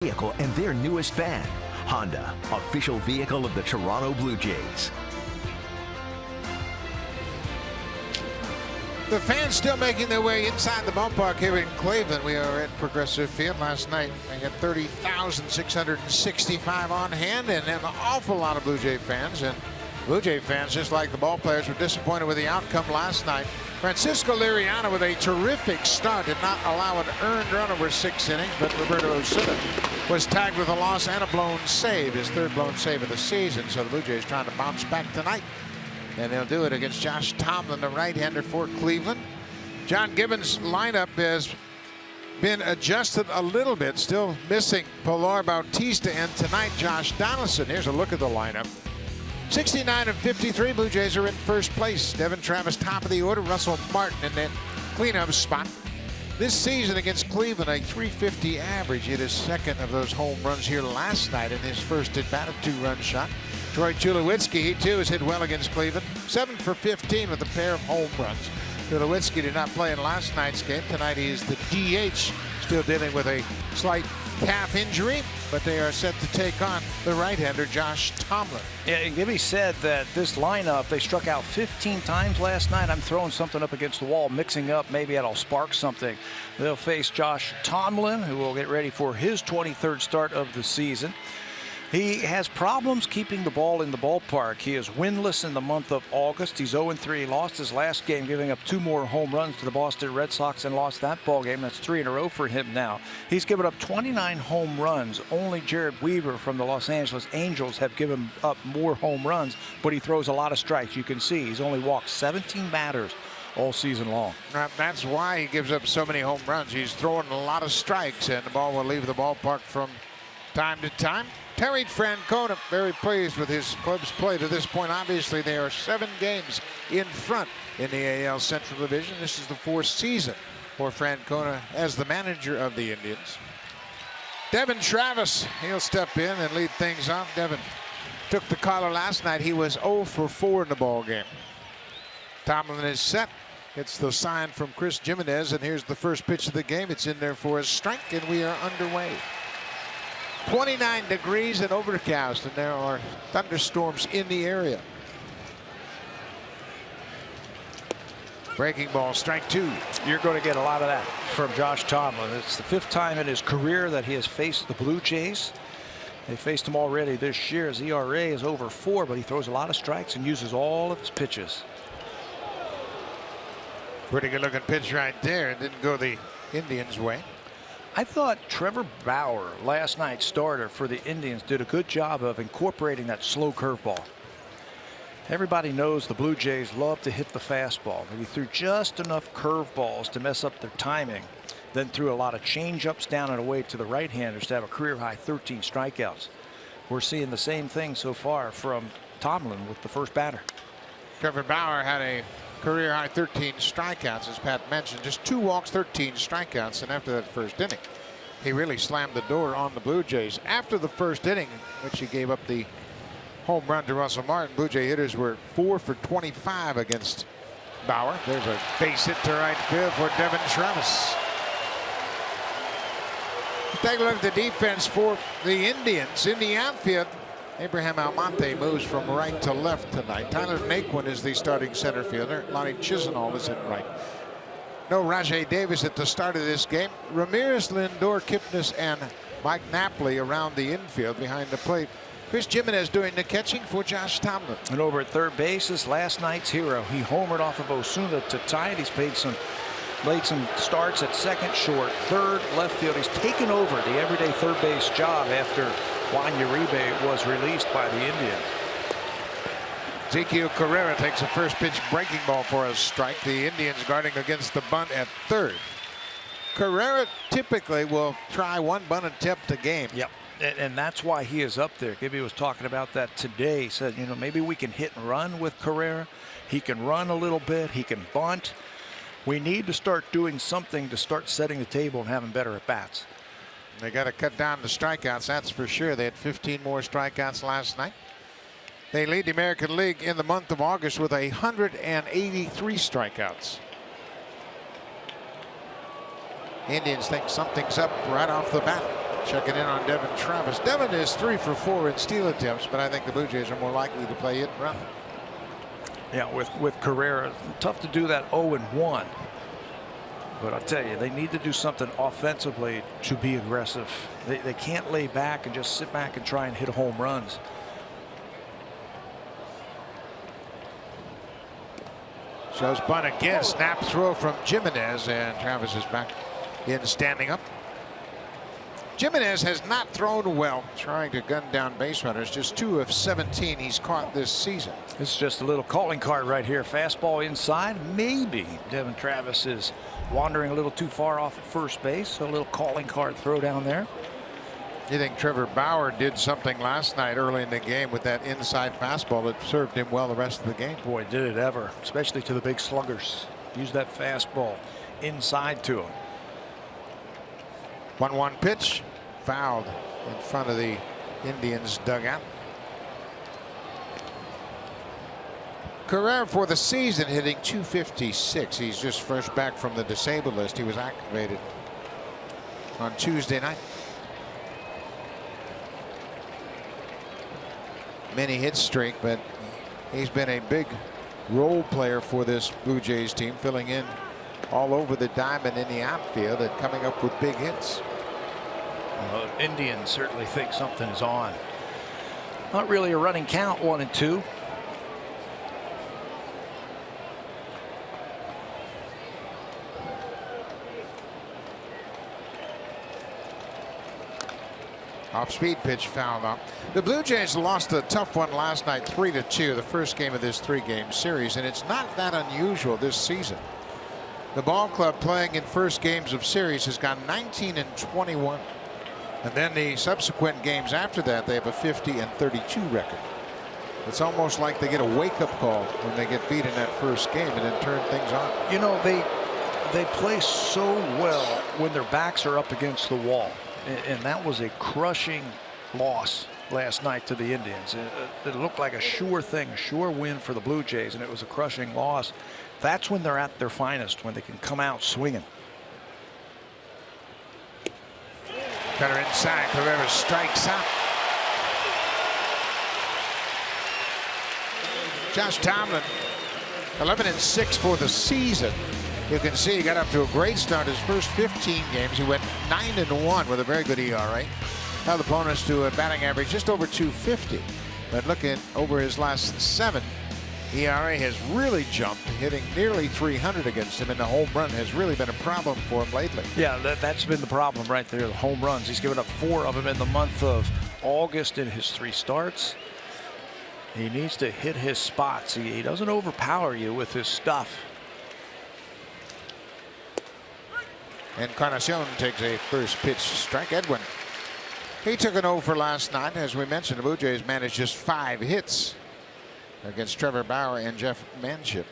vehicle and their newest fan. Honda, official vehicle of the Toronto Blue Jays. The fans still making their way inside the ballpark here in Cleveland. We are at Progressive Field. Last night they had 30,665 on hand, and an awful lot of Blue Jay fans. And Blue Jay fans, just like the ball players, were disappointed with the outcome last night. Francisco Liriano with a terrific start did not allow an earned run over 6 innings, but Roberto Osuna was tagged with a loss and a blown save, his third blown save of the season. So the Blue Jays trying to bounce back tonight. And they'll do it against Josh Tomlin, the right-hander for Cleveland. John Gibbons' lineup has been adjusted a little bit, still missing Pilar Bautista, and tonight Josh Donaldson. Here's a look at the lineup. 69 and 53, Blue Jays are in first place. Devin Travis top of the order, Russell Martin in that cleanup spot. This season against Cleveland, a .350 average. He hit his second of those home runs here last night in his first at-bat, a 2-run shot. Troy Tulowitzki, he too has hit well against Cleveland. 7 for 15 with a pair of home runs. Tulowitzki did not play in last night's game. Tonight he is the DH, still dealing with a slight calf injury, but they are set to take on the right-hander Josh Tomlin. Yeah, and Gibby said that this lineup, they struck out 15 times last night. I'm throwing something up against the wall, mixing up. Maybe that'll spark something. They'll face Josh Tomlin, who will get ready for his 23rd start of the season. He has problems keeping the ball in the ballpark. He is winless in the month of August. He's 0-3. He lost his last game, giving up 2 more home runs to the Boston Red Sox and lost that ball game. That's 3 in a row for him now. He's given up 29 home runs. Only Jared Weaver from the Los Angeles Angels have given up more home runs, but he throws a lot of strikes. You can see he's only walked 17 batters all season long. That's why he gives up so many home runs. He's throwing a lot of strikes, and the ball will leave the ballpark from time to time. Terry Francona very pleased with his club's play to this point. Obviously, they are 7 games in front in the AL Central Division. This is the 4th season for Francona as the manager of the Indians. Devin Travis, he'll step in and lead things off. Devin took the collar last night. He was 0 for 4 in the ball game. Tomlin is set. It's the sign from Chris Jimenez, and here's the first pitch of the game. It's in there for a strike, and we are underway. 29 degrees and overcast, and there are thunderstorms in the area. Breaking ball, strike 2. You're going to get a lot of that from Josh Tomlin. It's the 5th time in his career that he has faced the Blue Jays. They faced him already this year. His ERA is over 4, but he throws a lot of strikes and uses all of his pitches. Pretty good looking pitch right there. It didn't go the Indians' way. I thought Trevor Bauer, last night's starter for the Indians, did a good job of incorporating that slow curveball. Everybody knows the Blue Jays love to hit the fastball, but he threw just enough curveballs to mess up their timing, then threw a lot of changeups down and away to the right-handers to have a career-high 13 strikeouts. We're seeing the same thing so far from Tomlin with the first batter. Trevor Bauer had a career-high 13 strikeouts, as Pat mentioned. Just 2 walks, 13 strikeouts, and after that first inning, he really slammed the door on the Blue Jays. After the first inning, which he gave up the home run to Russell Martin, Blue Jay hitters were 4 for 25 against Bauer. There's a base hit to right field for Devin Travis. Take a look at the defense for the Indians. In the outfield, Abraham Almonte moves from right to left tonight. Tyler Naquin is the starting center fielder. Lonnie Chisenhall is in right. No Rajai Davis at the start of this game. Ramirez, Lindor, Kipnis, and Mike Napoli around the infield behind the plate. Chris Jimenez doing the catching for Josh Tomlin. And over at third base is last night's hero. He homered off of Osuna to tie it. He's made some starts at second, short, third, left field. He's taken over the everyday third base job after Juan Uribe was released by the Indians. Ezequiel Carrera takes a first pitch breaking ball for a strike. The Indians guarding against the bunt at third. Carrera typically will try 1 bunt attempt a game. Yep. And that's why he is up there. Gibby was talking about that today. He said, you know, maybe we can hit and run with Carrera. He can run a little bit. He can bunt. We need to start doing something to start setting the table and having better at bats. They got to cut down the strikeouts, that's for sure. They had 15 more strikeouts last night. They lead the American League in the month of August with 183 strikeouts. Indians think something's up right off the bat. Checking in on Devin Travis. Devin is 3 for 4 in steal attempts, but I think the Blue Jays are more likely to play hit and run. Yeah, with Carrera, tough to do that 0-1. But I'll tell you, they need to do something offensively to be aggressive. They can't lay back and just sit back and try and hit home runs. Shows bunt again. Snap throw from Jimenez, and Travis is back in standing up. Jimenez has not thrown well, trying to gun down base runners. Just 2 of 17 he's caught this season. This is just a little calling card right here. Fastball inside. Maybe Devin Travis is wandering a little too far off at first base. So a little calling card throw down there. You think Trevor Bauer did something last night early in the game with that inside fastball that served him well the rest of the game? Boy, did it ever, especially to the big sluggers. Use that fastball inside to him. 1-1 pitch, fouled in front of the Indians dugout. Carrera for the season hitting .256. He's just first back from the disabled list. He was activated on Tuesday night. Mini hit streak, but he's been a big role player for this Blue Jays team, filling in all over the diamond in the outfield and coming up with big hits. Well, Indians certainly think something is on. Not really a running count, 1-2. Off-speed pitch fouled up. The Blue Jays lost a tough one last night, 3-2, the first game of this 3-game series, and it's not that unusual this season. The ball club playing in first games of series has gone 19-21, and then the subsequent games after that they have a 50-32 record. It's almost like they get a wake-up call when they get beat in that first game and then turn things on. You know, they play so well when their backs are up against the wall. And that was a crushing loss last night to the Indians. It looked like a sure thing, a sure win for the Blue Jays, and it was a crushing loss. That's when they're at their finest, when they can come out swinging. Cutter inside. Carrera strikes out. Josh Tomlin, 11-6 for the season. You can see he got up to a great start his first 15 games. He went 9-1 with a very good ERA. Held opponents to a batting average just over .250. But looking over his last 7, ERA has really jumped, hitting nearly .300 against him, and the home run has really been a problem for him lately. Yeah, that's been the problem right there, the home runs. He's given up 4 of them in the month of August in his 3 starts. He needs to hit his spots. He doesn't overpower you with his stuff. Encarnacion takes a first pitch strike. Edwin, he took an 0 for last night. As we mentioned, the Blue Jays managed just 5 hits against Trevor Bauer and Jeff Manship.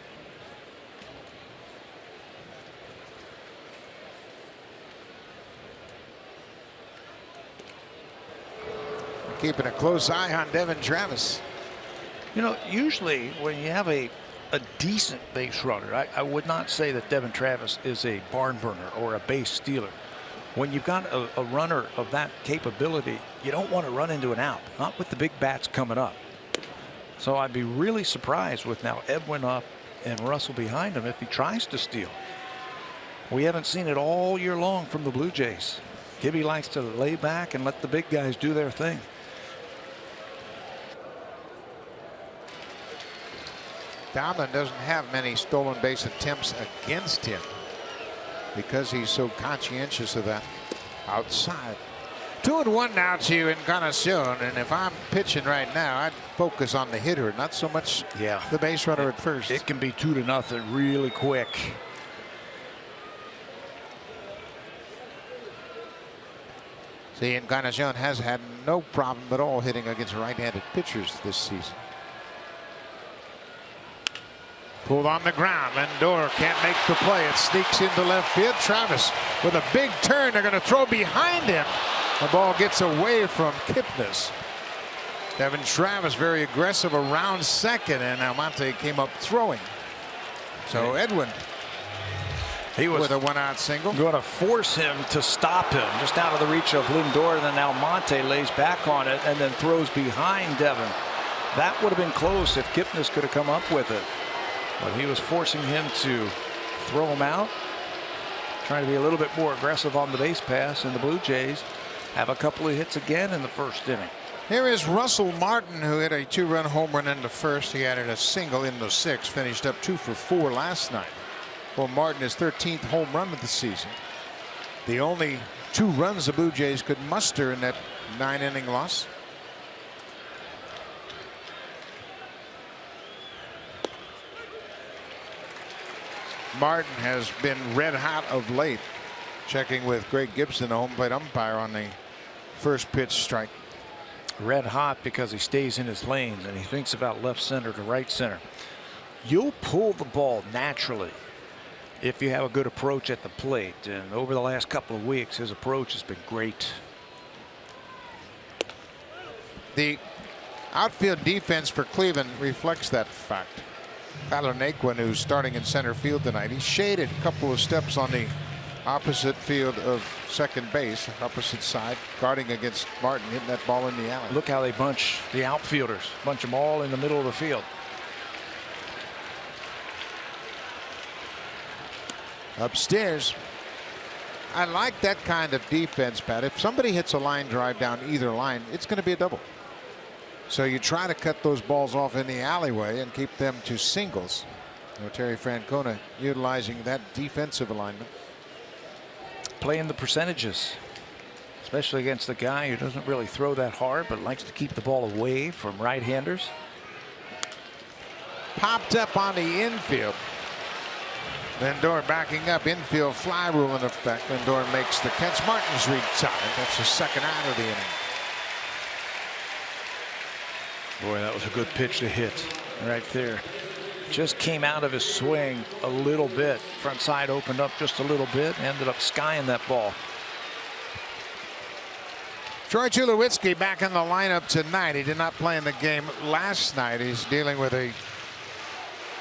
Keeping a close eye on Devin Travis. You know, usually when you have a decent base runner, I would not say that Devin Travis is a barn burner or a base stealer. When you've got a runner of that capability, you don't want to run into an out, not with the big bats coming up. So I'd be really surprised with now Edwin up and Russell behind him if he tries to steal. We haven't seen it all year long from the Blue Jays. Gibby likes to lay back and let the big guys do their thing. Tomlin doesn't have many stolen base attempts against him because he's so conscientious of that outside. 2-1 now to Encarnacion, and if I'm pitching right now, I'd focus on the hitter, not so much the base runner at first. It can be 2-0 really quick. See, Encarnacion has had no problem at all hitting against right-handed pitchers this season. Pulled on the ground. Lindor can't make the play. It sneaks into left field. Travis with a big turn. They're going to throw behind him. The ball gets away from Kipnis. Devin Travis very aggressive around second, and Almonte came up throwing. So Edwin. He was with a 1-out single. Going to force him to stop him just out of the reach of Lindor. And then Almonte lays back on it and then throws behind Devin. That would have been close if Kipnis could have come up with it. But he was forcing him to throw him out. Trying to be a little bit more aggressive on the base pass. And the Blue Jays have a couple of hits again in the first inning. Here is Russell Martin, who hit a 2-run home run in the first. He added a single in the sixth. Finished up 2 for 4 last night. For Martin, his 13th home run of the season. The only 2 runs the Blue Jays could muster in that 9-inning loss. Martin has been red hot of late. Checking with Greg Gibson, the home plate umpire, on the first pitch strike. Red hot because he stays in his lanes and he thinks about left center to right center. You'll pull the ball naturally if you have a good approach at the plate. And over the last couple of weeks, his approach has been great. The outfield defense for Cleveland reflects that fact. Tyler Naquin, who's starting in center field tonight, he's shaded a couple of steps on the opposite field of second base, opposite side, guarding against Martin, hitting that ball in the alley. Look how they bunch the outfielders, bunch them all in the middle of the field. Upstairs, I like that kind of defense, Pat. If somebody hits a line drive down either line, it's going to be a double. So you try to cut those balls off in the alleyway and keep them to singles. Terry Francona utilizing that defensive alignment. Playing the percentages, especially against the guy who doesn't really throw that hard but likes to keep the ball away from right-handers. Popped up on the infield. Lindor backing up, infield fly rule in effect. Lindor makes the catch. Martin's retired. That's the second out of the inning. Boy, that was a good pitch to hit right there. Just came out of his swing a little bit. Front side opened up just a little bit. Ended up skying that ball. Troy Tulowitzki back in the lineup tonight. He did not play in the game last night. He's dealing with a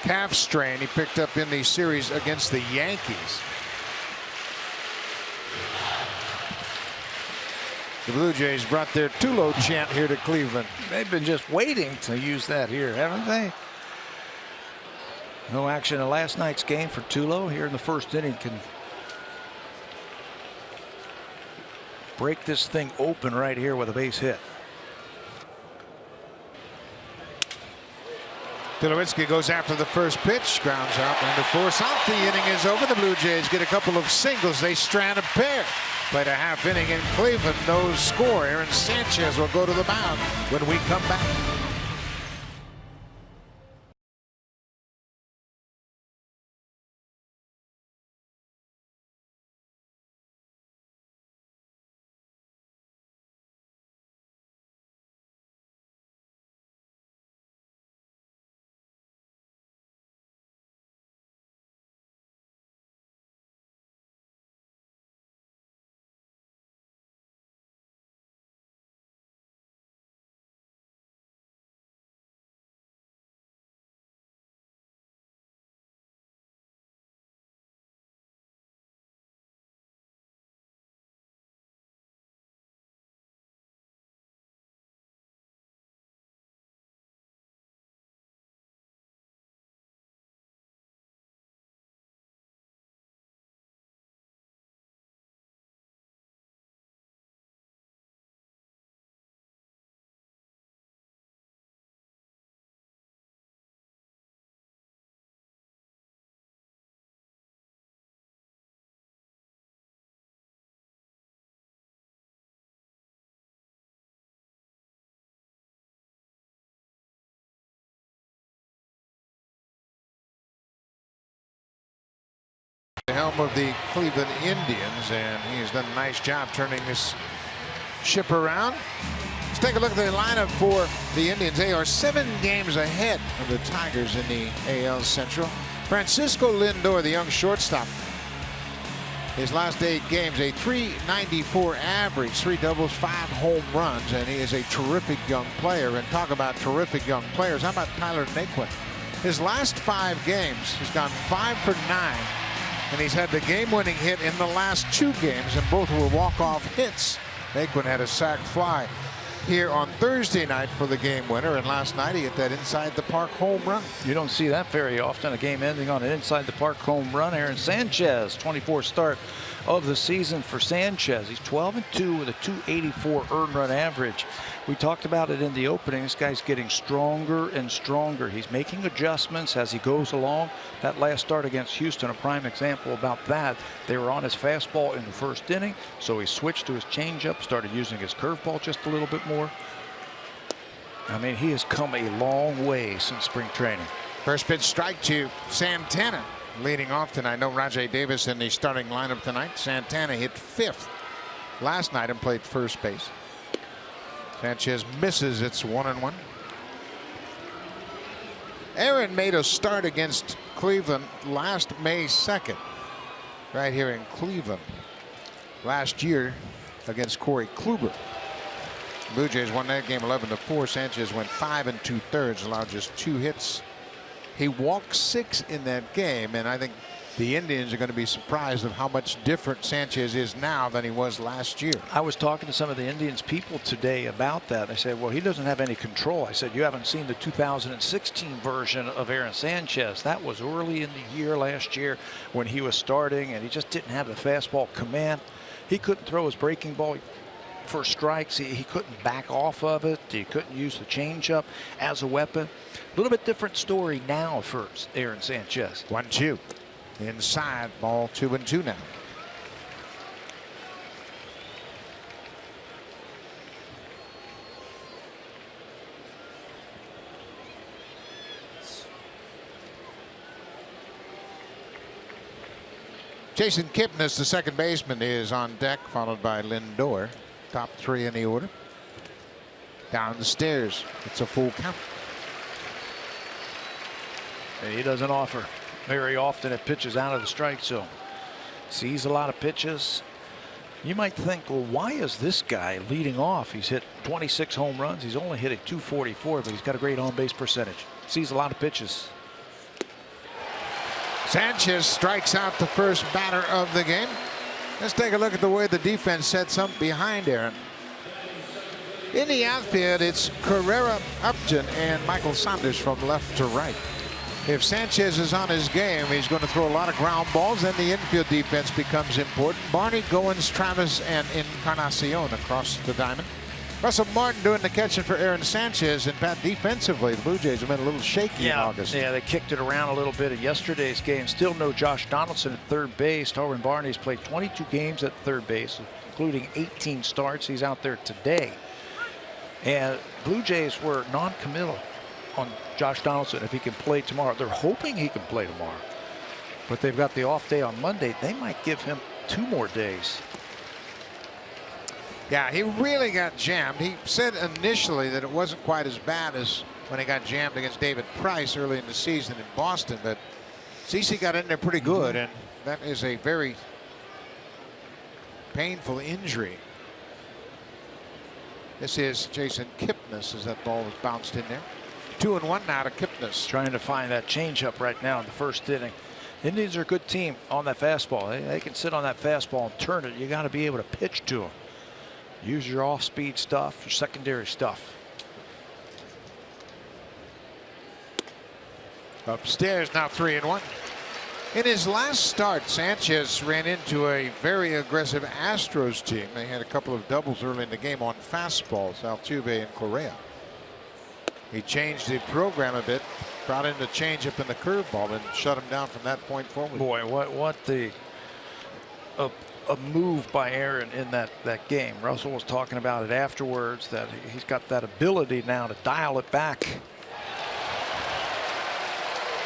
calf strain he picked up in the series against the Yankees. The Blue Jays brought their Tulo chant here to Cleveland. They've been just waiting to use that here, haven't they? No action in last night's game for Tulo. Here in the first inning can break this thing open right here with a base hit. Tulowitzki goes after the first pitch, grounds out and to force out. The inning is over. The Blue Jays get a couple of singles. They strand a pair. Played a half inning in Cleveland. No score. Aaron Sanchez will go to the mound when we come back. The helm of the Cleveland Indians, and he has done a nice job turning this ship around. Let's take a look at the lineup for the Indians. They are 7 games ahead of the Tigers in the AL Central. Francisco Lindor, the young shortstop, his last 8 games, a .394 average, 3 doubles, 5 home runs, and he is a terrific young player. And talk about terrific young players. How about Tyler Naquin? His last 5 games, he's gone 5 for 9 And he's had the game-winning hit in the last 2 games, and both were walk-off hits. Naquin had a sac fly here on Thursday night for the game winner, and last night he hit that inside the park home run. You don't see that very often, a game ending on an inside the park home run. Aaron Sanchez, 24th start of the season for Sanchez. He's 12-2 with a .284 earned run average. We talked about it in the opening. This guy's getting stronger and stronger. He's making adjustments as he goes along. That last start against Houston, a prime example about that. They were on his fastball in the first inning, so he switched to his changeup, started using his curveball just a little bit more. I mean, he has come a long way since spring training. First pitch strike to Santana. Leading off tonight. No Rajay Davis in the starting lineup tonight. Santana hit 5th last night and played first base. Sanchez misses. It's 1-1. Aaron made a start against Cleveland last May 2nd, right here in Cleveland. Last year against Corey Kluber. Blue Jays won that game 11-4. Sanchez went 5 2/3, allowed just 2 hits. He walked 6 in that game, and I think the Indians are going to be surprised of how much different Sanchez is now than he was last year. I was talking to some of the Indians people today about that. They said, well, he doesn't have any control. I said, you haven't seen the 2016 version of Aaron Sanchez. That was early in the year last year when he was starting, and he just didn't have the fastball command. He couldn't throw his breaking ball for strikes. He couldn't back off of it. He couldn't use the changeup as a weapon. A little bit different story now for Aaron Sanchez. 1-2. Inside, ball 2-2 now. Jason Kipnis, the second baseman, is on deck, followed by Lindor. Top 3 in the order. Down the stairs. It's a full count. And he doesn't offer very often at pitches out of the strike zone. Sees a lot of pitches. You might think, well, why is this guy leading off? He's hit 26 home runs. He's only hit a .244, but he's got a great on-base percentage. Sees a lot of pitches. Sanchez strikes out the first batter of the game. Let's take a look at the way the defense sets up behind Aaron. In the outfield, it's Carrera, Upton, and Michael Saunders from left to right. If Sanchez is on his game, he's going to throw a lot of ground balls. Then the infield defense becomes important. Barney, Goins, Travis, and Encarnacion across the diamond. Russell Martin doing the catching for Aaron Sanchez. And Pat, defensively, the Blue Jays have been a little shaky in August. Yeah, they kicked it around a little bit in yesterday's game. Still no Josh Donaldson at third base. Torrin Barney's played 22 games at third base, including 18 starts. He's out there today. And Blue Jays were non-committal on Josh Donaldson if he can play tomorrow. They're hoping he can play tomorrow, but they've got the off day on Monday. They might give him 2 more days. Yeah, he really got jammed. He said initially that it wasn't quite as bad as when he got jammed against David Price early in the season in Boston, but CeCe got in there pretty good, and that is a very painful injury. This is Jason Kipnis as that ball was bounced in there. 2-1 now to Kipnis. Trying to find that changeup right now in the first inning. Indians are a good team on that fastball. They can sit on that fastball and turn it. You got to be able to pitch to them. Use your off-speed stuff, your secondary stuff. Upstairs now 3-1. In his last start, Sanchez ran into a very aggressive Astros team. They had a couple of doubles early in the game on fastballs, Altuve and Correa. He changed the program a bit, brought in the changeup and the curveball, and shut him down from that point forward. Boy, what a move by Aaron in that game. Russell was talking about it afterwards, that he's got that ability now to dial it back.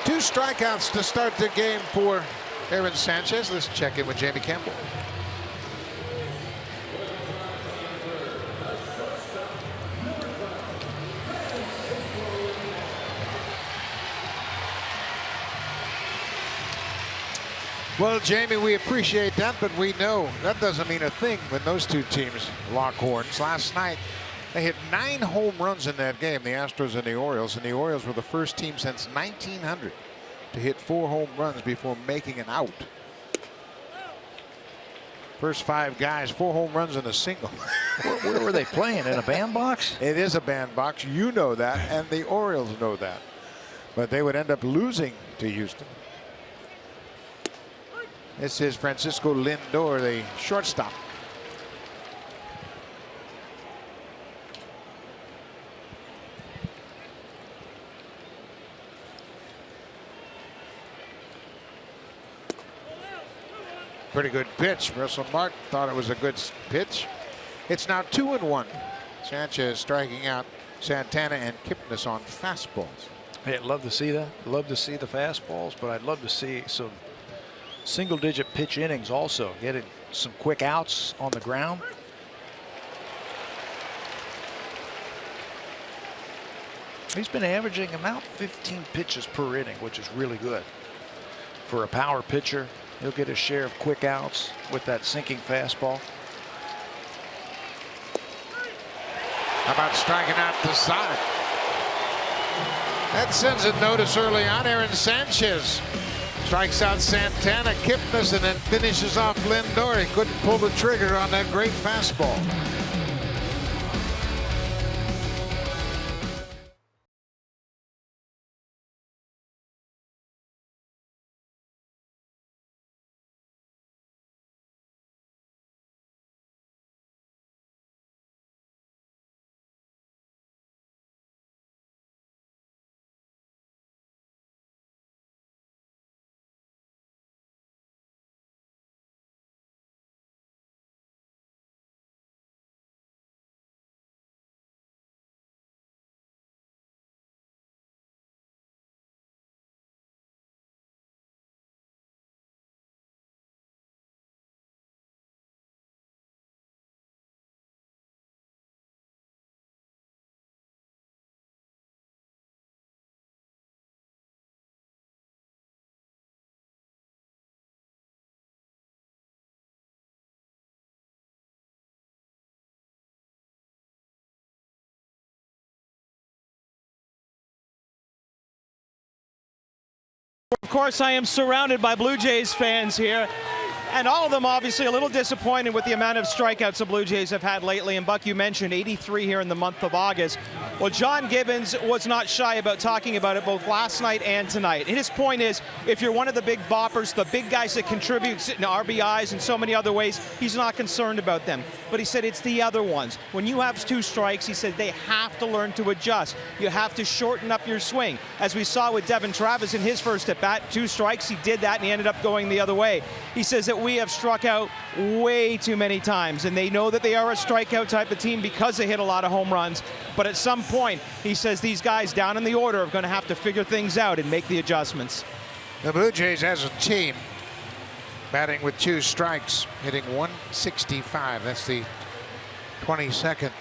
2 strikeouts to start the game for Aaron Sanchez. Let's check in with Jamie Campbell. Well, Jamie, we appreciate that, but we know that doesn't mean a thing when those 2 teams lock horns. Last night, they hit 9 home runs in that game, the Astros and the Orioles were the first team since 1900 to hit 4 home runs before making an out. First 5 guys, 4 home runs and a single. Where were they playing? In a bandbox? It is a bandbox. You know that, and the Orioles know that. But they would end up losing to Houston. This is Francisco Lindor, the shortstop. Pretty good pitch. Russell Martin thought it was a good pitch. It's now 2-1. Sanchez striking out Santana and Kipnis on fastballs. Hey, I'd love to see that. Love to see the fastballs, but I'd love to see some single-digit pitch innings also. Getting some quick outs on the ground. He's been averaging about 15 pitches per inning, which is really good for a power pitcher. He'll get his share of quick outs with that sinking fastball. How about striking out the side? That sends a notice early on. Aaron Sanchez strikes out Santana, Kipnis, and then finishes off Lindor. He couldn't pull the trigger on that great fastball. Of course, I am surrounded by Blue Jays fans here, and all of them obviously a little disappointed with the amount of strikeouts the Blue Jays have had lately. And Buck, you mentioned 83 here in the month of August. Well, John Gibbons was not shy about talking about it both last night and tonight. And his point is, if you're one of the big boppers, the big guys that contribute in RBIs and so many other ways, he's not concerned about them. But he said it's the other ones. When you have 2 strikes, he said they have to learn to adjust. You have to shorten up your swing. As we saw with Devin Travis in his first at-bat, 2 strikes, he did that and he ended up going the other way. He says that we have struck out way too many times, and they know that they are a strikeout type of team because they hit a lot of home runs. But at some point, he says these guys down in the order are going to have to figure things out and make the adjustments. The Blue Jays as a team batting with 2 strikes, hitting 165. That's the 22nd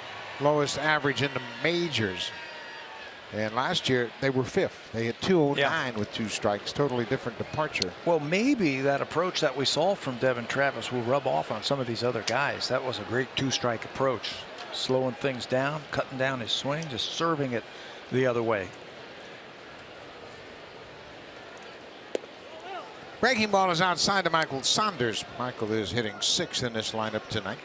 lowest average in the majors. And last year they were 5th. They hit 209 with 2 strikes. Totally different departure. Well, maybe that approach that we saw from Devin Travis will rub off on some of these other guys. That was a great 2-strike approach. Slowing things down, cutting down his swing, just serving it the other way. Breaking ball is outside to Michael Saunders. Michael is hitting 6th in this lineup tonight.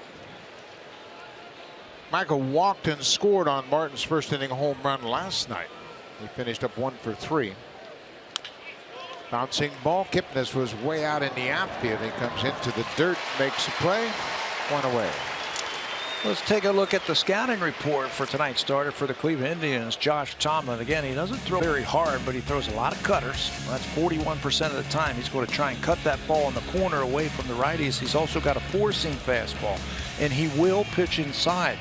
Michael walked and scored on Martin's first inning home run last night. He finished up 1 for 3. Bouncing ball. Kipnis was way out in the outfield. He comes into the dirt, makes a play. 1 away. Let's take a look at the scouting report for tonight's starter for the Cleveland Indians, Josh Tomlin. Again, he doesn't throw very hard, but he throws a lot of cutters. That's 41% of the time. He's going to try and cut that ball in the corner away from the righties. He's also got a 4-seam fastball, and he will pitch inside.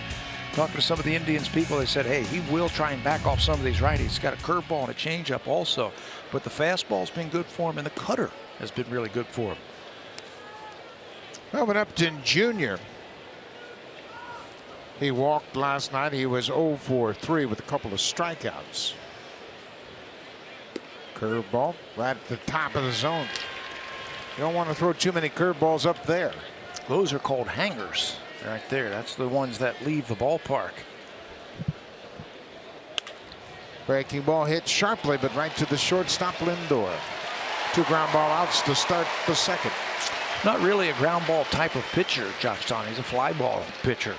Talking to some of the Indians people, they said, hey, he will try and back off some of these righties. He's got a curveball and a changeup also. But the fastball's been good for him, and the cutter has been really good for him. Melvin Upton Jr. He walked last night. He was 0 for 3 with a couple of strikeouts. Curveball right at the top of the zone. You don't want to throw too many curveballs up there. Those are called hangers. Right there. That's the ones that leave the ballpark. Breaking ball hit sharply, but right to the shortstop Lindor. 2 ground ball outs to start the 2nd. not really a ground ball type of pitcher, Josh Donnie. He's a fly ball pitcher.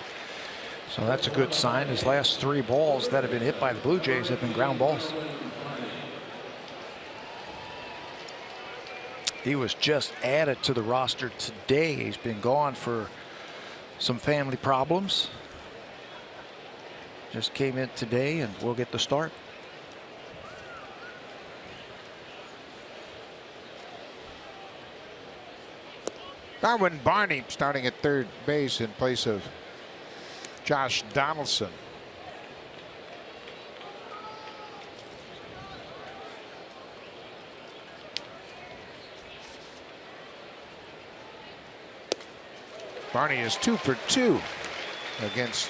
So that's a good sign. His last 3 balls that have been hit by the Blue Jays have been ground balls. He was just added to the roster today. He's been gone for some family problems. Just came in today and will get the start. Darwin Barney starting at third base in place of Josh Donaldson. Barney is 2 for 2 against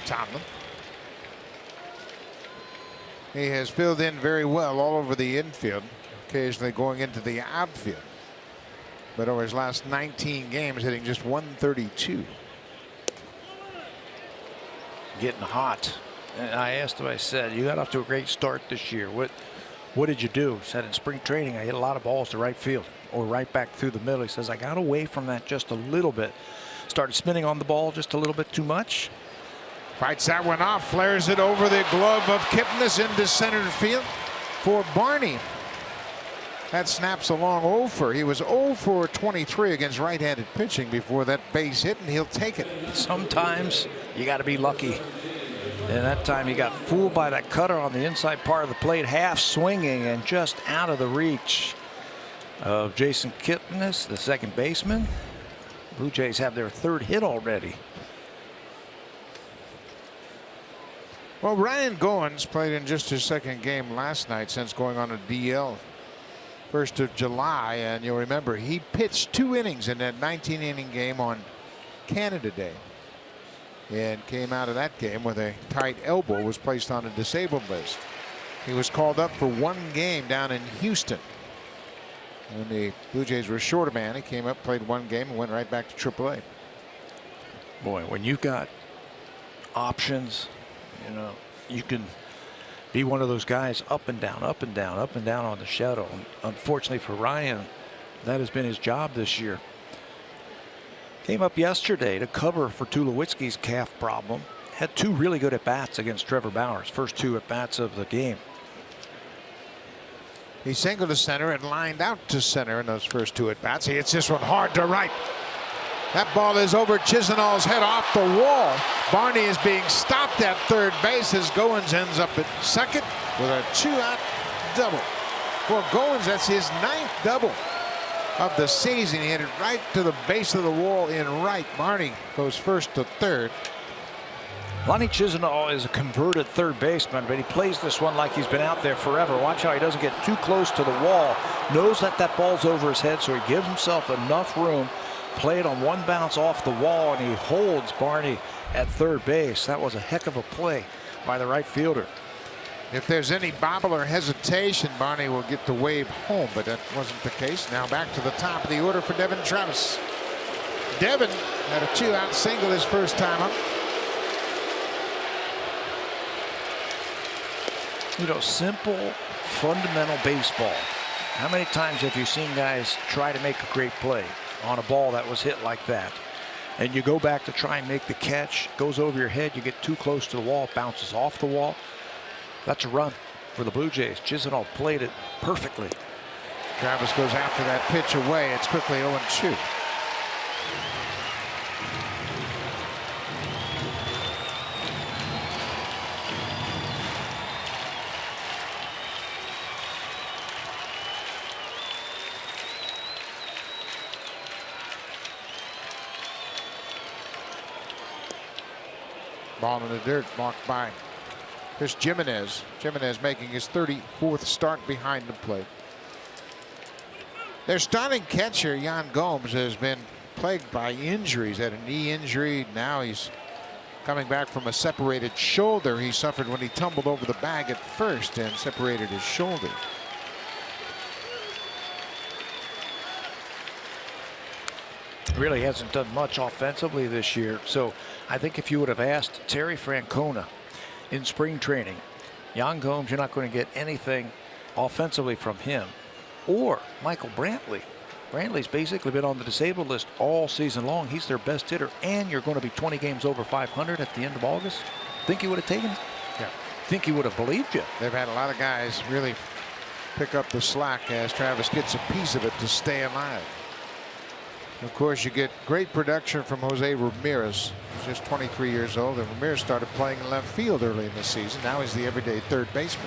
Tomlin. He has filled in very well all over the infield, occasionally going into the outfield. But over his last 19 games, hitting just 132. Getting hot. And I asked him, I said, you got off to a great start this year. What did you do? He said, in spring training, I hit a lot of balls to right field or right back through the middle. He says, I got away from that just a little bit. Started spinning on the ball just a little bit too much. Fights that one off, flares it over the glove of Kipnis into center field for Barney. That snaps along 0 for. He was 0 for 23 against right-handed pitching before that base hit, and he'll take it. Sometimes you got to be lucky. And that time he got fooled by that cutter on the inside part of the plate, half swinging and just out of the reach of Jason Kipnis, the second baseman. Blue Jays have their 3rd hit already. Well, Ryan Goins played in just his 2nd game last night since going on a DL 1st of July, and you'll remember he pitched 2 innings in that 19-inning game on Canada Day and came out of that game with a tight elbow, was placed on a disabled list. He was called up for 1 game down in Houston. When the Blue Jays were short a man, he came up, played 1 game, and went right back to AAA. Boy, when you've got options, you know, you can be one of those guys up and down, up and down, up and down on the shadow. And unfortunately for Ryan, that has been his job this year. Came up yesterday to cover for Tulowitzki's calf problem. Had 2 really good at-bats against Trevor Bauer. First 2 at-bats of the game. He singled to center and lined out to center in those first 2 at-bats. He hits this one hard to right. That ball is over Chisenhall's head off the wall. Barney is being stopped at third base as Goins ends up at second with a 2-out double. For Goins, that's his 9th double of the season. He hit it right to the base of the wall in right. Barney goes first to third. Lonnie Chisenhall is a converted third baseman, but he plays this one like he's been out there forever. Watch how he doesn't get too close to the wall. Knows that that ball's over his head, so he gives himself enough room. Play it on 1 bounce off the wall, and he holds Barney at third base. That was a heck of a play by the right fielder. If there's any bobble or hesitation, Barney will get the wave home, but that wasn't the case. Now back to the top of the order for Devin Travis. Devin had a 2-out single his first time up. You know, simple, fundamental baseball. How many times have you seen guys try to make a great play on a ball that was hit like that? And you go back to try and make the catch, goes over your head, you get too close to the wall, bounces off the wall. That's a run for the Blue Jays. Chisenhall played it perfectly. Travis goes after that pitch away. It's quickly 0-2. Ball in the dirt, marked by Chris Jimenez. Jimenez making his 34th start behind the plate. Their starting catcher, Yan Gomes, has been plagued by injuries. Had a knee injury. Now he's coming back from a separated shoulder he suffered when he tumbled over the bag at first and separated his shoulder. Really hasn't done much offensively this year. So I think if you would have asked Terry Francona in spring training, Yan Gomes, you're not going to get anything offensively from him, or Michael Brantley, Brantley's basically been on the disabled list all season long. He's their best hitter, and you're going to be 20 games over 500 at the end of August. Think he would have taken it? Yeah. Think he would have believed you? They've had a lot of guys really pick up the slack as Travis gets a piece of it to stay alive. Of course, you get great production from Jose Ramirez. He's just 23 years old, and Ramirez started playing in left field early in the season. Now he's the everyday third baseman.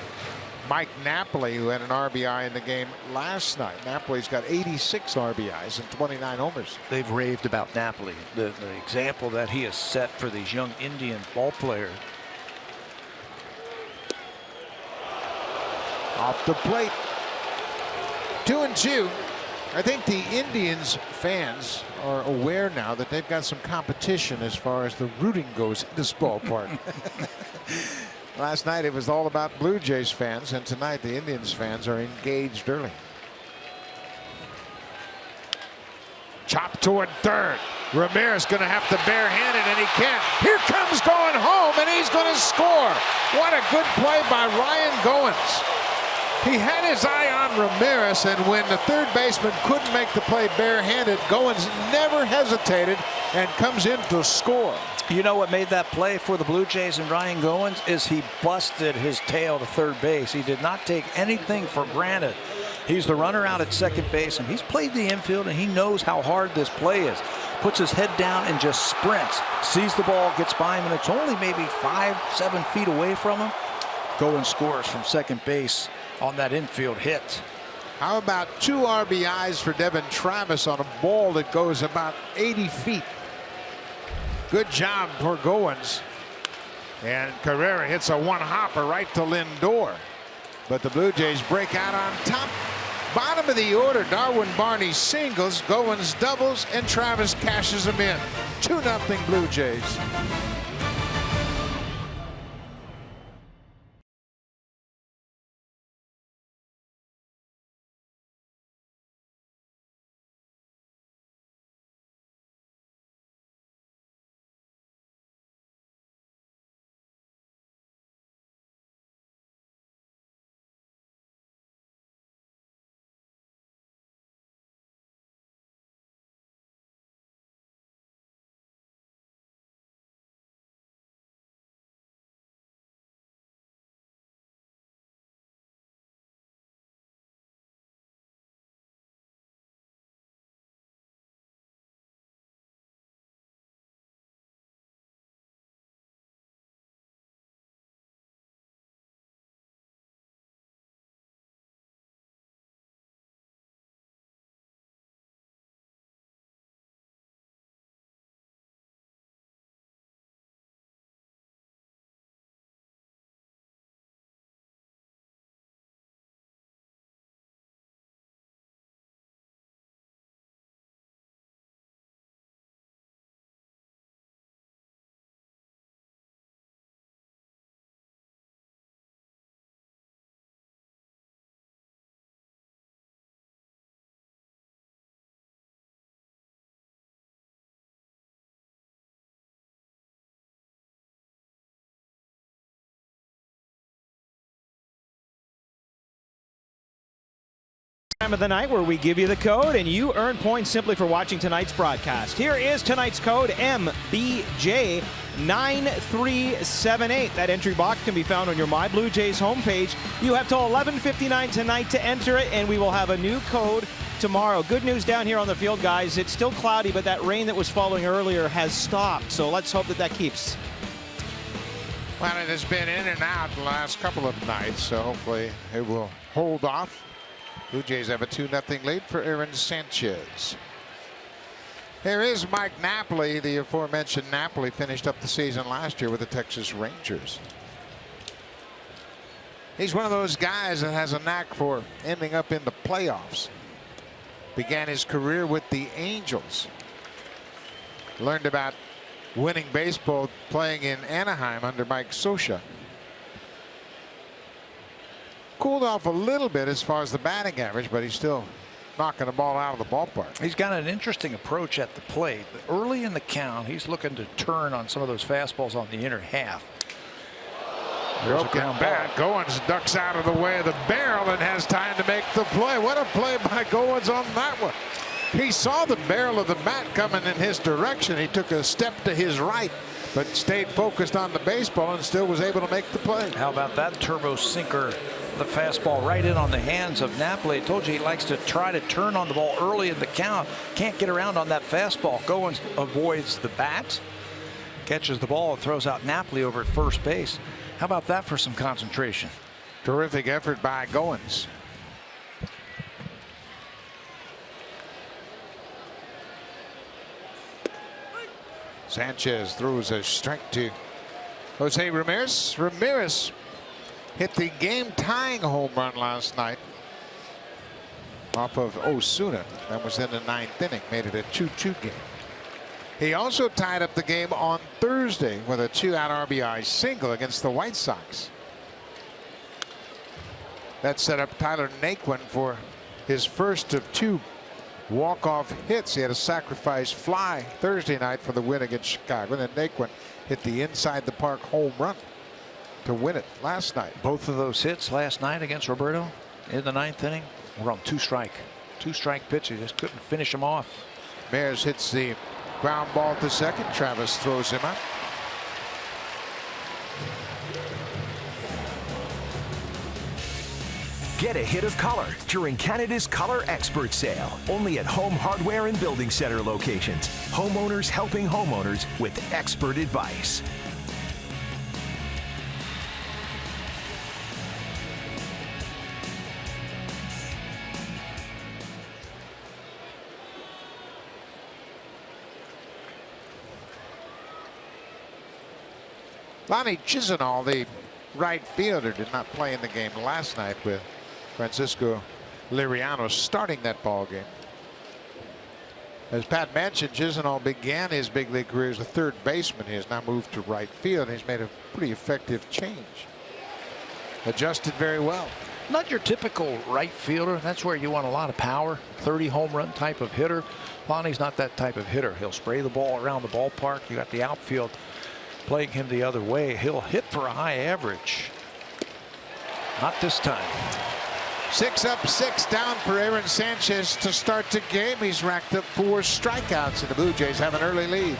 Mike Napoli, who had an RBI in the game last night. Napoli's got 86 RBIs and 29 homers. They've raved about Napoli, the example that he has set for these young Indian ball players. Off the plate. 2-2. I think the Indians fans are aware now that they've got some competition as far as the rooting goes in this ballpark. Last night it was all about Blue Jays fans, and tonight the Indians fans are engaged early. Chop toward third. Ramirez going to have to barehand it, and he can't. Here comes going home, and he's going to score. What a good play by Ryan Goins. He had his eye on Ramirez, and when the third baseman couldn't make the play barehanded, Goins never hesitated and comes in to score. You know what made that play for the Blue Jays and Ryan Goins is he busted his tail to third base. He did not take anything for granted. He's the runner out at second base, and he's played the infield, and he knows how hard this play is. Puts his head down and just sprints. Sees the ball, gets by him, and it's only maybe 5-7 feet away from him. Goins scores from second base on that infield hit. How about 2 RBIs for Devin Travis on a ball that goes about 80 feet? Good job for Goins. And Carrera hits a one-hopper right to Lindor. But the Blue Jays break out on top. Bottom of the order, Darwin Barney singles, Goins doubles, and Travis cashes them in. 2-0 Blue Jays. Time of the night where we give you the code and you earn points simply for watching tonight's broadcast. Here is tonight's code, MBJ9378. That entry box can be found on your My Blue Jays homepage. You have till 11:59 tonight to enter it, and we will have a new code tomorrow. Good news down here on the field, guys. It's still cloudy, but that rain that was falling earlier has stopped, so let's hope that that keeps. Well, it has been in and out the last couple of nights, so hopefully it will hold off. Blue Jays have a 2-0 lead for Aaron Sanchez. Here is Mike Napoli. The aforementioned Napoli finished up the season last year with the Texas Rangers. He's one of those guys that has a knack for ending up in the playoffs. Began his career with the Angels. Learned about winning baseball playing in Anaheim under Mike Scioscia. Cooled off a little bit as far as the batting average, but he's still knocking the ball out of the ballpark. He's got an interesting approach at the plate. Early in the count, he's looking to turn on some of those fastballs on the inner half. Broken bat. Goins ducks out of the way of the barrel and has time to make the play. What a play by Goins on that one. He saw the barrel of the bat coming in his direction. He took a step to his right, but stayed focused on the baseball and still was able to make the play. How about that turbo sinker? The fastball right in on the hands of Napoli. I told you he likes to try to turn on the ball early in the count. Can't get around on that fastball. Goins avoids the bat, catches the ball and throws out Napoli over at first base. How about that for some concentration? Terrific effort by Goins. Sanchez throws a strike to Jose Ramirez. Ramirez hit the game-tying home run last night off of Osuna. That was in the 9th inning. Made it a 2-2 game. He also tied up the game on Thursday with a 2-out RBI single against the White Sox. That set up Tyler Naquin for his first of 2 walk-off hits. He had a sacrifice fly Thursday night for the win against Chicago. And then Naquin hit the inside-the-park home run to win it last night. Both of those hits last night against Roberto in the 9th inning were on 2-strike pitches. Just couldn't finish them off. Mears hits the ground ball to second. Travis throws him out. Get a hit of color during Canada's Color Expert Sale. Only at Home Hardware and Building Center locations. Homeowners helping homeowners with expert advice. Lonnie Chisenhall, the right fielder, did not play in the game last night with Francisco Liriano starting that ball game. As Pat mentioned, Chisenhall began his big league career as a third baseman. He has now moved to right field, and he's made a pretty effective change. Adjusted very well. Not your typical right fielder. That's where you want a lot of power. 30 home run type of hitter. Lonnie's not that type of hitter. He'll spray the ball around the ballpark. You got the outfield playing him the other way. He'll hit for a high average. Not this time. 6 up, 6 down for Aaron Sanchez to start the game. He's racked up 4 strikeouts, and the Blue Jays have an early lead.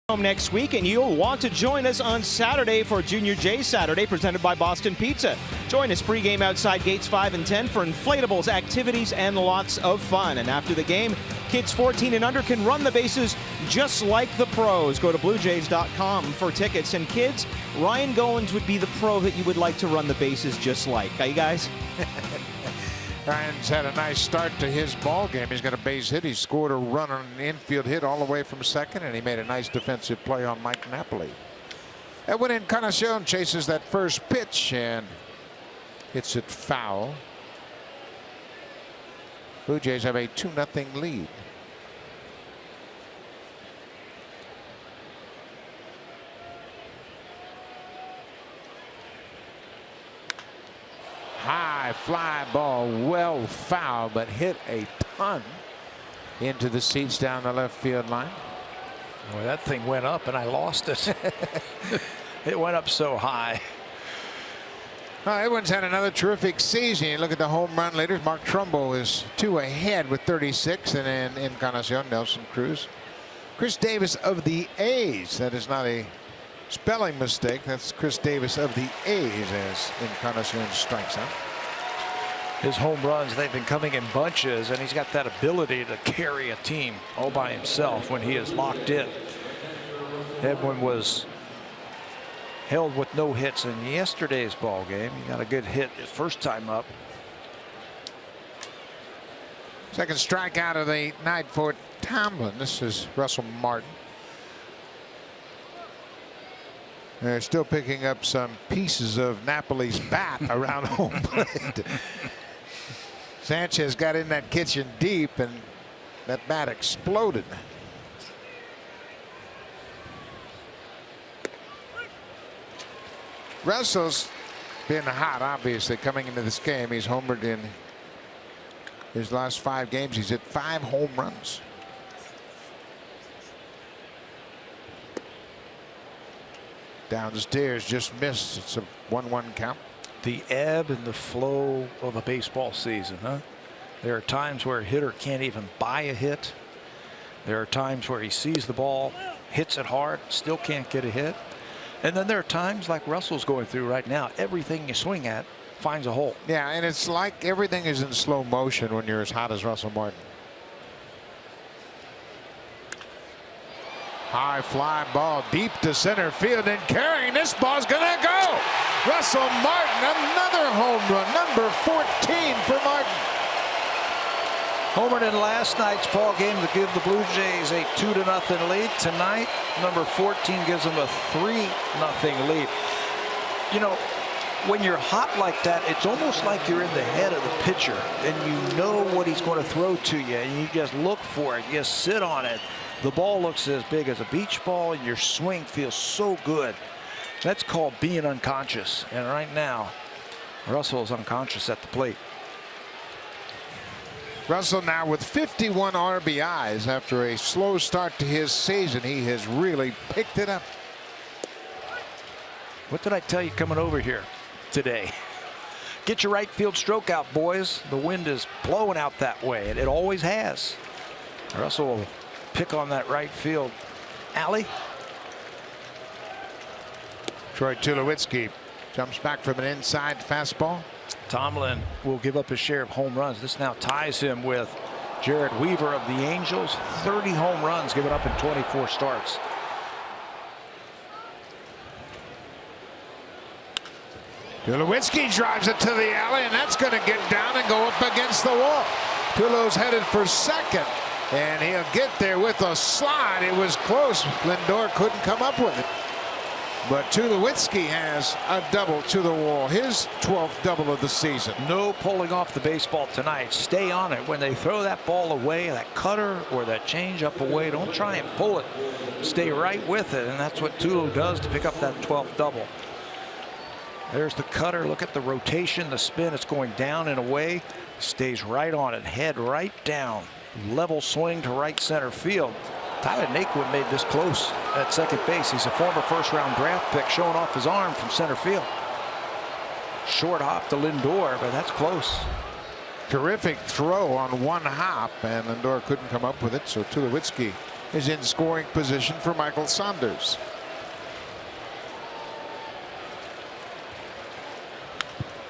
Home next week, and you'll want to join us on Saturday for Junior J Saturday, presented by Boston Pizza. Join us pregame outside gates 5 and 10 for inflatables, activities, and lots of fun. And after the game, kids 14 and under can run the bases just like the pros. Go to BlueJays.com for tickets. And kids, Ryan Goins would be the pro that you would like to run the bases just like. Are you guys? Ryan's had a nice start to his ball game. He's got a base hit. He scored a run on an infield hit all the way from second, and he made a nice defensive play on Mike Napoli. Edwin Encarnacion chases that first pitch and hits it foul. Blue Jays have a 2-0 lead. high fly ball, well foul, but hit a ton into the seats down the left field line. Boy, that thing went up and I lost it. It went up so high. Edwin's had another terrific season. You look at the home run leaders. Mark Trumbo is 2 ahead with 36, and then Encarnacion, Nelson Cruz. Chris Davis of the A's. That is not a spelling mistake. That's Chris Davis of the A's as Encarnacion strikes out. His home runs, they've been coming in bunches, and he's got that ability to carry a team all by himself when he is locked in. Edwin was held with no hits in yesterday's ball game. He got a good hit his first time up. Second strikeout of the night for Tomlin. This is Russell Martin. They're still picking up some pieces of Napoli's bat around home plate. Sanchez got in that kitchen deep, and that bat exploded. Russell's been hot, obviously, coming into this game. He's homered in his last 5 games. He's hit 5 home runs. Downstairs, just missed. It's a 1-1 count. The ebb and the flow of a baseball season, huh? There are times where a hitter can't even buy a hit. There are times where he sees the ball, hits it hard, still can't get a hit. And then there are times like Russell's going through right now. Everything you swing at finds a hole. Yeah, and it's like everything is in slow motion when you're as hot as Russell Martin. High fly ball deep to center field, and carrying this ball's gonna go. Russell Martin, another home run, number 14 for Martin. Homered in last night's ball game to give the Blue Jays a 2-0 lead. Tonight, number 14 gives them a 3-0 lead. You know, when you're hot like that, it's almost like you're in the head of the pitcher, and you know what he's going to throw to you, and you just look for it. You sit on it. The ball looks as big as a beach ball, and your swing feels so good. That's called being unconscious. And right now, Russell is unconscious at the plate. Russell now with 51 RBIs after a slow start to his season. He has really picked it up. What did I tell you coming over here today? Get your right field stroke out, boys. The wind is blowing out that way, and it always has. Russell will pick on that right field alley. Troy Tulowitzki jumps back from an inside fastball. Tomlin will give up his share of home runs. This now ties him with Jared Weaver of the Angels. 30 home runs given up in 24 starts. Tulowitzki drives it to the alley, and that's going to get down and go up against the wall. Tulo's headed for second, and he'll get there with a slide. It was close. Lindor couldn't come up with it. But Tulowitzki has a double to the wall, his 12th double of the season. No pulling off the baseball tonight. Stay on it. When they throw that ball away, that cutter or that changeup away, don't try and pull it. Stay right with it, and that's what Tulo does to pick up that 12th double. There's the cutter. Look at the rotation, the spin. It's going down and away. Stays right on it. Head right down. Level swing to right center field. Tyler Naquin made this close at second base. He's a former first-round draft pick, showing off his arm from center field. Short hop to Lindor, but that's close. Terrific throw on one hop, and Lindor couldn't come up with it, so Tulowitzki is in scoring position for Michael Saunders.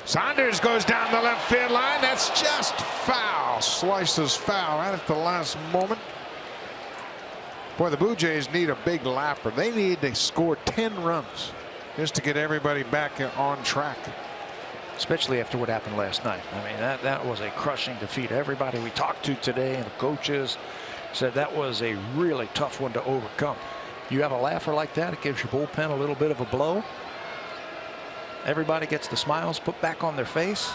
Saunders goes down the left field line. That's just foul. Slices foul right at the last moment. Boy, the Blue Jays need a big lapper. They need to score 10 runs just to get everybody back on track. Especially after what happened last night. I mean, that was a crushing defeat. Everybody we talked to today and the coaches said that was a really tough one to overcome. You have a laugher like that, it gives your bullpen a little bit of a blow. Everybody gets the smiles put back on their face,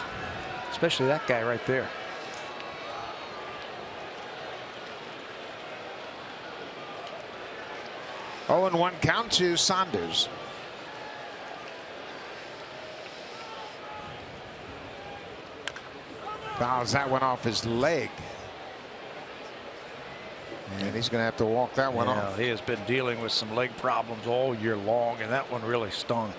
especially that guy right there. Oh, and 1 count to Saunders. Fouls that one off his leg. And he's going to have to walk that one off. He has been dealing with some leg problems all year long, and that one really stung.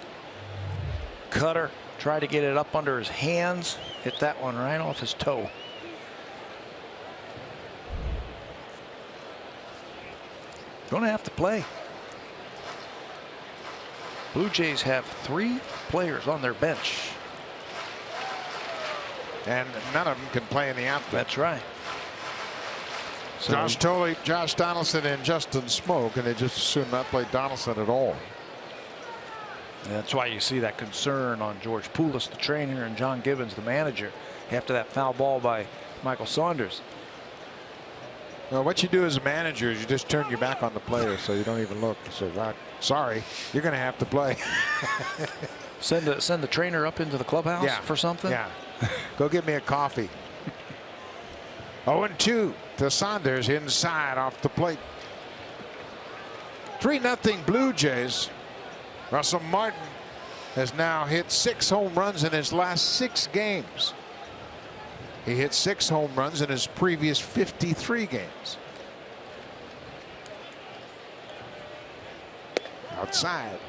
Cutter tried to get it up under his hands, hit that one right off his toe. Going to have to play. Blue Jays have 3 players on their bench. And none of them can play in the outfield. That's right. So Josh Thole, Josh Donaldson, and Justin Smoke, and they just as soon not play Donaldson at all. That's why you see that concern on George Poulos, the trainer, and John Gibbons, the manager, after that foul ball by Michael Saunders. Well, what you do as a manager is you just turn your back on the player so you don't even look. So, sorry, you're going to have to play. Send the trainer up into the clubhouse for something? Yeah. Go get me a coffee. 0-2 to Saunders inside off the plate. 3-0 Blue Jays. Russell Martin has now hit 6 home runs in his last 6 games. He hit 6 home runs in his previous 53 games. Outside.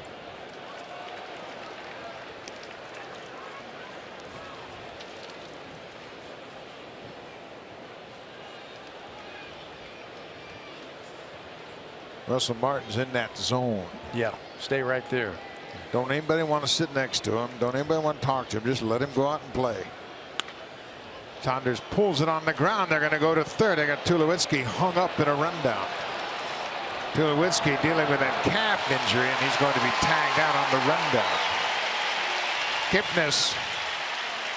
Russell Martin's in that zone. Yeah, stay right there. Don't anybody want to sit next to him. Don't anybody want to talk to him. Just let him go out and play. Saunders pulls it on the ground. They're going to go to third. They got Tulowitzki hung up in a rundown. Tulowitzki dealing with that calf injury, and he's going to be tagged out on the rundown. Kipnis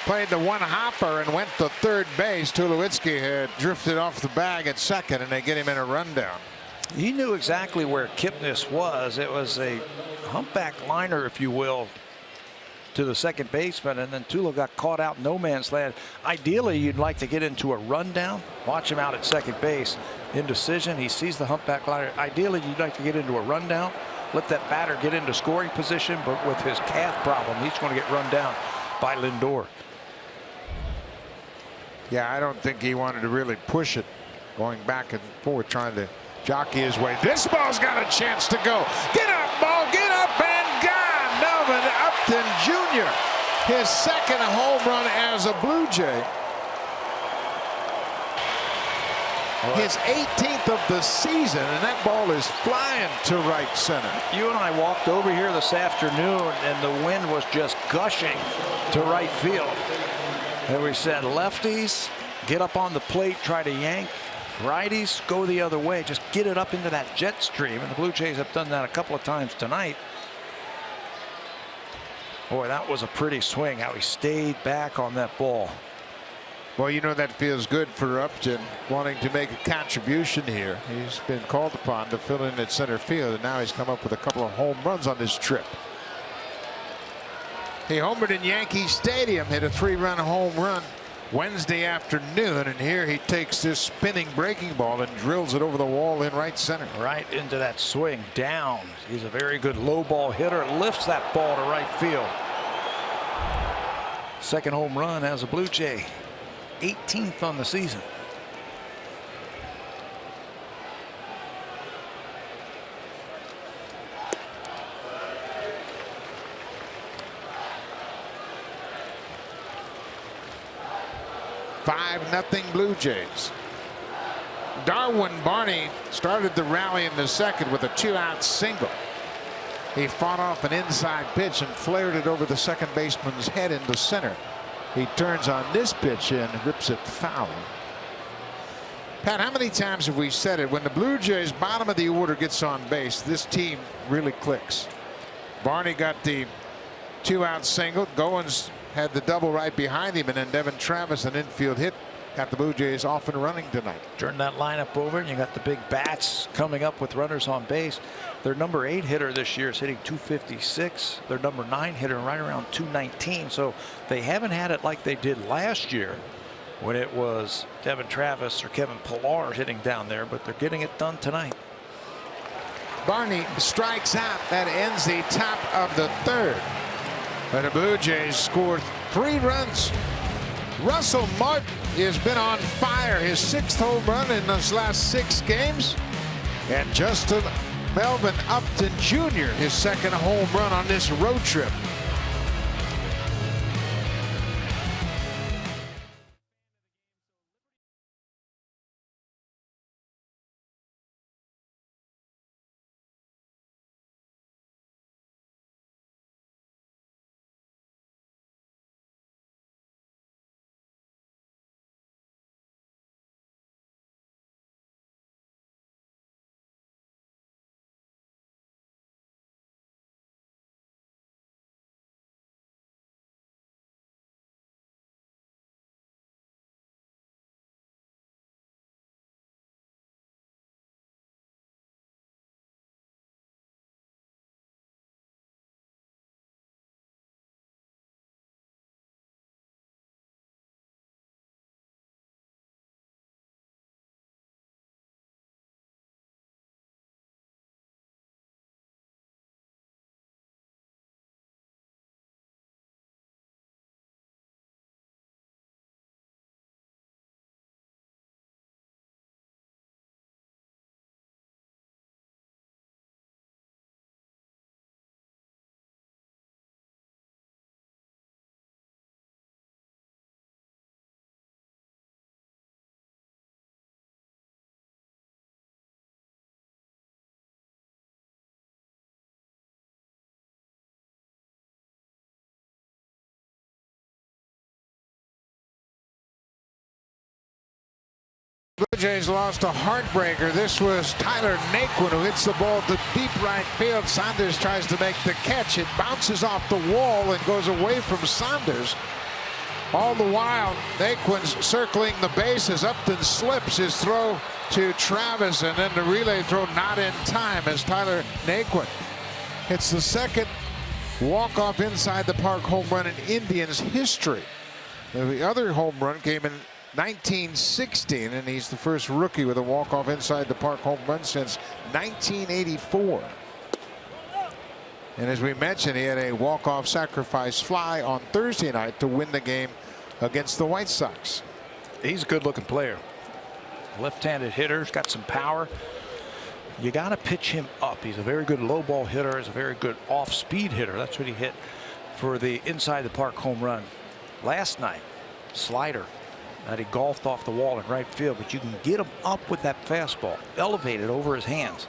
played the one hopper and went to third base. Tulowitzki had drifted off the bag at second, and they get him in a rundown. He knew exactly where Kipnis was. It was a humpback liner, if you will, to the second baseman, and then Tulo got caught out in no man's land. Ideally, you'd like to get into a rundown, watch him out at second base. Indecision, he sees the humpback liner. Ideally, you'd like to get into a rundown, let that batter get into scoring position, but with his calf problem, he's going to get run down by Lindor. Yeah, I don't think he wanted to really push it, going back and forth, trying to jockey his way. This ball's got a chance to go. Get up, ball, get up, and gone. Melvin Upton Jr. His second home run as a Blue Jay. His 18th of the season, and that ball is flying to right center. You and I walked over here this afternoon, and the wind was just gushing to right field. And we said, lefties, get up on the plate, try to yank. Righties, go the other way. Just get it up into that jet stream. And the Blue Jays have done that a couple of times tonight. Boy, that was a pretty swing, how he stayed back on that ball. Well, you know, that feels good for Upton, wanting to make a contribution here. He's been called upon to fill in at center field, and now he's come up with a couple of home runs on this trip. He homered in Yankee Stadium, hit a 3-run home run Wednesday afternoon, and here he takes this spinning breaking ball and drills it over the wall in right center. Right into that swing down. He's a very good low ball hitter. Lifts that ball to right field. Second home run as a Blue Jay. 18th on the season. Nothing Blue Jays. Darwin Barney started the rally in the second with a 2-out single. He fought off an inside pitch and flared it over the second baseman's head into center. He turns on this pitch and rips it foul. Pat, how many times have we said it? When the Blue Jays bottom of the order gets on base, this team really clicks. Barney got the 2-out single. Goins had the double right behind him, and then Devin Travis, an infield hit, got the Blue Jays off and running tonight. Turn that lineup over, and you got the big bats coming up with runners on base. Their number 8 hitter this year is hitting 256. Their number 9 hitter right around 219. So they haven't had it like they did last year when it was Devin Travis or Kevin Pillar hitting down there, but they're getting it done tonight. Barney strikes out. That ends the top of the third. And the Blue Jays scored 3 runs Russell Martin has been on fire. His 6th home run in his last 6 games. And Justin Melvin Upton Jr., his 2nd home run on this road trip. Blue Jays lost a heartbreaker. This was Tyler Naquin who hits the ball to deep right field. Saunders tries to make the catch. It bounces off the wall and goes away from Saunders. All the while, Naquin's circling the bases. Upton slips his throw to Travis, and then the relay throw not in time as Tyler Naquin hits the 2nd walk-off inside the park home run in Indians history. The other home run came in 1916, and he's the first rookie with a walk-off inside the park home run since 1984. And as we mentioned, he had a walk-off sacrifice fly on Thursday night to win the game against the White Sox. He's a good-looking player. Left-handed hitter, he's got some power. You got to pitch him up. He's a very good low ball hitter. He's a very good off-speed hitter. That's what he hit for the inside the park home run last night. Slider that he golfed off the wall in right field, but you can get him up with that fastball, elevated over his hands.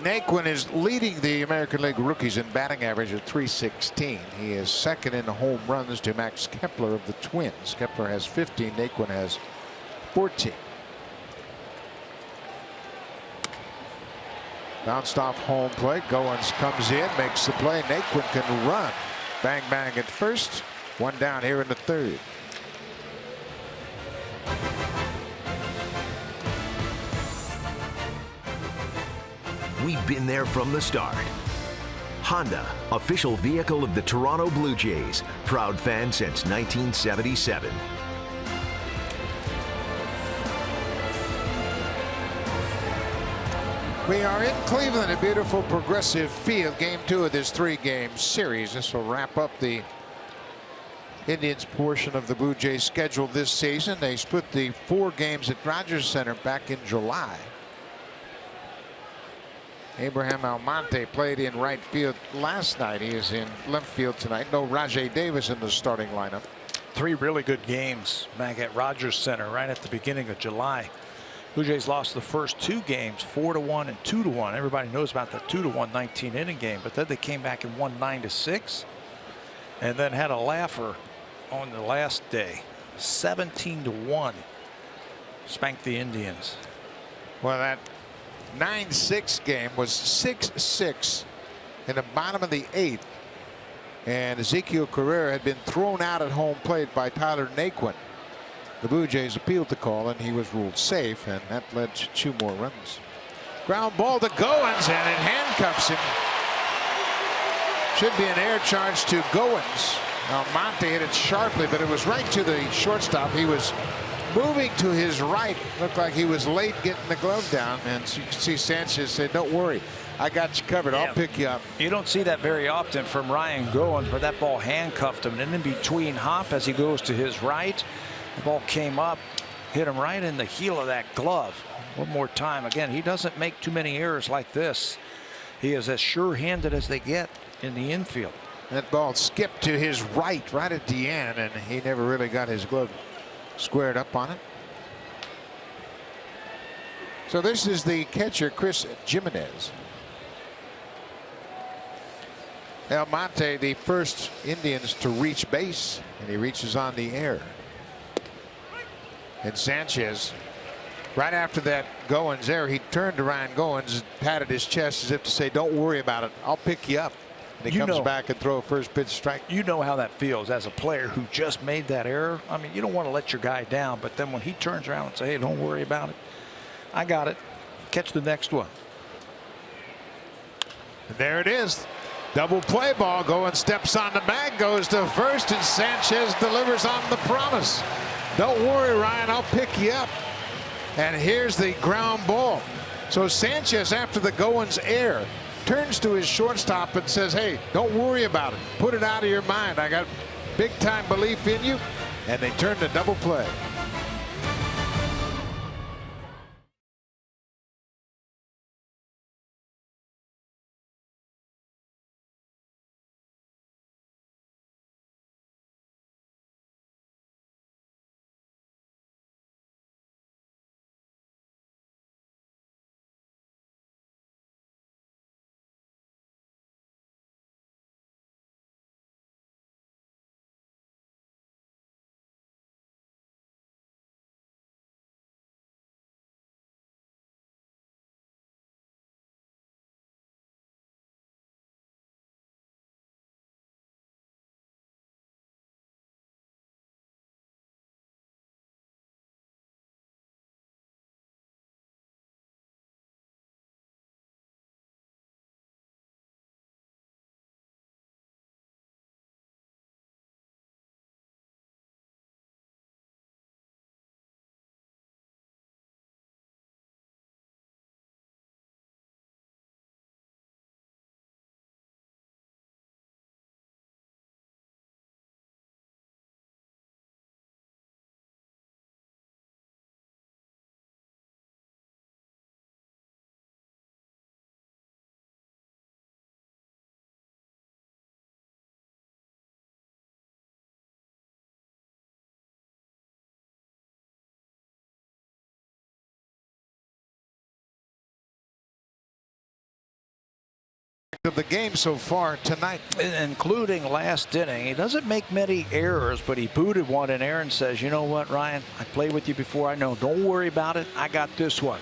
Naquin is leading the American League rookies in batting average at .316. He is 2nd in home runs to Max Kepler of the Twins. Kepler has 15. Naquin has 14. Bounced off home plate. Goins comes in, makes the play. Naquin can run. Bang, bang at first. 1 down here in the 3rd. We've been there from the start. Honda, official vehicle of the Toronto Blue Jays, proud fan since 1977. We are in Cleveland, a beautiful Progressive Field. Game 2 of this 3-game series. This will wrap up the Indians portion of the Blue Jays schedule this season. They split the 4 games at Rogers Center back in July. Abraham Almonte played in right field last night. He is in left field tonight. No Rajai Davis in the starting lineup. 3 really good games back at Rogers Center right at the beginning of July. Blue Jays lost the first 2 games 4-1 and 2-1. Everybody knows about the 2-1 19-inning game, but then they came back and won 9-6 and then had a laugher on the last day. 17-1 spanked the Indians. Well, that 9-6 game was 6-6 in the bottom of the 8th, and Ezekiel Carrera had been thrown out at home plate by Tyler Naquin. The Blue Jays appealed the call, and he was ruled safe, and that led to 2 more runs. Ground ball to Goins, and it handcuffs him. Should be an air charge to Goins. Almonte hit it sharply, but it was right to the shortstop. He was moving to his right. Looked like he was late getting the glove down, and you can see Sanchez say, "Don't worry, I got you covered. I'll pick you up." You don't see that very often from Ryan Goins, but that ball handcuffed him, and in between hop as he goes to his right, the ball came up, hit him right in the heel of that glove. One more time. Again, he doesn't make too many errors like this. He is as sure-handed as they get in the infield. That ball skipped to his right at the end, and he never really got his glove squared up on it. So this is the catcher, Chris Jimenez. Almonte, the first Indians to reach base, and he reaches on the air. And Sanchez, right after that Goins error, he turned to Ryan Goins and patted his chest as if to say, "Don't worry about it. I'll pick you up." And he comes back and throw a first pitch strike. You know how that feels as a player who just made that error. I mean, you don't want to let your guy down, but then when he turns around and says, "Hey, don't worry about it. I got it. Catch the next one." And there it is. Double play ball. Goins steps on the bag, goes to first, and Sanchez delivers on the promise. "Don't worry, Ryan, I'll pick you up." And here's the ground ball. So Sanchez, after the Goins error, turns to his shortstop and says, "Hey, don't worry about it. Put it out of your mind. I got big time belief in you." And they turn to double play. Of the game so far tonight, including last inning. He doesn't make many errors, but he booted one, and Aaron says, "You know what, Ryan, I played with you before. I know. Don't worry about it. I got this one.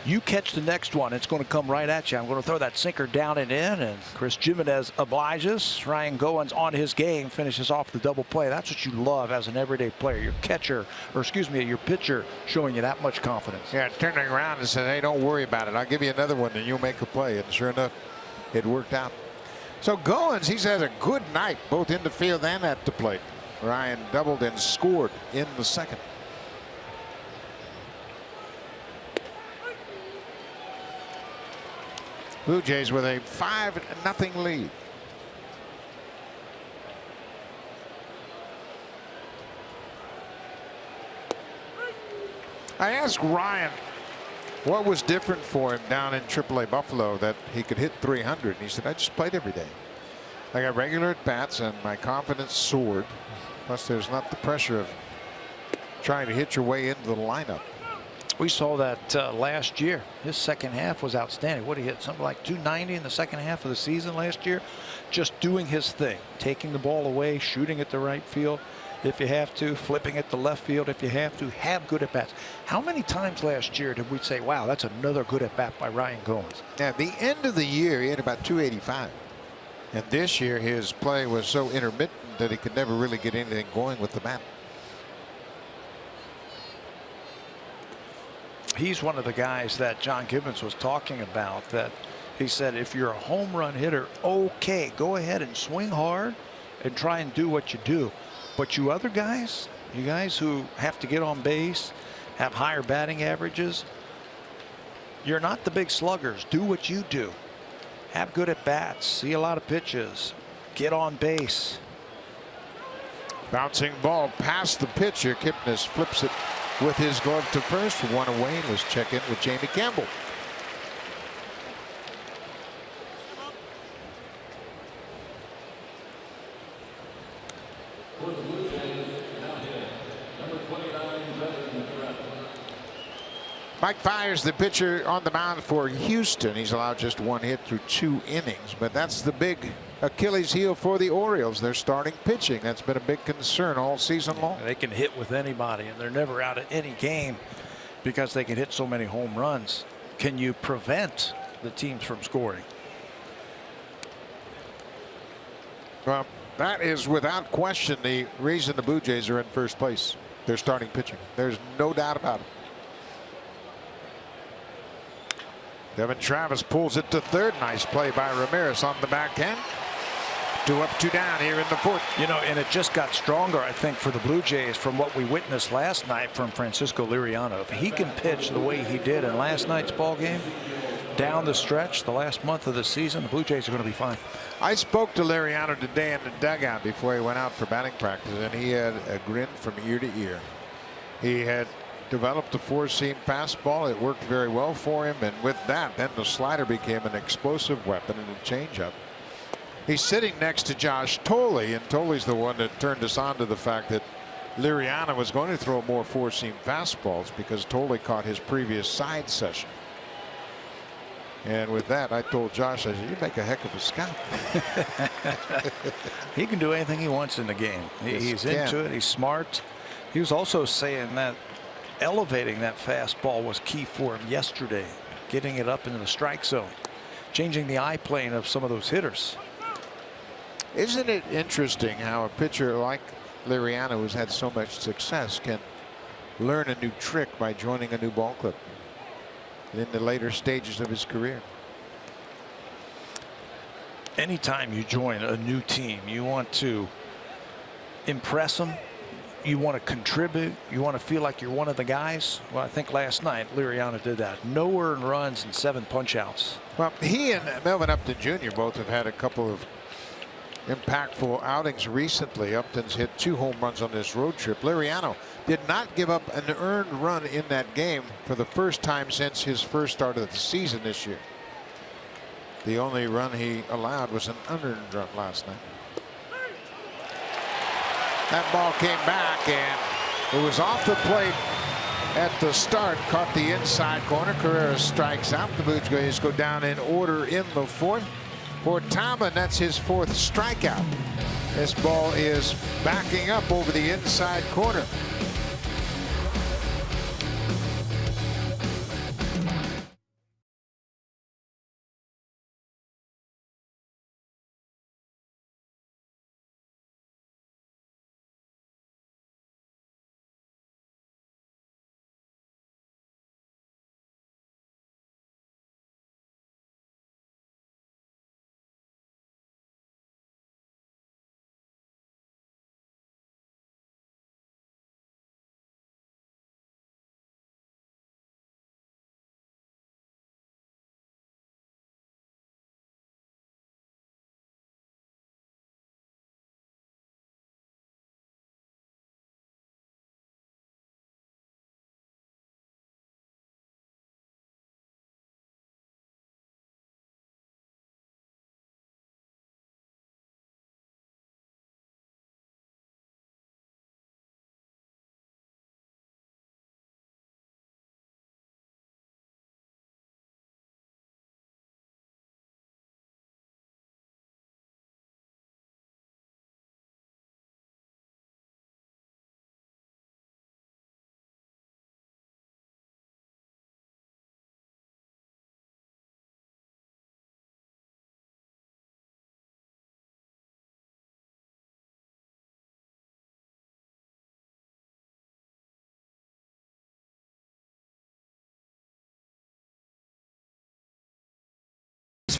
You catch the next one. It's going to come right at you. I'm going to throw that sinker down and in." And Chris Jimenez obliges. Ryan Goins on his game finishes off the double play. That's what you love as an everyday player. Your catcher, or excuse me, your pitcher showing you that much confidence. Yeah, turning around and saying, "Hey, don't worry about it. I'll give you another one and you'll make a play." And sure enough, it worked out. So Goins, he's had a good night both in the field and at the plate. Ryan doubled and scored in the second. Blue Jays with a 5-0 lead. I asked Ryan what was different for him down in AAA Buffalo that he could hit 300. And he said, "I just played every day. I got regular at bats and my confidence soared. Plus there's not the pressure of trying to hit your way into the lineup." We saw that last year. His second half was outstanding. What, he hit something like 290 in the second half of the season last year. Just doing his thing, taking the ball away, shooting at the right field if you have to, flipping at the left field if you have to, have good at bats. How many times last year did we say, "Wow, that's another good at bat by Ryan Goins"? At the end of the year, he had about 285. And this year, his play was so intermittent that he could never really get anything going with the bat. He's one of the guys that John Gibbons was talking about, that he said, if you're a home run hitter, okay, go ahead and swing hard and try and do what you do. But you other guys, You guys who have to get on base, have higher batting averages, you're not the big sluggers. Do what you do. Have good at bats. See a lot of pitches. Get on base. Bouncing ball past the pitcher. Kipnis flips it with his glove to first. One away. Let's check in with Jamie Campbell. Mike Fiers, the pitcher on the mound for Houston. He's allowed just one hit through 2 innings, but that's the big Achilles heel for the Orioles. They're starting pitching. That's been a big concern all season long. They can hit with anybody, and they're never out of any game because they can hit so many home runs. Can you prevent the teams from scoring? Well, that is without question the reason the Blue Jays are in first place. They're starting pitching. There's no doubt about it. Devin Travis pulls it to third. Nice play by Ramirez on the backhand. 2 up, 2 down here in the fourth. You know, and it just got stronger, I think, for the Blue Jays from what we witnessed last night from Francisco Liriano. If he can pitch the way he did in last night's ball game, down the stretch, the last month of the season, the Blue Jays are going to be fine. I spoke to Liriano today in the dugout before he went out for batting practice, and he had a grin from ear to ear. He had developed a 4-seam fastball. It worked very well for him, and with that, then the slider became an explosive weapon and a changeup. He's sitting next to Josh Thole, and Tolley's the one that turned us on to the fact that Liriano was going to throw more 4-seam fastballs because Thole caught his previous side session. And with that, I told Josh, I said, you make a heck of a scout. He can do anything he wants in the game. He's into it. He's smart. He was also saying that elevating that fastball was key for him yesterday, getting it up into the strike zone, changing the eye plane of some of those hitters. Isn't it interesting how a pitcher like Liriano, who's had so much success, can learn a new trick by joining a new ball club in the later stages of his career? Anytime you join a new team, you want to impress them. You want to contribute. You want to feel like you're one of the guys. Well, I think last night Liriano did that. No earned runs and 7 punch outs. Well, he and Melvin Upton Jr. both have had a couple of impactful outings recently. Upton's hit 2 home runs on this road trip. Liriano did not give up an earned run in that game for the first time since his first start of the season this year. The only run he allowed was an unearned run last night. That ball came back, and it was off the plate at the start. Caught the inside corner. Carrera strikes out. The Blue Jays go down in order in the fourth. For Tampa, that's his 4th strikeout. This ball is backing up over the inside corner.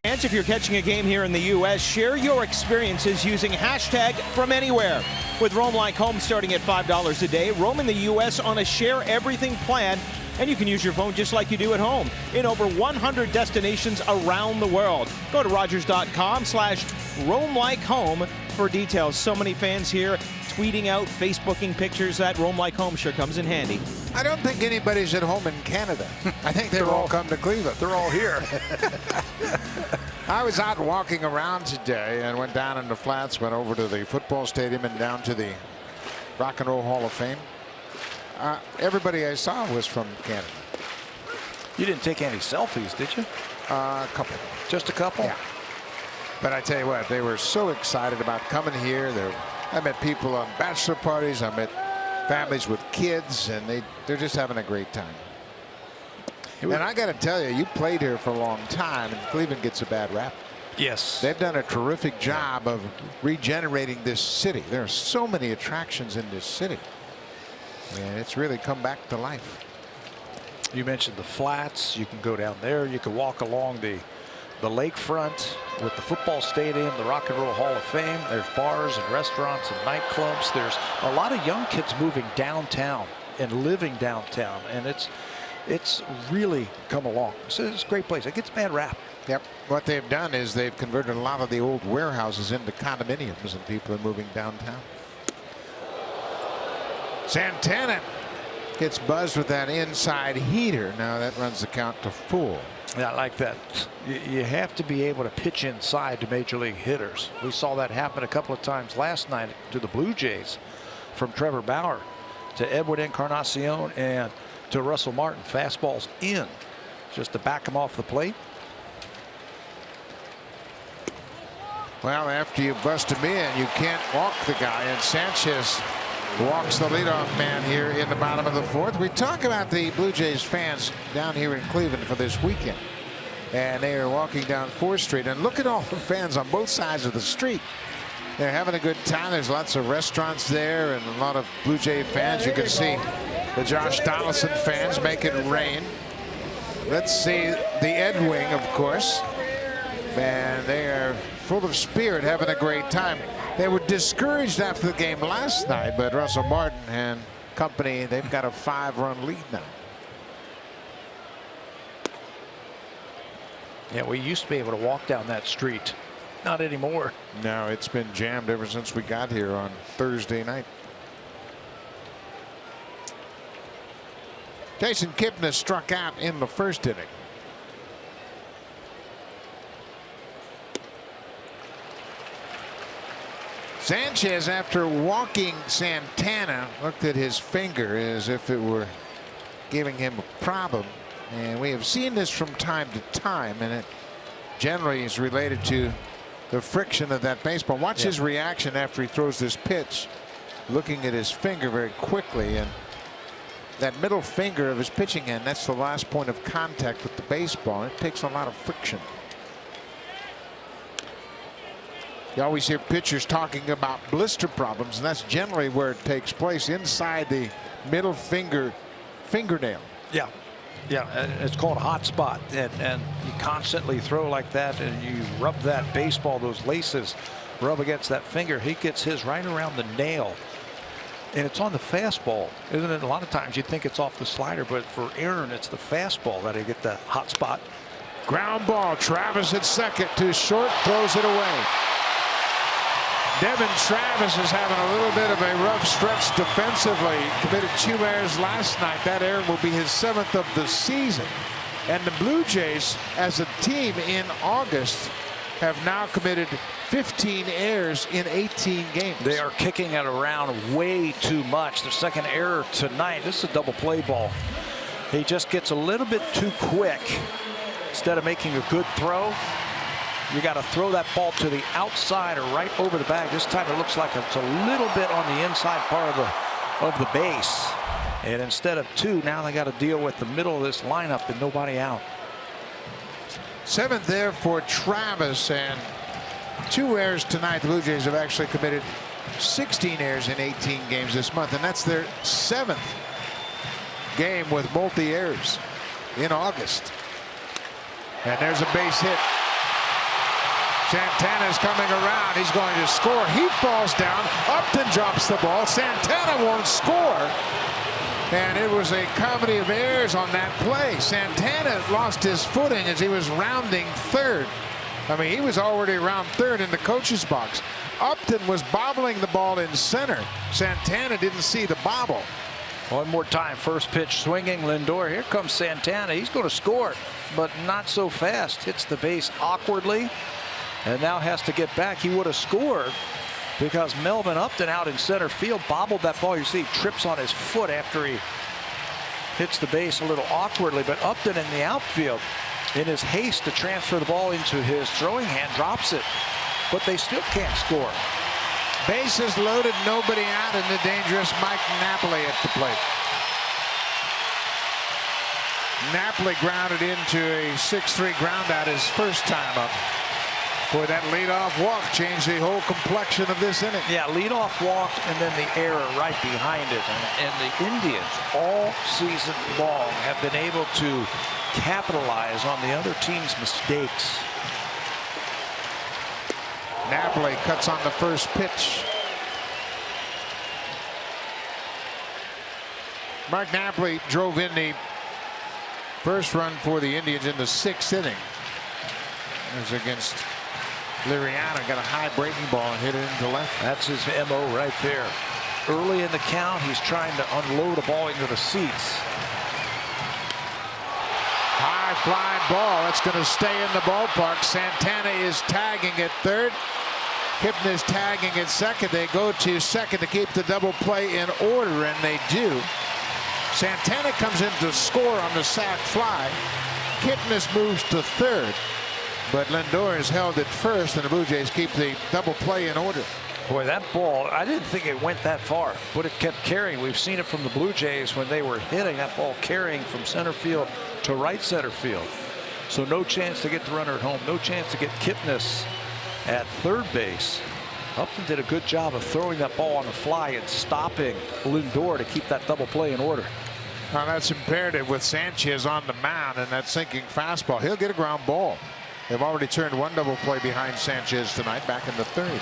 And if you're catching a game here in the U.S., share your experiences using hashtag from anywhere. With Roam Like Home starting at $5 a day, roam in the U.S. on a share everything plan, and you can use your phone just like you do at home in over 100 destinations around the world. Go to Rogers.com/roamlikehome for details. So many fans here tweeting out, Facebooking pictures. That Roam Like Home sure comes in handy. I don't think anybody's at home in Canada. I think they've all come to Cleveland. They're all here. I was out walking around today and went down in the flats, went over to the football stadium and down to the Rock and Roll Hall of Fame. Everybody I saw was from Canada. You didn't take any selfies, did you? A couple. Just a couple? Yeah. But I tell you what, they were so excited about coming here. I met people on bachelor parties. I met families with kids, and they're just having a great time. And I got to tell you, you played here for a long time, and Cleveland gets a bad rap. Yes. They've done a terrific job of regenerating this city. There are so many attractions in this city, and it's really come back to life. You mentioned the flats. You can go down there. You can walk along the lakefront with the football stadium, the Rock and Roll Hall of Fame. There's bars and restaurants and nightclubs. There's a lot of young kids moving downtown and living downtown, and it's really come along. So it's a great place. It gets a bad rap. Yep. What they've done is they've converted a lot of the old warehouses into condominiums, and people are moving downtown. Santana gets buzzed with that inside heater. Now that runs the count to 4. Yeah, I like that. You have to be able to pitch inside to major league hitters. We saw that happen a couple of times last night to the Blue Jays, from Trevor Bauer to Edwin Encarnacion and to Russell Martin. Fastballs in just to back him off the plate. Well, after you bust him in, you can't walk the guy, and Sanchez walks the leadoff man here in the bottom of the 4th. We talk about the Blue Jays fans down here in Cleveland for this weekend, and they are walking down 4th Street, and look at all the fans on both sides of the street. They're having a good time. There's lots of restaurants there and a lot of Blue Jay fans. You can see the Josh Donaldson fans make it rain. Let's see the Ed Wing, of course, and they are full of spirit, having a great time. They were discouraged after the game last night, but Russell Martin and company, they've got a 5-run lead now. Yeah, we used to be able to walk down that street. Not anymore. No, it's been jammed ever since we got here on Thursday night. Jason Kipnis struck out in the 1st inning. Sanchez, after walking Santana, looked at his finger as if it were giving him a problem. And we have seen this from time to time, and it generally is related to the friction of that baseball. Watch his reaction after he throws this pitch, looking at his finger very quickly. And that middle finger of his pitching hand, that's the last point of contact with the baseball. It takes a lot of friction. You always hear pitchers talking about blister problems, and that's generally where it takes place, inside the middle fingernail. Yeah. Yeah, it's called a hot spot, and you constantly throw like that, and you rub that baseball, those laces rub against that finger. He gets his right around the nail, and it's on the fastball, isn't it? A lot of times you think it's off the slider, but for Aaron, it's the fastball that he get that hot spot. Ground ball. Travis at second to short, throws it away. Devin Travis is having a little bit of a rough stretch defensively. Committed 2 errors last night. That error will be his 7th of the season. And the Blue Jays, as a team in August, have now committed 15 errors in 18 games. They are kicking it around way too much. Their 2nd error tonight. This is a double play ball. He just gets a little bit too quick. Instead of making a good throw, you got to throw that ball to the outside or right over the bag. This time it looks like it's a little bit on the inside part of the base. And instead of 2, now they got to deal with the middle of this lineup and nobody out. 7th there for Travis, and 2 errors tonight. The Blue Jays have actually committed 16 errors in 18 games this month, and that's their 7th game with multi errors in August. And there's a base hit. Santana's coming around. He's going to score. He falls down. Upton drops the ball. Santana won't score. And it was a comedy of errors on that play. Santana lost his footing as he was rounding third. I mean, he was already around third in the coach's box. Upton was bobbling the ball in center. Santana didn't see the bobble. One more time. First pitch swinging. Lindor. Here comes Santana. He's going to score, but not so fast. Hits the base awkwardly and now has to get back. He would have scored because Melvin Upton out in center field bobbled that ball. You see, he trips on his foot after he hits the base a little awkwardly. But Upton in the outfield, in his haste to transfer the ball into his throwing hand, drops it. But they still can't score. Bases loaded, nobody out, and the dangerous Mike Napoli at the plate. Napoli grounded into a 6-3 ground out his first time up. Boy, that leadoff walk changed the whole complexion of this inning. Yeah, leadoff walk and then the error right behind it. And the Indians all season long have been able to capitalize on the other team's mistakes. Napoli cuts on the first pitch. Mark Napoli drove in the first run for the Indians in the 6th inning. It was against Liriano. Got a high breaking ball and hit it into left. That's his MO right there. Early in the count, he's trying to unload a ball into the seats. High fly ball. That's going to stay in the ballpark. Santana is tagging at third. Kipnis is tagging at second. They go to second to keep the double play in order, and they do. Santana comes in to score on the sac fly. Kipnis moves to third, but Lindor is held at first, and the Blue Jays keep the double play in order. Boy, that ball, I didn't think it went that far, but it kept carrying. We've seen it from the Blue Jays when they were hitting that ball, carrying from center field to right center field. So no chance to get the runner at home, no chance to get Kipnis at third base. Upton did a good job of throwing that ball on the fly and stopping Lindor to keep that double play in order. Now that's imperative with Sanchez on the mound and that sinking fastball. He'll get a ground ball. They've already turned one double play behind Sanchez tonight, back in the third.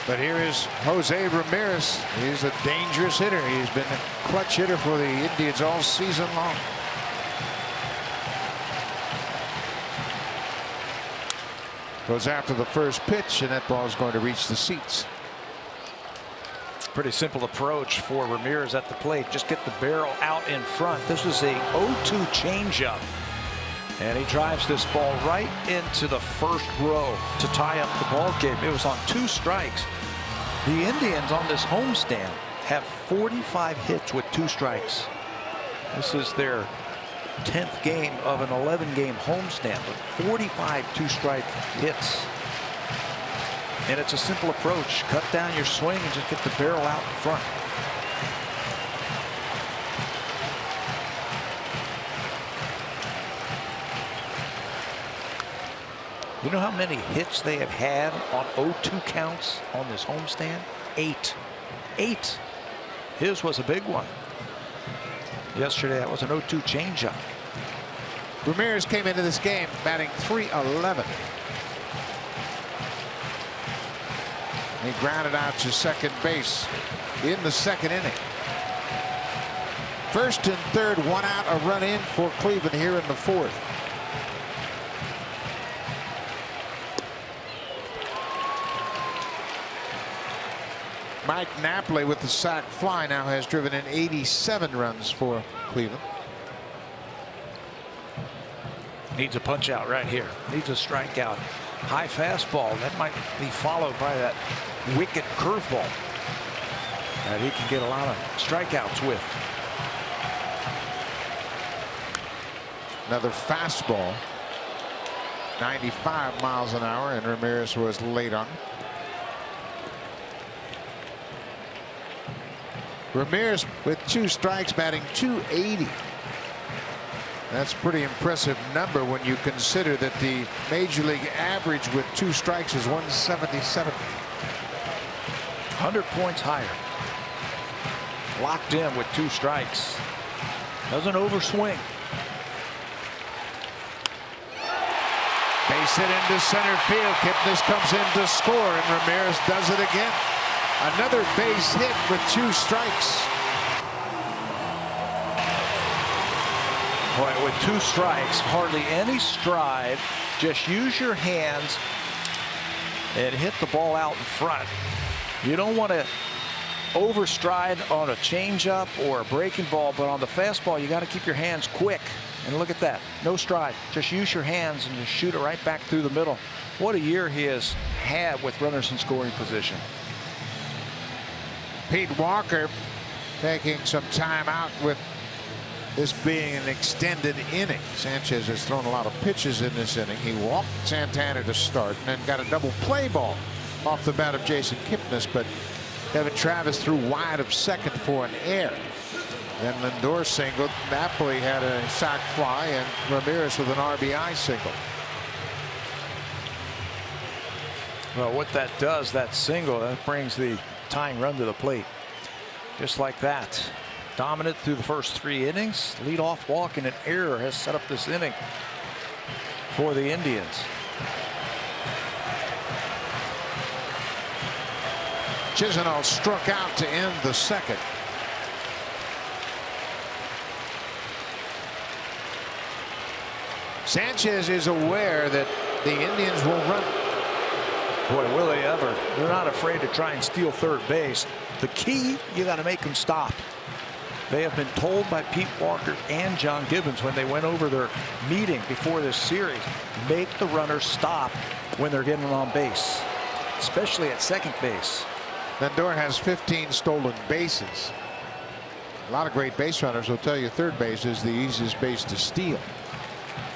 But here is Jose Ramirez. He's a dangerous hitter. He's been a clutch hitter for the Indians all season long. Goes after the first pitch, and that ball is going to reach the seats. Pretty simple approach for Ramirez at the plate. Just get the barrel out in front. This is a 0-2 changeup. And he drives this ball right into the first row to tie up the ball game. It was on 2 strikes. The Indians on this homestand have 45 hits with 2 strikes. This is their 10th game of an 11-game homestand with 45 2-strike hits. And it's a simple approach. Cut down your swing and just get the barrel out in front. You know how many hits they have had on 0-2 counts on this homestand? 8. 8. His was a big one. Yesterday, that was an 0-2 changeup. Ramirez came into this game batting .311. He grounded out to second base in the 2nd inning. First and third, 1 out, a run in for Cleveland here in the 4th. Mike Napoli with the sac fly now has driven in 87 runs for Cleveland. Needs a punch out right here. Needs a strikeout. High fastball. That might be followed by that wicked curveball that he can get a lot of strikeouts with. Another fastball. 95 miles an hour, and Ramirez was late on. Ramirez with 2 strikes, batting .280. That's a pretty impressive number when you consider that the major league average with 2 strikes is 177. 100 points higher. Locked in with 2 strikes. Doesn't overswing. Base hit into center field. Kipnis comes in to score, and Ramirez does it again. Another base hit with 2 strikes. Boy, with 2 strikes, hardly any stride. Just use your hands and hit the ball out in front. You don't want to overstride on a changeup or a breaking ball, but on the fastball, you got to keep your hands quick. And look at that, no stride. Just use your hands and just shoot it right back through the middle. What a year he has had with runners in scoring position. Pete Walker taking some time out with this being an extended inning. Sanchez has thrown a lot of pitches in this inning. He walked Santana to start and then got a double play ball off the bat of Jason Kipnis, but Devin Travis threw wide of second for an error. Then Lindor singled. Napoli had a sac fly, and Ramirez with an RBI single. Well, what that does, that single, that brings the tying run to the plate. Just like that. Dominant through the first 3 innings. Leadoff walk and an error has set up this inning for the Indians. Chisenhall struck out to end the second. Sanchez is aware that the Indians will run. Boy, will they ever. They're not afraid to try and steal third base. The key, you got to make them stop. They have been told by Pete Walker and John Gibbons when they went over their meeting before this series, make the runners stop when they're getting on base, especially at second base. Lindor has 15 stolen bases. A lot of great base runners will tell you third base is the easiest base to steal.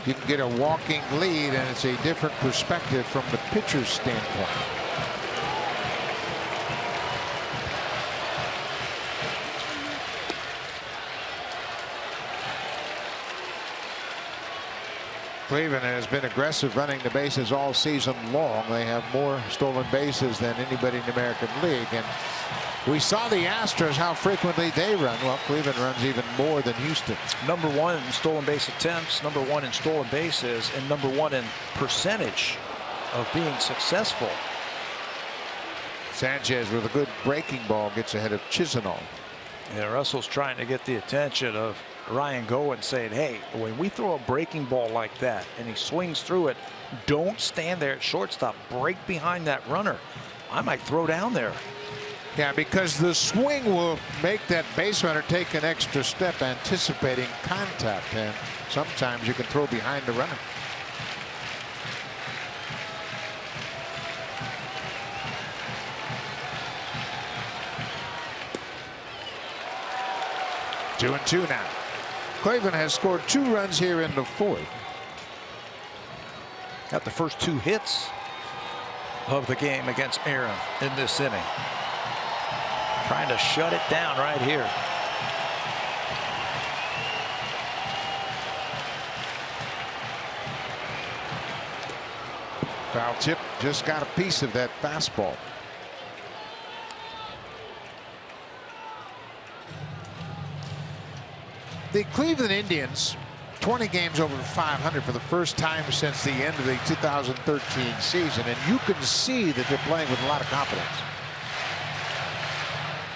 You can get a walking lead, and it's a different perspective from the pitcher's standpoint. Cleveland has been aggressive running the bases all season long. They have more stolen bases than anybody in the American League. And we saw the Astros, how frequently they run. Well, Cleveland runs even more than Houston. Number 1 in stolen base attempts, number 1 in stolen bases, and number 1 in percentage of being successful. Sanchez with a good breaking ball gets ahead of Chisenhall. Yeah, Russell's trying to get the attention of Ryan Goen, saying, hey, when we throw a breaking ball like that and he swings through it, don't stand there at shortstop. Break behind that runner. I might throw down there. Yeah, because the swing will make that base runner take an extra step, anticipating contact, and sometimes you can throw behind the runner. Two and two now. Cleveland has scored 2 runs here in the 4th. Got the first 2 hits of the game against Aaron in this inning. Trying to shut it down right here. Foul tip, just got a piece of that fastball. The Cleveland Indians, 20 games over 500 for the first time since the end of the 2013 season, and you can see that they're playing with a lot of confidence.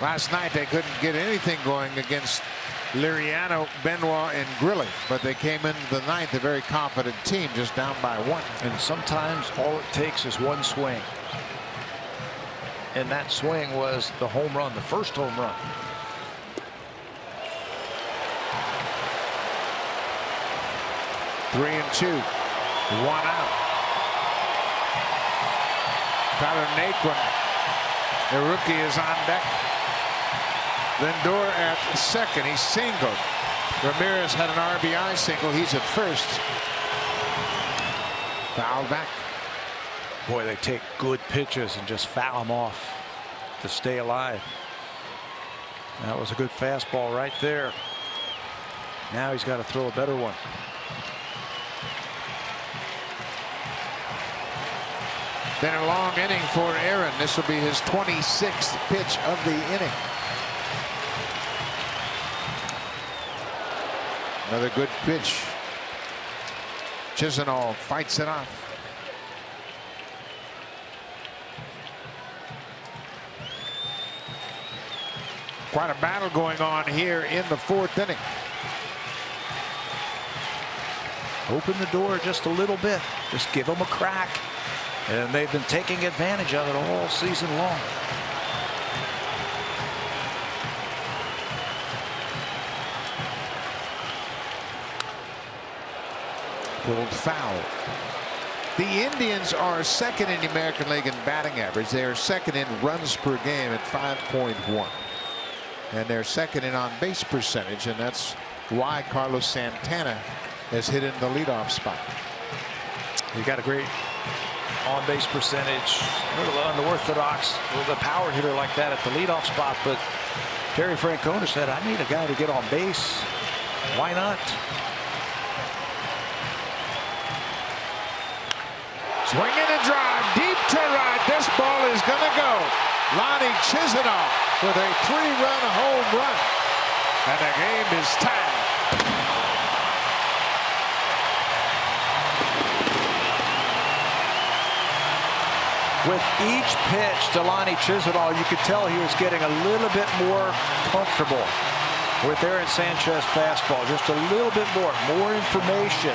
Last night they couldn't get anything going against Liriano, Benoit, and Grilli, but they came into the 9th a very confident team, just down by 1. And sometimes all it takes is one swing. And that swing was the home run, the first home run. Three and 2, 1 out. Tyler Naquin, the rookie, is on deck. Lindor at second. He singled. Ramirez had an RBI single. He's at first. Foul back. Boy, they take good pitches and just foul them off to stay alive. That was a good fastball right there. Now he's got to throw a better one. Been a long inning for Aaron. This will be his 26th pitch of the inning. Another good pitch. Chisenhall fights it off. Quite a battle going on here in the 4th inning. Open the door just a little bit. Just give them a crack. And they've been taking advantage of it all season long. Pulled foul. The Indians are second in the American League in batting average. They are second in runs per game at 5.1. And they're second in on base percentage, and that's why Carlos Santana has hit in the leadoff spot. He got a great on-base percentage. A little unorthodox with a power hitter like that at the leadoff spot, but Terry Francona said, I need a guy to get on base. Why not? Swinging a drive deep to right. This ball is going to go. Lonnie Chisenhall with a 3-run home run. And the game is tied. With each pitch to Lonnie Chisenhall, you could tell he was getting a little bit more comfortable with Aaron Sanchez's fastball. Just a little bit more information.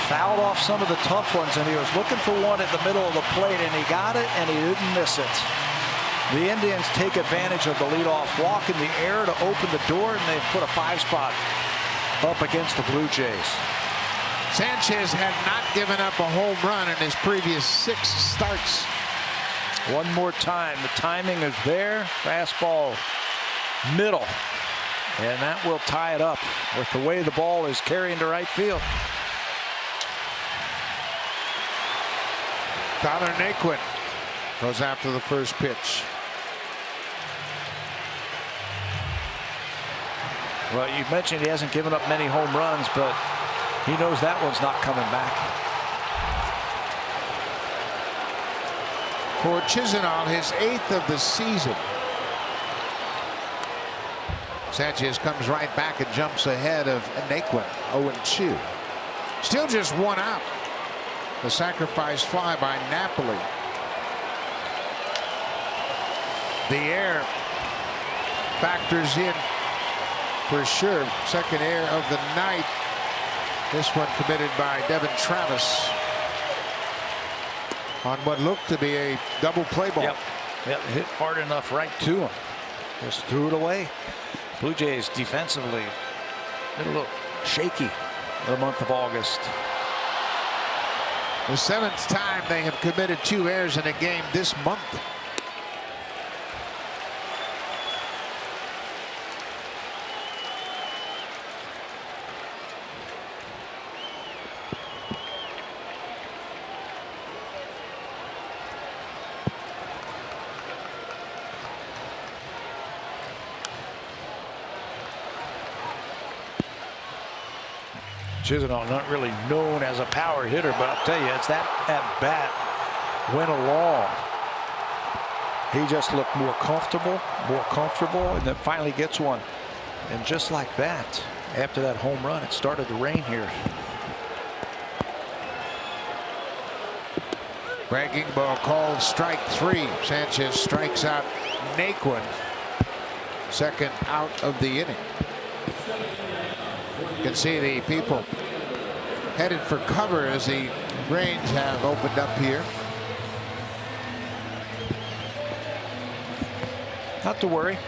Fouled off some of the tough ones, and he was looking for one at the middle of the plate, and he got it, and he didn't miss it. The Indians take advantage of the leadoff walk in the air to open the door, and they've put a 5-spot up against the Blue Jays. Sanchez had not given up a home run in his previous 6 starts. One more time. The timing is there. Fastball middle, and that will tie it up with the way the ball is carrying to right field. Tyler Naquin goes after the first pitch. Well, you mentioned he hasn't given up many home runs, but he knows that one's not coming back. For Chisenhall, his 8th of the season. Sanchez comes right back and jumps ahead of Naquin, 0-2. Still just 1 out. The sacrifice fly by Napoli. The air factors in for sure. Second air of the night. This one committed by Devin Travis on what looked to be a double play ball. Yep, hit hard enough right to him. Just threw it away. Blue Jays defensively been a little shaky the month of August. The 7th time they have committed 2 errors in a game this month. Chisenhall not really known as a power hitter, but I'll tell you, it's that at bat went along. He just looked more comfortable, and then finally gets one. And just like that, after that home run, it started to rain here. Breaking ball called strike 3. Sanchez strikes out Naquin. 2nd out of the inning. You can see the people headed for cover as the rains have opened up here. Not to worry.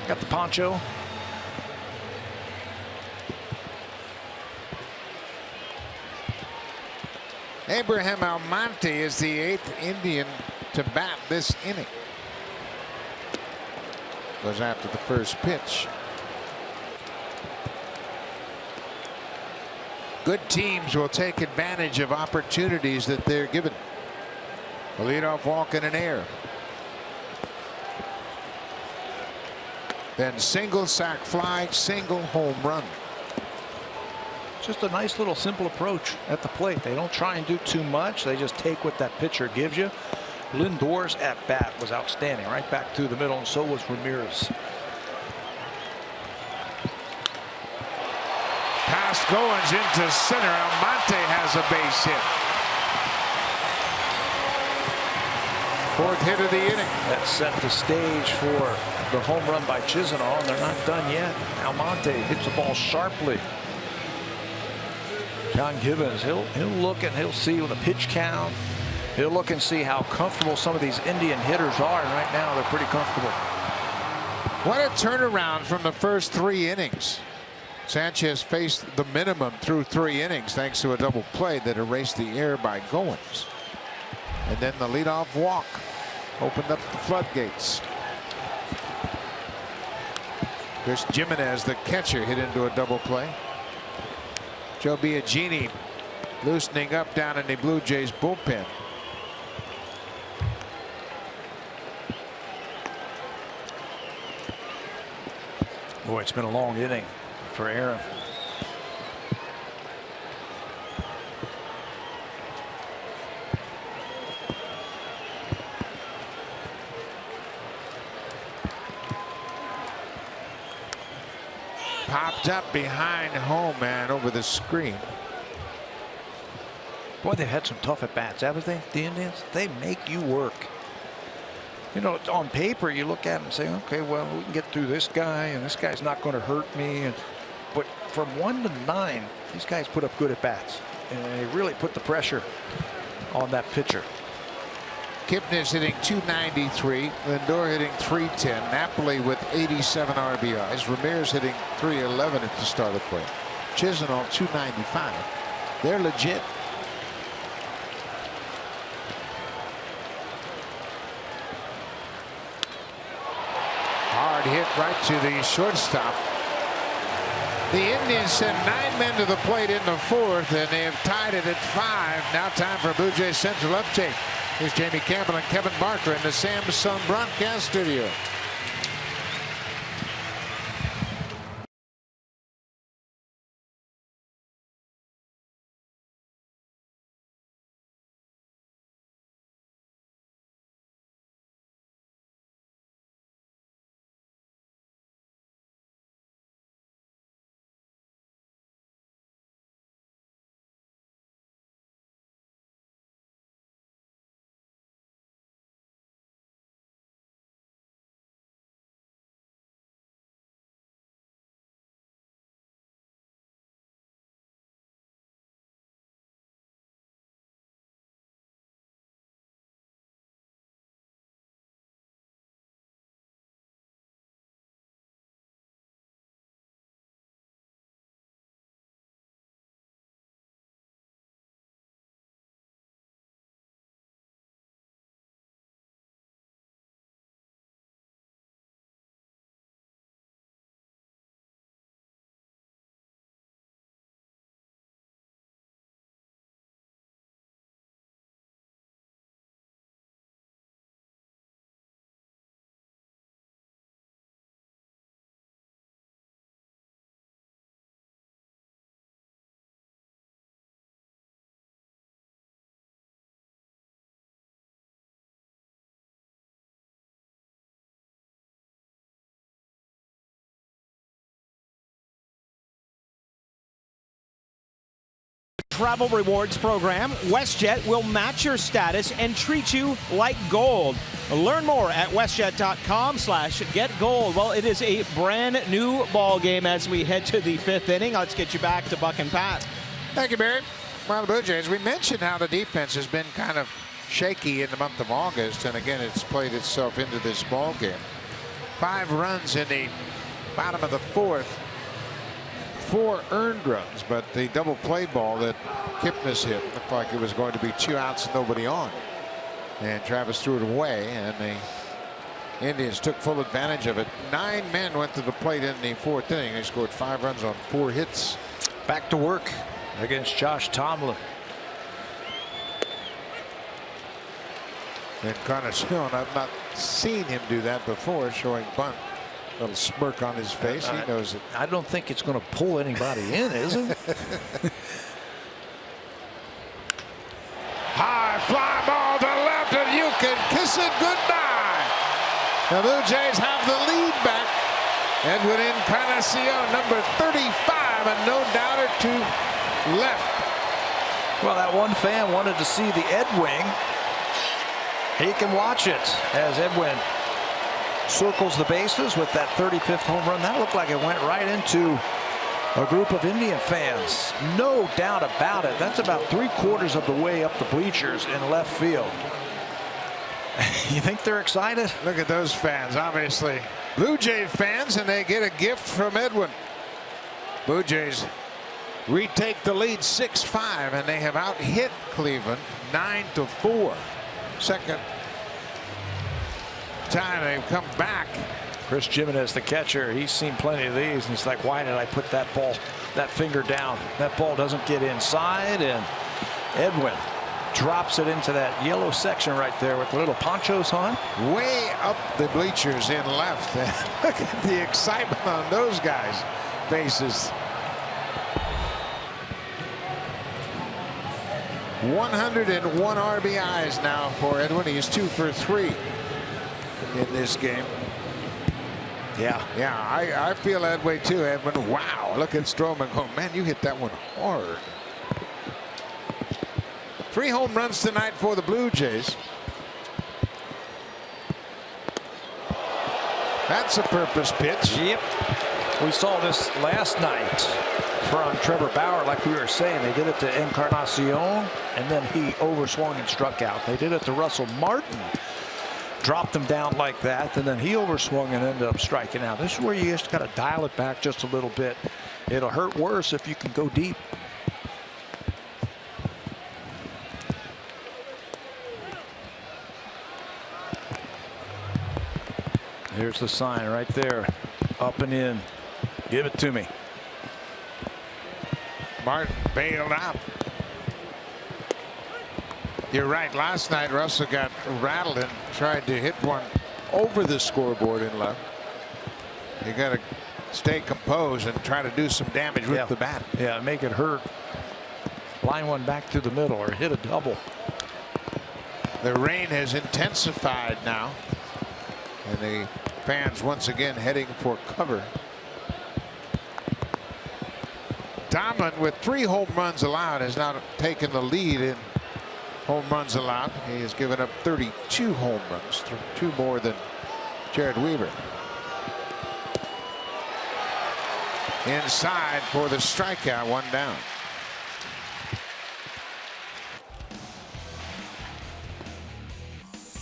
Got the poncho. Abraham Almonte is the 8th Indian to bat this inning. Goes after the first pitch. Good teams will take advantage of opportunities that they're given. A leadoff walk in an air. Then single sac fly, single home run. Just a nice little simple approach at the plate. They don't try and do too much. They just take what that pitcher gives you. Lindor's at bat was outstanding, right back through the middle, and so was Ramirez. Pass Goins into center. Almonte has a base hit. 4th hit of the inning. That set the stage for the home run by Chisenhall, and they're not done yet. Almonte hits the ball sharply. John Gibbons, he'll look and he'll see with a pitch count. He'll look and see how comfortable some of these Indian hitters are, and right now they're pretty comfortable. What a turnaround from the first 3 innings. Sanchez faced the minimum through 3 innings thanks to a double play that erased the error by Goins. And then the leadoff walk opened up the floodgates. Chris Jimenez, the catcher, hit into a double play. Joe Biagini loosening up down in the Blue Jays bullpen. Boy, it's been a long inning for Aaron. Popped up behind home and over the screen. Boy, they've had some tough at bats, haven't they? The Indians, they make you work. You know, on paper, you look at them and say, okay, well, we can get through this guy, and this guy's not going to hurt me. But from 1 to 9, these guys put up good at bats, and they really put the pressure on that pitcher. Kipnis hitting .293, Lindor hitting .310, Napoli with 87 RBIs, Ramirez hitting .311 at the start of play, Chisenhall .295. They're legit. Hard hit right to the shortstop. The Indians sent 9 men to the plate in the 4th, and they have tied it at 5. Now time for Blue Jays Central uptake. Here's Jamie Campbell and Kevin Barker in the Samsung broadcast studio. Travel rewards program, WestJet will match your status and treat you like gold. Learn more at westjet.com/getgold. Well, it is a brand new ball game as we head to the 5th inning. Let's get you back to Buck and Pat. Thank you, Barry. Well, the Blue Jays, we mentioned how the defense has been kind of shaky in the month of August, and again, it's played itself into this ball game. 5 runs in the bottom of the 4th. 4 earned runs, but the double play ball that Kipnis hit looked like it was going to be 2 outs and nobody on. And Travis threw it away, and the Indians took full advantage of it. 9 men went to the plate in the 4th inning. They scored 5 runs on 4 hits. Back to work against Josh Tomlin. Encarnacion, I've not seen him do that before, showing bunt. Little smirk on his face. He knows it. I don't think it's going to pull anybody in, is it? High fly ball to left, and you can kiss it goodbye. The Blue Jays have the lead back. Edwin Encarnacion, number 35, a no doubter to left. Well, that one fan wanted to see the Ed Wing. He can watch it as Edwin circles the bases with that 35th home run. That looked like it went right into a group of Indian fans. No doubt about it. That's about 3/4 of the way up the bleachers in left field. You think they're excited? Look at those fans, obviously Blue Jay fans, and they get a gift from Edwin. Blue Jays retake the lead 6-5, and they have out-hit Cleveland 9-4. Second time they've come back. Chris Jimenez, the catcher, he's seen plenty of these, and he's like, why did I put that finger down? That ball doesn't get inside, and Edwin drops it into that yellow section right there with the little ponchos on. Way up the bleachers in left. Look at the excitement on those guys' faces. 101 RBIs now for Edwin. He is 2 for 3 in this game. Yeah, I feel that way too, Edwin. Wow, look at Stroman. Oh man, you hit that one hard. 3 home runs tonight for the Blue Jays. That's a purpose pitch. Yep. We saw this last night from Trevor Bauer, like we were saying. They did it to Encarnacion, and then he overswung and struck out. They did it to Russell Martin. Dropped him down like that, and then he overswung and ended up striking out. This is where you just got to dial it back just a little bit. It'll hurt worse if you can go deep. Here's the sign right there. Up and in. Give it to me. Martin bailed out. You're right. Last night Russell got rattled and tried to hit one over the scoreboard in left. You got to stay composed and try to do some damage with the bat. Yeah, make it hurt. Line one back through the middle or hit a double. The rain has intensified now, and the fans once again heading for cover. Tomlin, with 3 home runs allowed, has now taken the lead in home runs allowed. He has given up 32 home runs, 2 more than Jared Weaver. Inside for the strikeout, 1 down.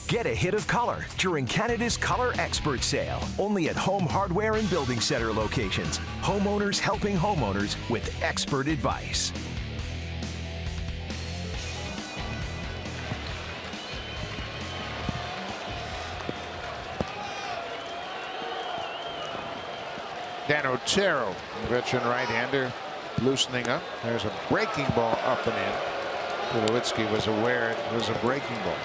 Get a hit of color during Canada's Color Expert Sale. Only at Home Hardware and Building Center locations. Homeowners helping homeowners with expert advice. Dan Otero, veteran right-hander, loosening up. There's a breaking ball up and in. Tulowitzki was aware it was a breaking ball.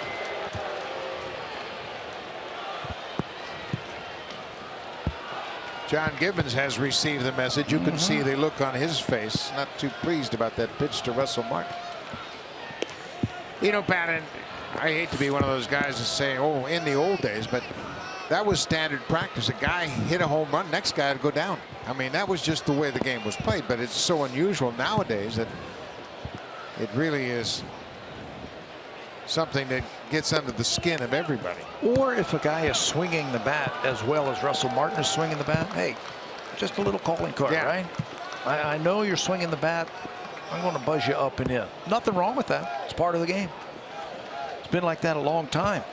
John Gibbons has received the message. You can see the look on his face. Not too pleased about that pitch to Russell Martin. You know, Pat, I hate to be one of those guys to say, oh, in the old days, but that was standard practice. A guy hit a home run, next guy would go down. I mean, that was just the way the game was played, but it's so unusual nowadays that it really is something that gets under the skin of everybody. Or if a guy is swinging the bat as well as Russell Martin is swinging the bat, hey, just a little calling card, right? I know you're swinging the bat. I'm going to buzz you up and in. Nothing wrong with that. It's part of the game. It's been like that a long time.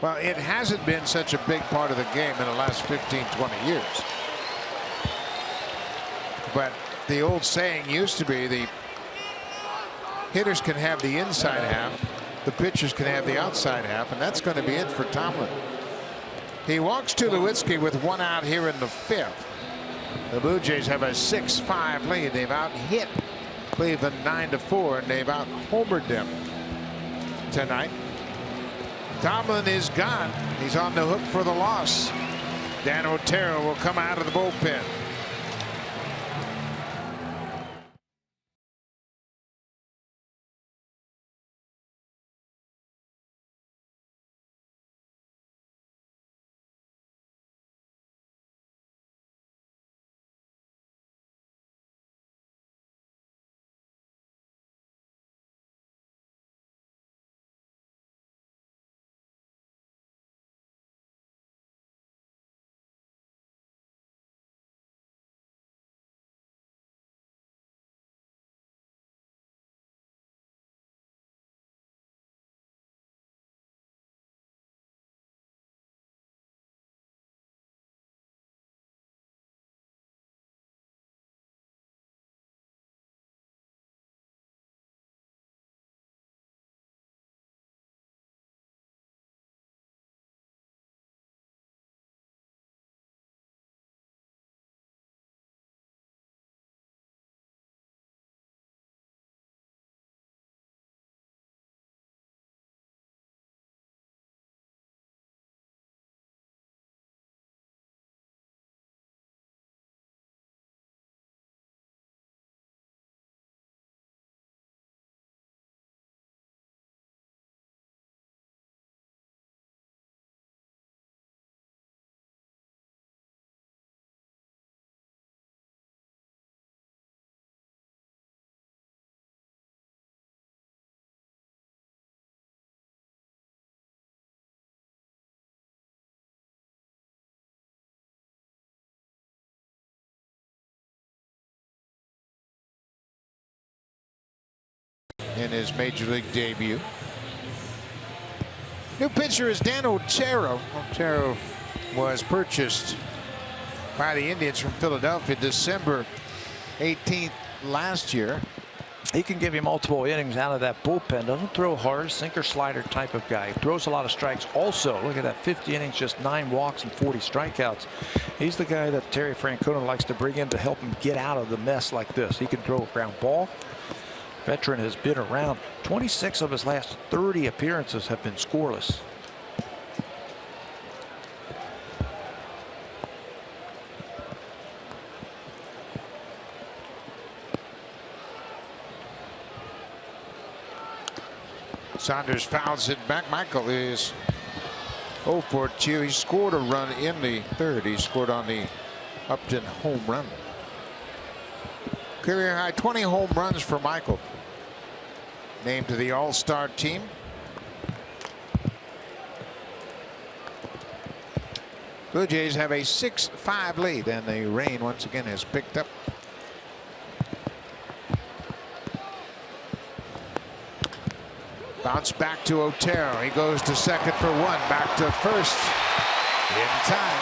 Well, it hasn't been such a big part of the game in the last 15, 20 years. But the old saying used to be the hitters can have the inside half, the pitchers can have the outside half, and that's going to be it for Tomlin. He walks Tulowitzki with 1 out here in the 5th. The Blue Jays have a 6-5 lead. They've out-hit Cleveland 9-4, and they've out-homered them tonight. Tomlin is gone. He's on the hook for the loss. Dan Otero will come out of the bullpen. in his major league debut. New pitcher is Dan Otero. Otero was purchased by the Indians from Philadelphia December 18th last year. He can give you multiple innings out of that bullpen. Doesn't throw hard, sinker slider type of guy. Throws a lot of strikes. Also, look at that, 50 innings, just 9 walks and 40 strikeouts. He's the guy that Terry Francona likes to bring in to help him get out of the mess like this. He can throw a ground ball. Veteran has been around. 26 of his last 30 appearances have been scoreless. Saunders fouls it back. Michael is 0 for 2. He scored a run in the third. He scored on the Upton home run. Career high 20 home runs for Michael. Named to the All-Star team. Blue Jays have a 6-5 lead, and the rain once again has picked up. Bounce back to Otero. He goes to second for 1. Back to first in time.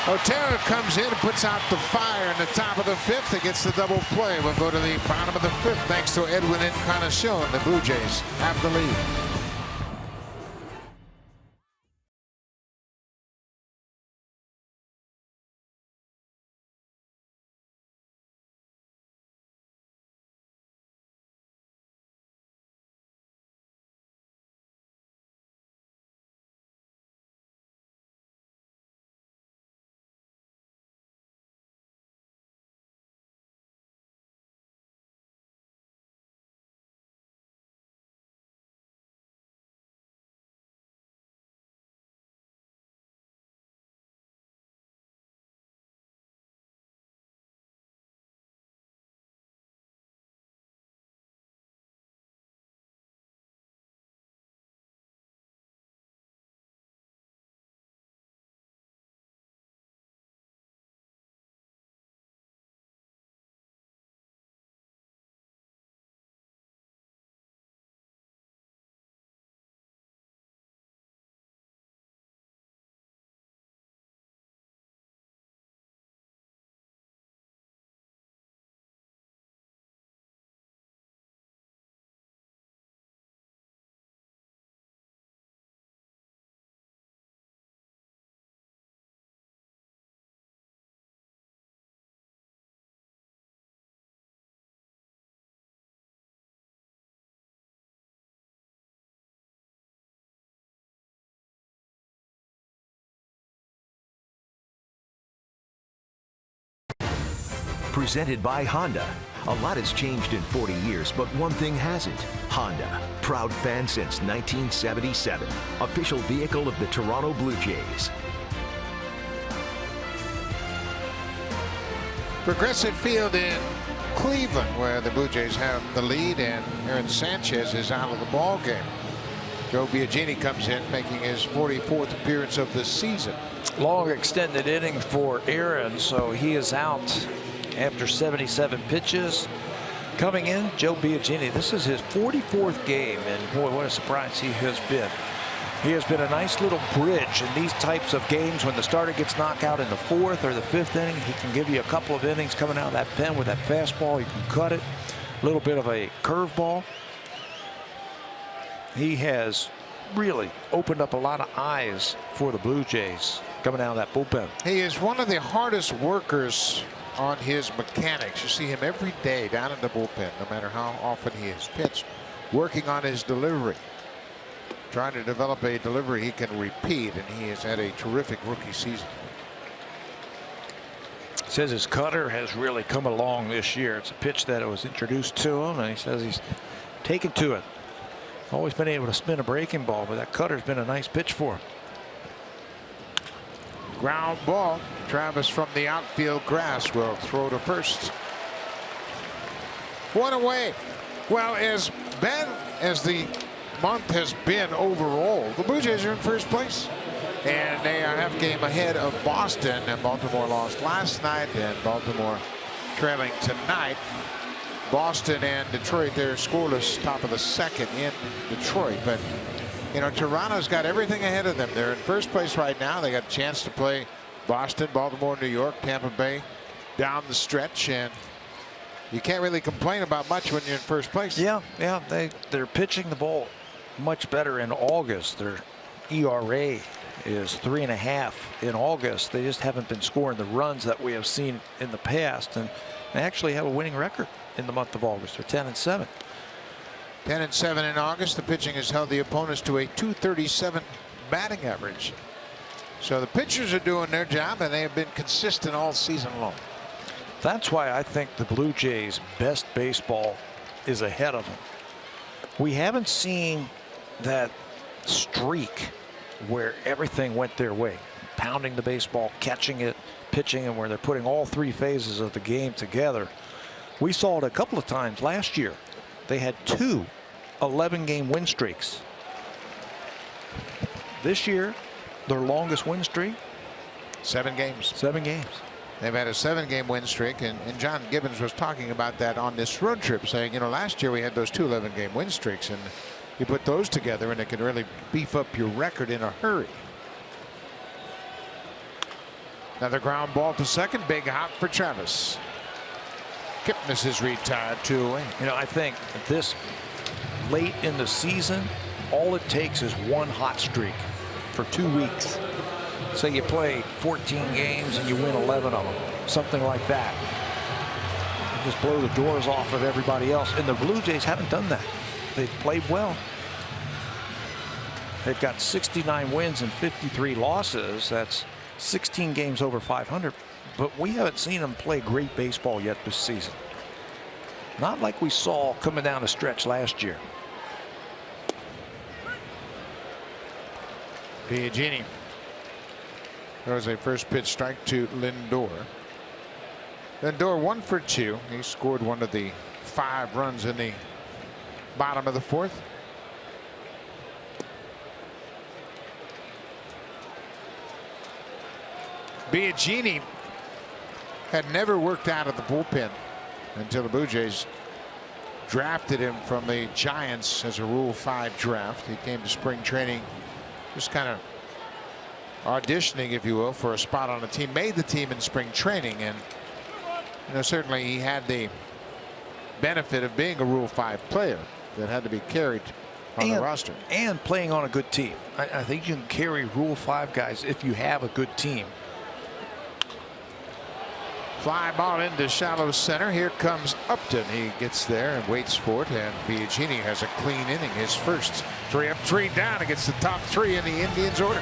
Otero comes in and puts out the fire in the top of the 5th. It gets the double play. We'll go to the bottom of the 5th thanks to Edwin Encarnacion. The Blue Jays have the lead. Presented by Honda. A lot has changed in 40 years, but one thing hasn't. Honda, proud fan since 1977. Official vehicle of the Toronto Blue Jays. Progressive Field in Cleveland, where the Blue Jays have the lead, and Aaron Sanchez is out of the ball game. Joe Biagini comes in, making his 44th appearance of the season. Long extended inning for Aaron, so he is out after 77 pitches. Coming in, Joe Biagini. This is his 44th game, and boy, what a surprise he has been. He has been a nice little bridge in these types of games. When the starter gets knocked out in the 4th or the 5th inning, he can give you a couple of innings coming out of that pen with that fastball. You can cut it, a little bit of a curveball. He has really opened up a lot of eyes for the Blue Jays coming out of that bullpen. He is one of the hardest workers on his mechanics. You see him every day down in the bullpen, no matter how often he has pitched, working on his delivery, trying to develop a delivery he can repeat, and he has had a terrific rookie season. Says his cutter has really come along this year. It's a pitch that was introduced to him, and he says he's taken to it. Always been able to spin a breaking ball, but that cutter's been a nice pitch for him. Ground ball. Travis from the outfield grass will throw to first. 1 away. Well, as bad as the month has been overall, the Blue Jays are in first place, and they are half game ahead of Boston. And Baltimore lost last night, and Baltimore trailing tonight. Boston and Detroit, they're scoreless top of the second in Detroit. But, you know, Toronto's got everything ahead of them. They're in first place right now. They got a chance to play Boston, Baltimore, New York, Tampa Bay down the stretch. And you can't really complain about much when you're in first place. Yeah, they're pitching the ball much better in August. Their ERA is 3.5 in August. They just haven't been scoring the runs that we have seen in the past, and they actually have a winning record in the month of August. They're 10-7. 10-7 in August. The pitching has held the opponents to a .237 batting average. So the pitchers are doing their job, and they have been consistent all season long. That's why I think the Blue Jays' best baseball is ahead of them. We haven't seen that streak where everything went their way, pounding the baseball, catching it, pitching, and where they're putting all three phases of the game together. We saw it a couple of times last year. They had 2 11-game win streaks. This year, their longest win streak, 7 games. 7 games. They've had a 7-game win streak, and John Gibbons was talking about that on this road trip, saying, you know, last year we had those 2 11-game win streaks, and you put those together and it can really beef up your record in a hurry. Another ground ball to second. Big hop for Travis. Kipnis is retired, 2 away. You know, I think this late in the season, all it takes is one hot streak for 2 weeks. Say you play 14 games and you win 11 of them, something like that. You just blow the doors off of everybody else. And the Blue Jays haven't done that. They've played well. They've got 69 wins and 53 losses. That's 16 games over 500. But we haven't seen them play great baseball yet this season. Not like we saw coming down the stretch last year. Biagini. There was a first pitch strike to Lindor. Lindor 1 for 2. He scored one of the 5 runs in the bottom of the 4th. Biagini had never worked out of the bullpen until the Blue Jays drafted him from the Giants as a Rule 5 draft. He came to spring training just kind of auditioning, if you will, for a spot on the team. Made the team in spring training, and you know, certainly he had the benefit of being a Rule 5 player that had to be carried on the roster. And playing on a good team. I think you can carry Rule 5 guys if you have a good team. Fly ball into shallow center. Here comes Upton. He gets there and waits for it, and Biagini has a clean inning. His first 3 up, 3 down against the top 3 in the Indians order.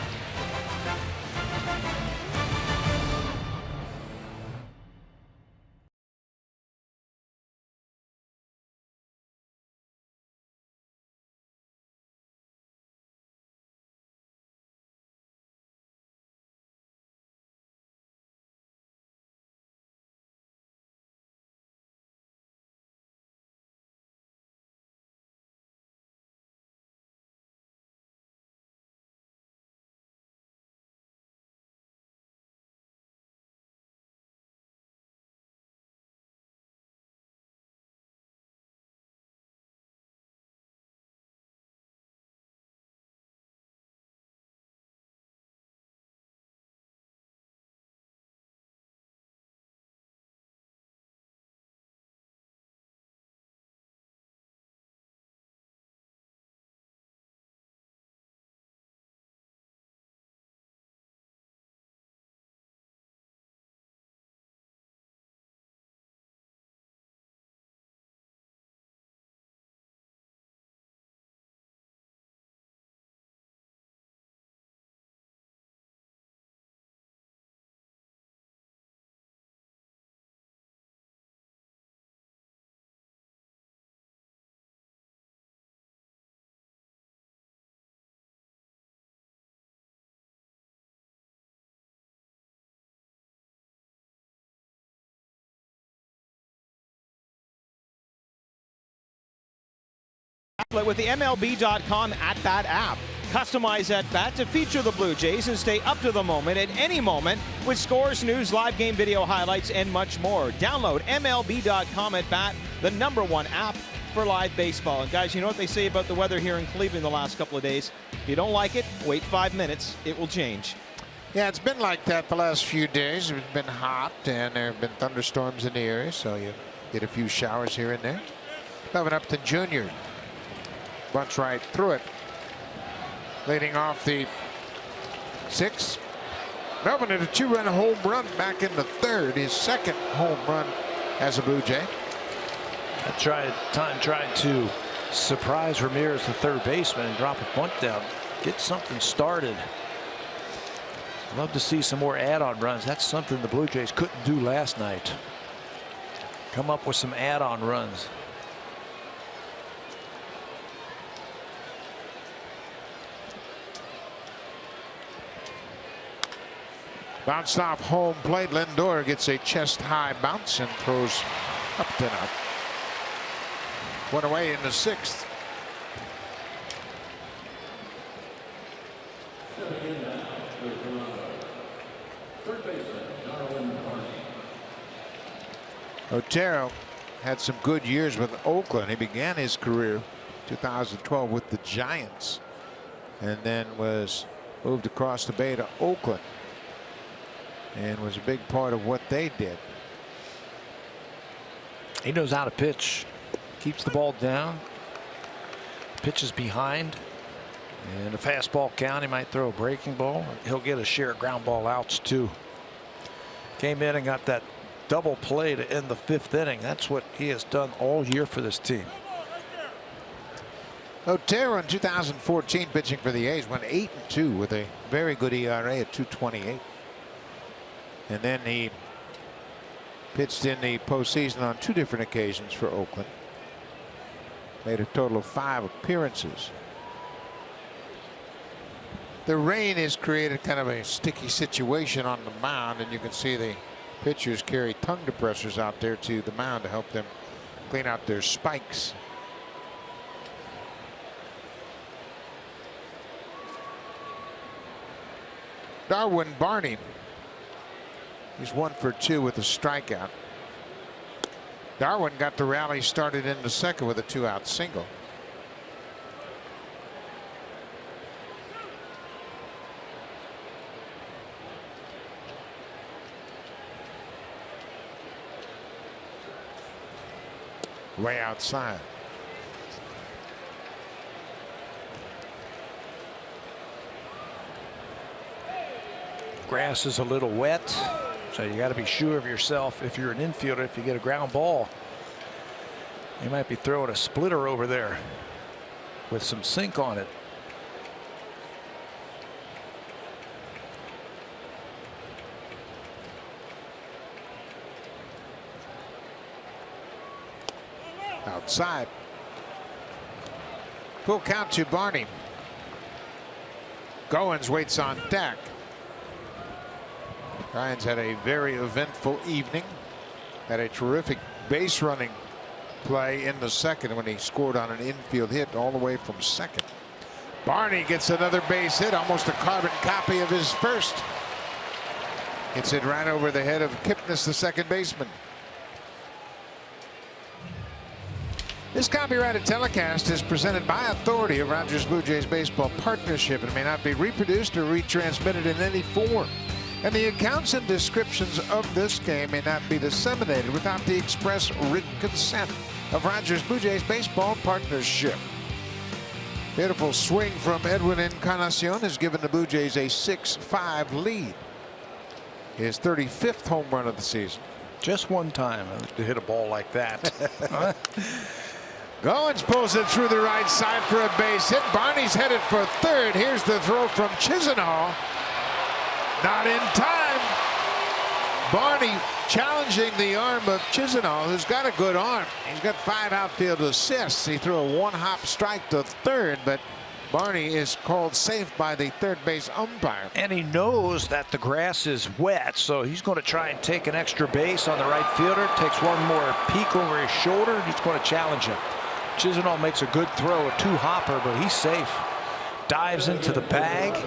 With the MLB.com at-bat app. Customize at-bat to feature the Blue Jays and stay up to the moment at any moment with scores, news, live game video highlights, and much more. Download MLB.com at-bat the #1 app for live baseball. And guys, you know what they say about the weather here in Cleveland the last couple of days? If you don't like it, wait 5 minutes. It will change. Yeah, it's been like that the last few days. It's been hot, and there have been thunderstorms in the area, so you get a few showers here and there. Melvin Upton Jr. bunts right through it. Leading off the 6th. Melvin hit a 2-run home run back in the 3rd, his 2nd home run as a Blue Jay. Trying to surprise Ramirez, the third baseman, and drop a bunt down. Get something started. Love to see some more add-on runs. That's something the Blue Jays couldn't do last night. Come up with some add-on runs. Bounced off home plate. Lindor gets a chest-high bounce and throws Upton out. One away in the 6th. Otero had some good years with Oakland. He began his career 2012 with the Giants and then was moved across the bay to Oakland and was a big part of what they did. He knows how to pitch. Keeps the ball down. Pitches behind. And a fastball count. He might throw a breaking ball. He'll get a share of ground ball outs too. Came in and got that double play to end the 5th inning. That's what he has done all year for this team. Otero in 2014 pitching for the A's went 8-2 with a very good ERA at 2.28. And then he pitched in the postseason on 2 different occasions for Oakland. Made a total of 5 appearances. The rain has created kind of a sticky situation on the mound, and you can see the pitchers carry tongue depressors out there to the mound to help them clean out their spikes. Darwin Barney. He's 1 for 2 with a strikeout. Darwin got the rally started in the 2nd with a 2-out single. Way outside. Grass is a little wet, so you got to be sure of yourself. If you're an infielder, if you get a ground ball, you might be throwing a splitter over there with some sink on it. Outside. Full count to Barney. Goins waits on deck. Ryan's had a very eventful evening. Had a terrific base running play in the 2nd when he scored on an infield hit all the way from 2nd. Barney gets another base hit, almost a carbon copy of his first. Hits it right over the head of Kipnis, the 2nd baseman. This copyrighted telecast is presented by authority of Rogers Blue Jays Baseball Partnership. It may not be reproduced or retransmitted in any form. And the accounts and descriptions of this game may not be disseminated without the express written consent of Rogers Blue Jays Baseball Partnership. Beautiful swing from Edwin Encarnacion has given the Blue Jays a 6-5 lead. His 35th home run of the season. Just one time to hit a ball like that. Goins pulls it through the right side for a base hit. Barney's headed for 3rd. Here's the throw from Chisenhall. Not in time. Barney challenging the arm of Chisenhall, who's got a good arm. He's got 5 outfield assists. He threw a 1-hop strike to 3rd, but Barney is called safe by the 3rd base umpire. And he knows that the grass is wet, so he's going to try and take an extra base on the right fielder. Takes one more peek over his shoulder. He's going to challenge him. Chisenhall makes a good throw, a 2-hopper, but he's safe. Dives into the bag.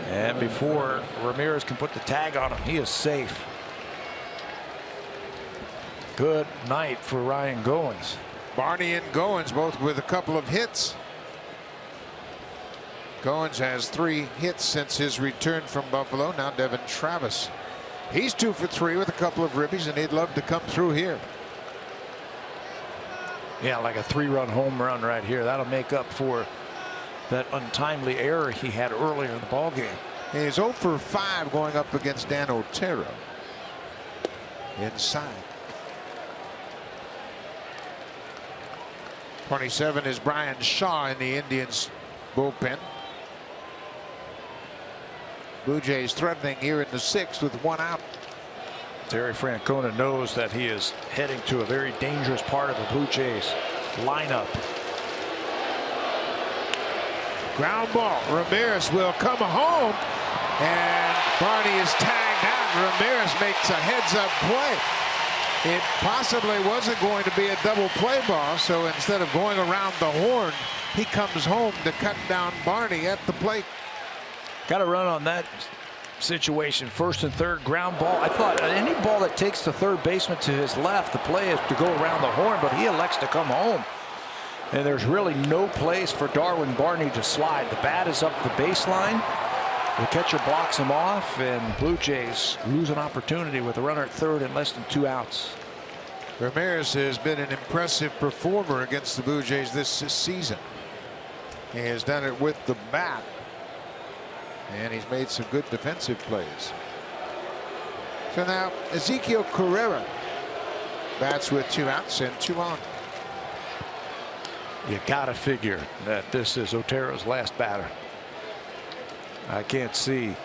And before Ramirez can put the tag on him, he is safe. Good night for Ryan Goins. Barney and Goins both with a couple of hits. Goins has 3 hits since his return from Buffalo. Now Devin Travis. He's 2 for 3 with a couple of ribbies, and he'd love to come through here. Yeah, like a 3-run home run right here. That'll make up for that untimely error he had earlier in the ballgame. He's 0 for 5 going up against Dan Otero. Inside. 27 is Brian Shaw in the Indians bullpen. Blue Jays threatening here in the 6th with 1 out. Terry Francona knows that he is heading to a very dangerous part of the Blue Jays lineup. Ground ball. Ramirez will come home, and Barney is tagged out. Ramirez makes a heads-up play. It possibly wasn't going to be a double play ball, so instead of going around the horn, he comes home to cut down Barney at the plate. Got to run on that situation. 1st and 3rd, ground ball. I thought any ball that takes the third baseman to his left, the play is to go around the horn, but he elects to come home. And there's really no place for Darwin Barney to slide. The bat is up the baseline. The catcher blocks him off, and Blue Jays lose an opportunity with a runner at 3rd and less than 2 outs. Ramirez has been an impressive performer against the Blue Jays this season. He has done it with the bat, and he's made some good defensive plays. So now Ezekiel Carrera bats with 2 outs and 2 on. You got to figure that this is Otero's last batter. I can't see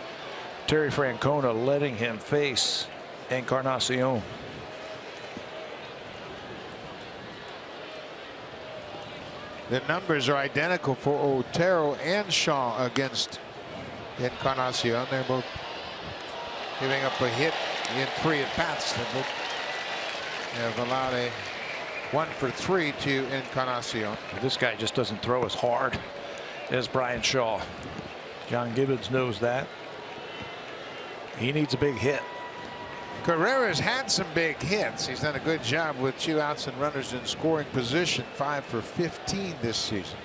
Terry Francona letting him face Encarnacion. The numbers are identical for Otero and Shaw against Encarnacion. They're both giving up a hit in 3 at-bats. They both have allowed a 1 for 3 to Encarnacion. This guy just doesn't throw as hard as Brian Shaw. John Gibbons knows that. He needs a big hit. Carrera's had some big hits. He's done a good job with 2 outs and runners in scoring position. 5 for 15 this season.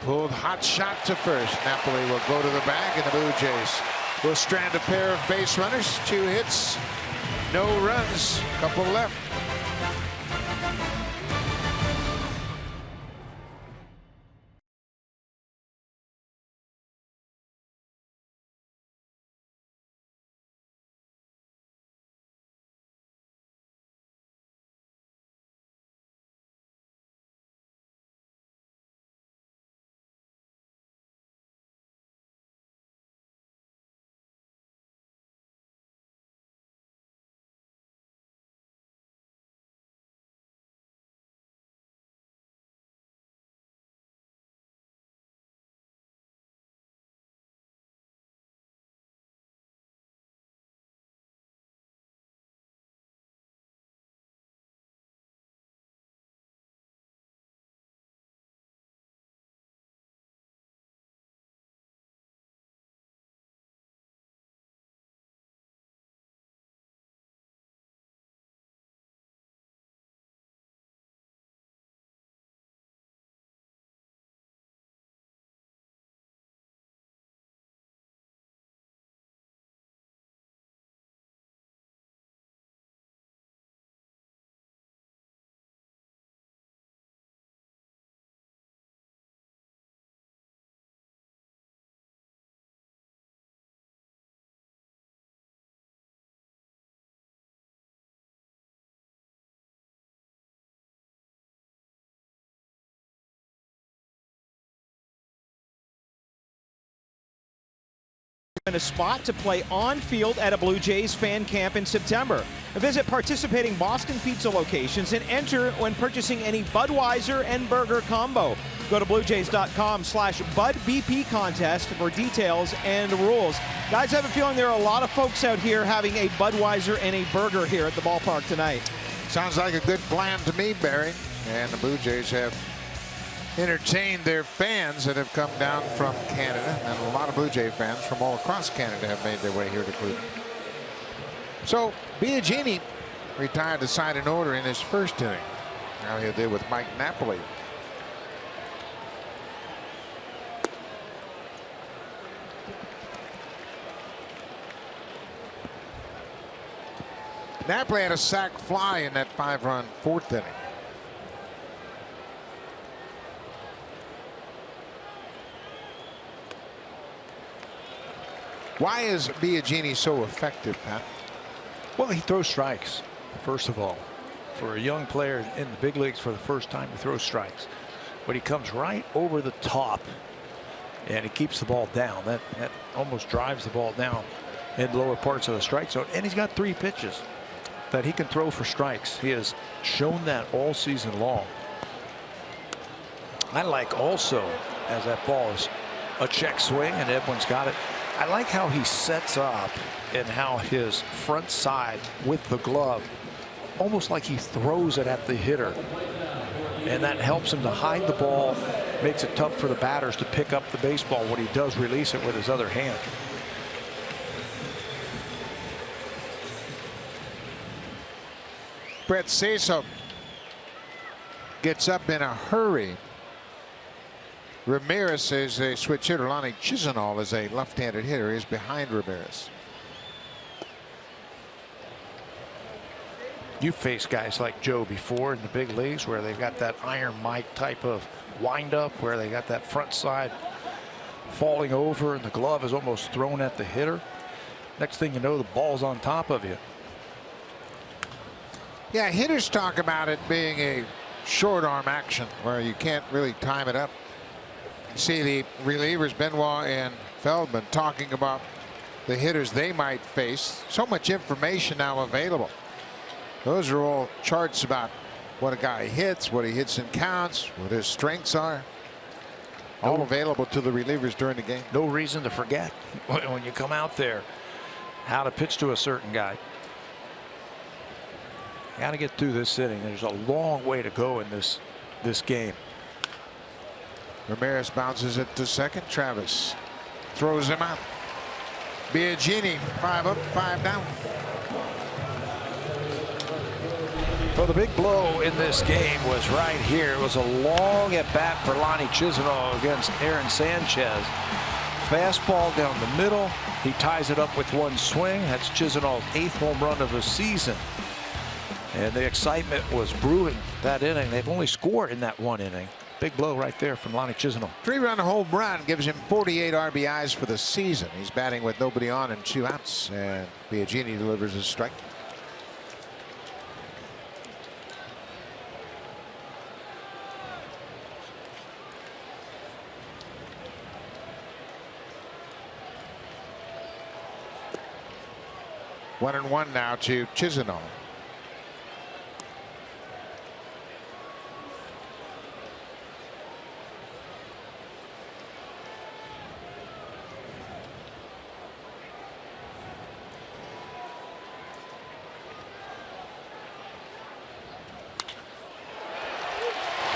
Pulled hot shot to first. Napoli will go to the bag, and the Blue Jays will strand a pair of base runners. 2 hits, no runs, couple left. In a spot to play on field at a Blue Jays fan camp in September. Visit participating Boston Pizza locations and enter when purchasing any Budweiser and burger combo. Go to BlueJays.com/BudBP contest for details and rules. Guys, I have a feeling there are a lot of folks out here having a Budweiser and a burger here at the ballpark tonight. Sounds like a good plan to me, Barry. And the Blue Jays have entertain their fans that have come down from Canada, and a lot of Blue Jay fans from all across Canada have made their way here to Cleveland. So Biagini retired the side in order in his first inning. Now he'll deal with Mike Napoli. Napoli had a sac fly in that 5-run fourth inning. Why is Biagini so effective, Pat? Well, he throws strikes, first of all. For a young player in the big leagues for the first time, he throws strikes. But he comes right over the top, and he keeps the ball down. That almost drives the ball down in lower parts of the strike zone. And he's got 3 pitches that he can throw for strikes. He has shown that all season long. I like also, as that ball is a check swing and Edwin's got it, I like how he sets up and how his front side with the glove, almost like he throws it at the hitter. And that helps him to hide the ball, makes it tough for the batters to pick up the baseball when he does release it with his other hand. Brett Saso gets up in a hurry. Ramirez is a switch hitter. Lonnie Chisenhall is a left-handed hitter. He's behind Ramirez. You faced guys like Joe before in the big leagues where they've got that Iron Mike type of windup where they got that front side falling over and the glove is almost thrown at the hitter. Next thing you know, the ball's on top of you. Yeah, hitters talk about it being a short arm action where you can't really time it up. See the relievers Benoit and Feldman talking about the hitters they might face. So much information now available. Those are all charts about what a guy hits, what he hits in counts, what his strengths are. All available to the relievers during the game. No reason to forget when you come out there how to pitch to a certain guy. Got to get through this inning. There's a long way to go in this game. Ramirez bounces it to second. Travis throws him out. Biagini 5 up, 5 down. Well, the big blow in this game was right here. It was a long at bat for Lonnie Chisenhall against Aaron Sanchez. Fastball down the middle. He ties it up with 1 swing. That's Chisenhall's 8th home run of the season. And the excitement was brewing that inning. They've only scored in that 1 inning. Big blow right there from Lonnie Chisenhall. 3-run home run gives him 48 RBIs for the season. He's batting with nobody on and 2 outs. And Biagini delivers a strike. One and one now to Chisenhall.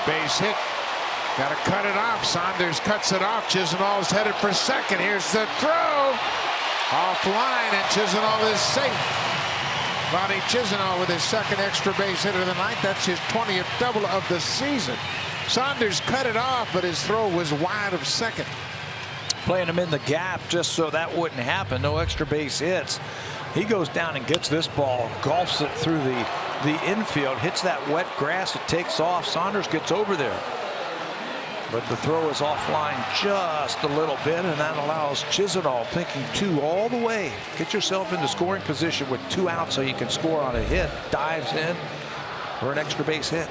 Base hit. Got to cut it off. Saunders cuts it off. Chisenhall's headed for second. Here's the throw. Offline, and Chisenhall is safe. Lonnie Chisenhall with his 2nd extra base hit of the night. That's his 20th double of the season. Saunders cut it off, but his throw was wide of second. Playing him in the gap just so that wouldn't happen. No extra base hits. He goes down and gets this ball, golfs it through the infield, hits that wet grass, it takes off. Saunders gets over there. But the throw is offline just a little bit, and that allows Chisenhall, thinking 2 all the way. Get yourself into scoring position with 2 outs so you can score on a hit. Dives in for an extra base hit.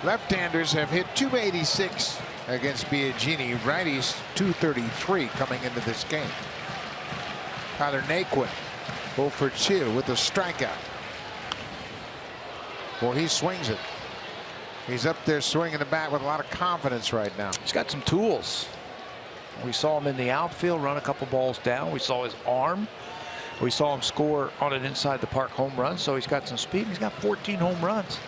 Left-handers have hit .286 against Biagini. Righties .233 coming into this game. Tyler Naquin 0 for 2 with a strikeout. Well, he swings it. He's up there swinging the bat with a lot of confidence right now. He's got some tools. We saw him in the outfield run a couple balls down. We saw his arm We saw him score on an inside the park home run, so he's got some speed. He's got 14 home runs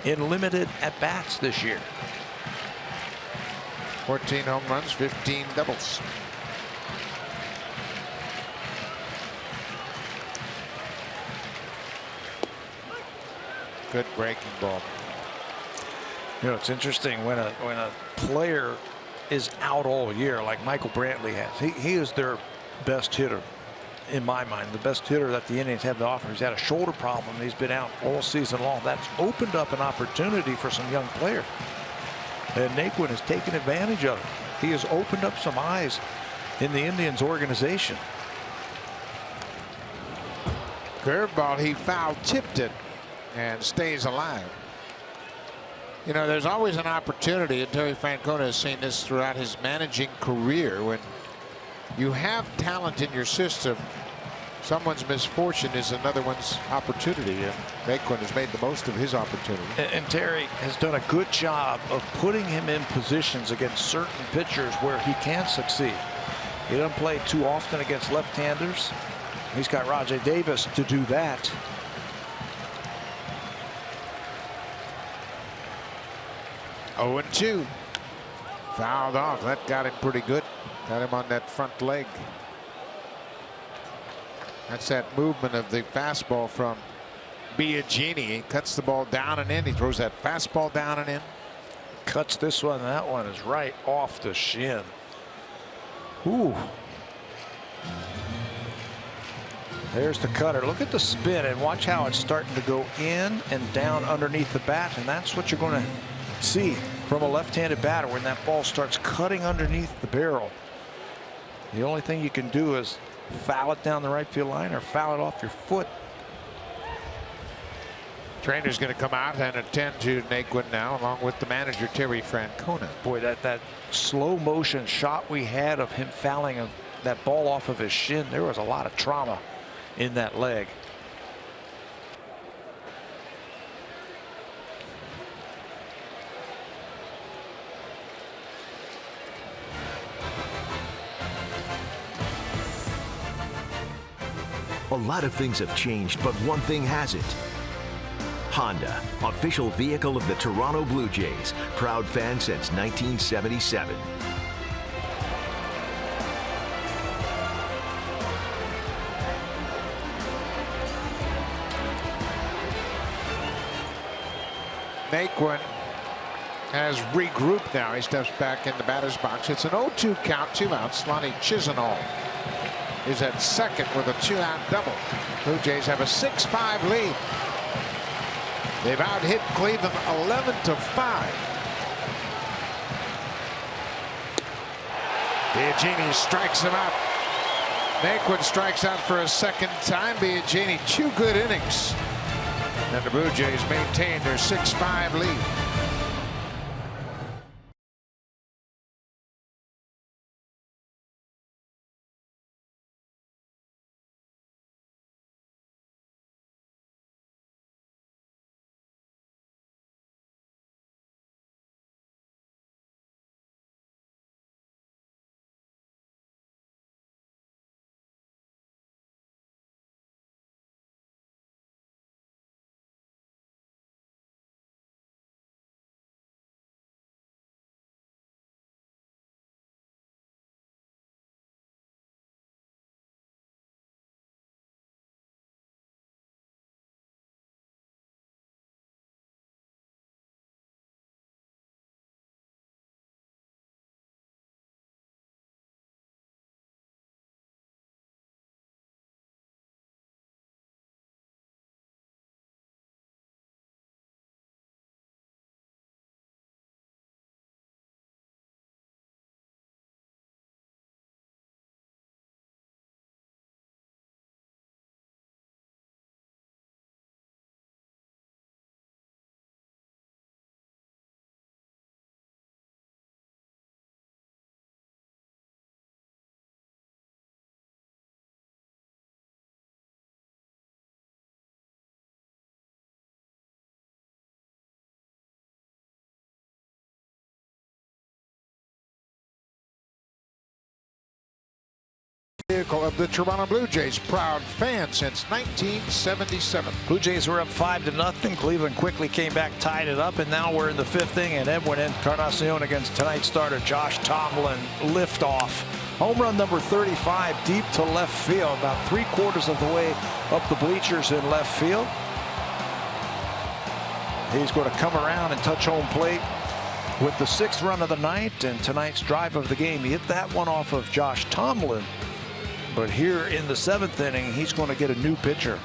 in limited at bats this year. 14 home runs, 15 doubles. Good breaking ball. You know, it's interesting when a player is out all year, like Michael Brantley has. He is their best hitter, in my mind, the best hitter that the Indians have to offer. He's had a shoulder problem. He's been out all season long. That's opened up an opportunity for some young players. And Naquin has taken advantage of it. He has opened up some eyes in the Indians organization. Curveball, he foul tipped it and stays alive. You know, there's always an opportunity, and Terry Francona has seen this throughout his managing career. When you have talent in your system, someone's misfortune is another one's opportunity, and Naquin has made the most of his opportunity. And Terry has done a good job of putting him in positions against certain pitchers where he can succeed. He doesn't play too often against left-handers. He's got Rajai Davis to do that. Oh, 0-2. Fouled off. That got him pretty good. Got him on that front leg. That's that movement of the fastball from Biagini. He cuts the ball down and in. He throws that fastball down and in. Cuts this one. That one is right off the shin. Ooh. There's the cutter. Look at the spin and watch how it's starting to go in and down underneath the bat. And that's what you're going to see from a left-handed batter when that ball starts cutting underneath the barrel. The only thing you can do is foul it down the right field line or foul it off your foot. Trainer's going to come out and attend to Naquin now, along with the manager, Terry Francona. Boy, that slow motion shot we had of him fouling that ball off of his shin, there was a lot of trauma in that leg. A lot of things have changed, but one thing hasn't. Honda, official vehicle of the Toronto Blue Jays, proud fan since 1977. Naquin has regrouped now. He steps back in the batter's box. It's an 0-2 count, 2 outs. Lonnie Chisenhall is at second with a 2-out double. Blue Jays have a 6-5 lead. They've out-hit Cleveland 11-5. Biagini strikes him out. Naquin strikes out for a second time. Biagini, 2 good innings. And the Blue Jays maintain their 6-5 lead. vehicle of the Toronto Blue Jays. Proud fan since 1977. Blue Jays were up 5-0. Cleveland quickly came back, tied it up, and now we're in the 5th inning. And Edwin Encarnacion against tonight's starter Josh Tomlin. Liftoff. Home run number 35 deep to left field, about 3/4 of the way up the bleachers in left field. He's going to come around and touch home plate with the 6th run of the night and tonight's drive of the game. He hit that one off of Josh Tomlin. But here in the 7th inning, he's going to get a new pitcher.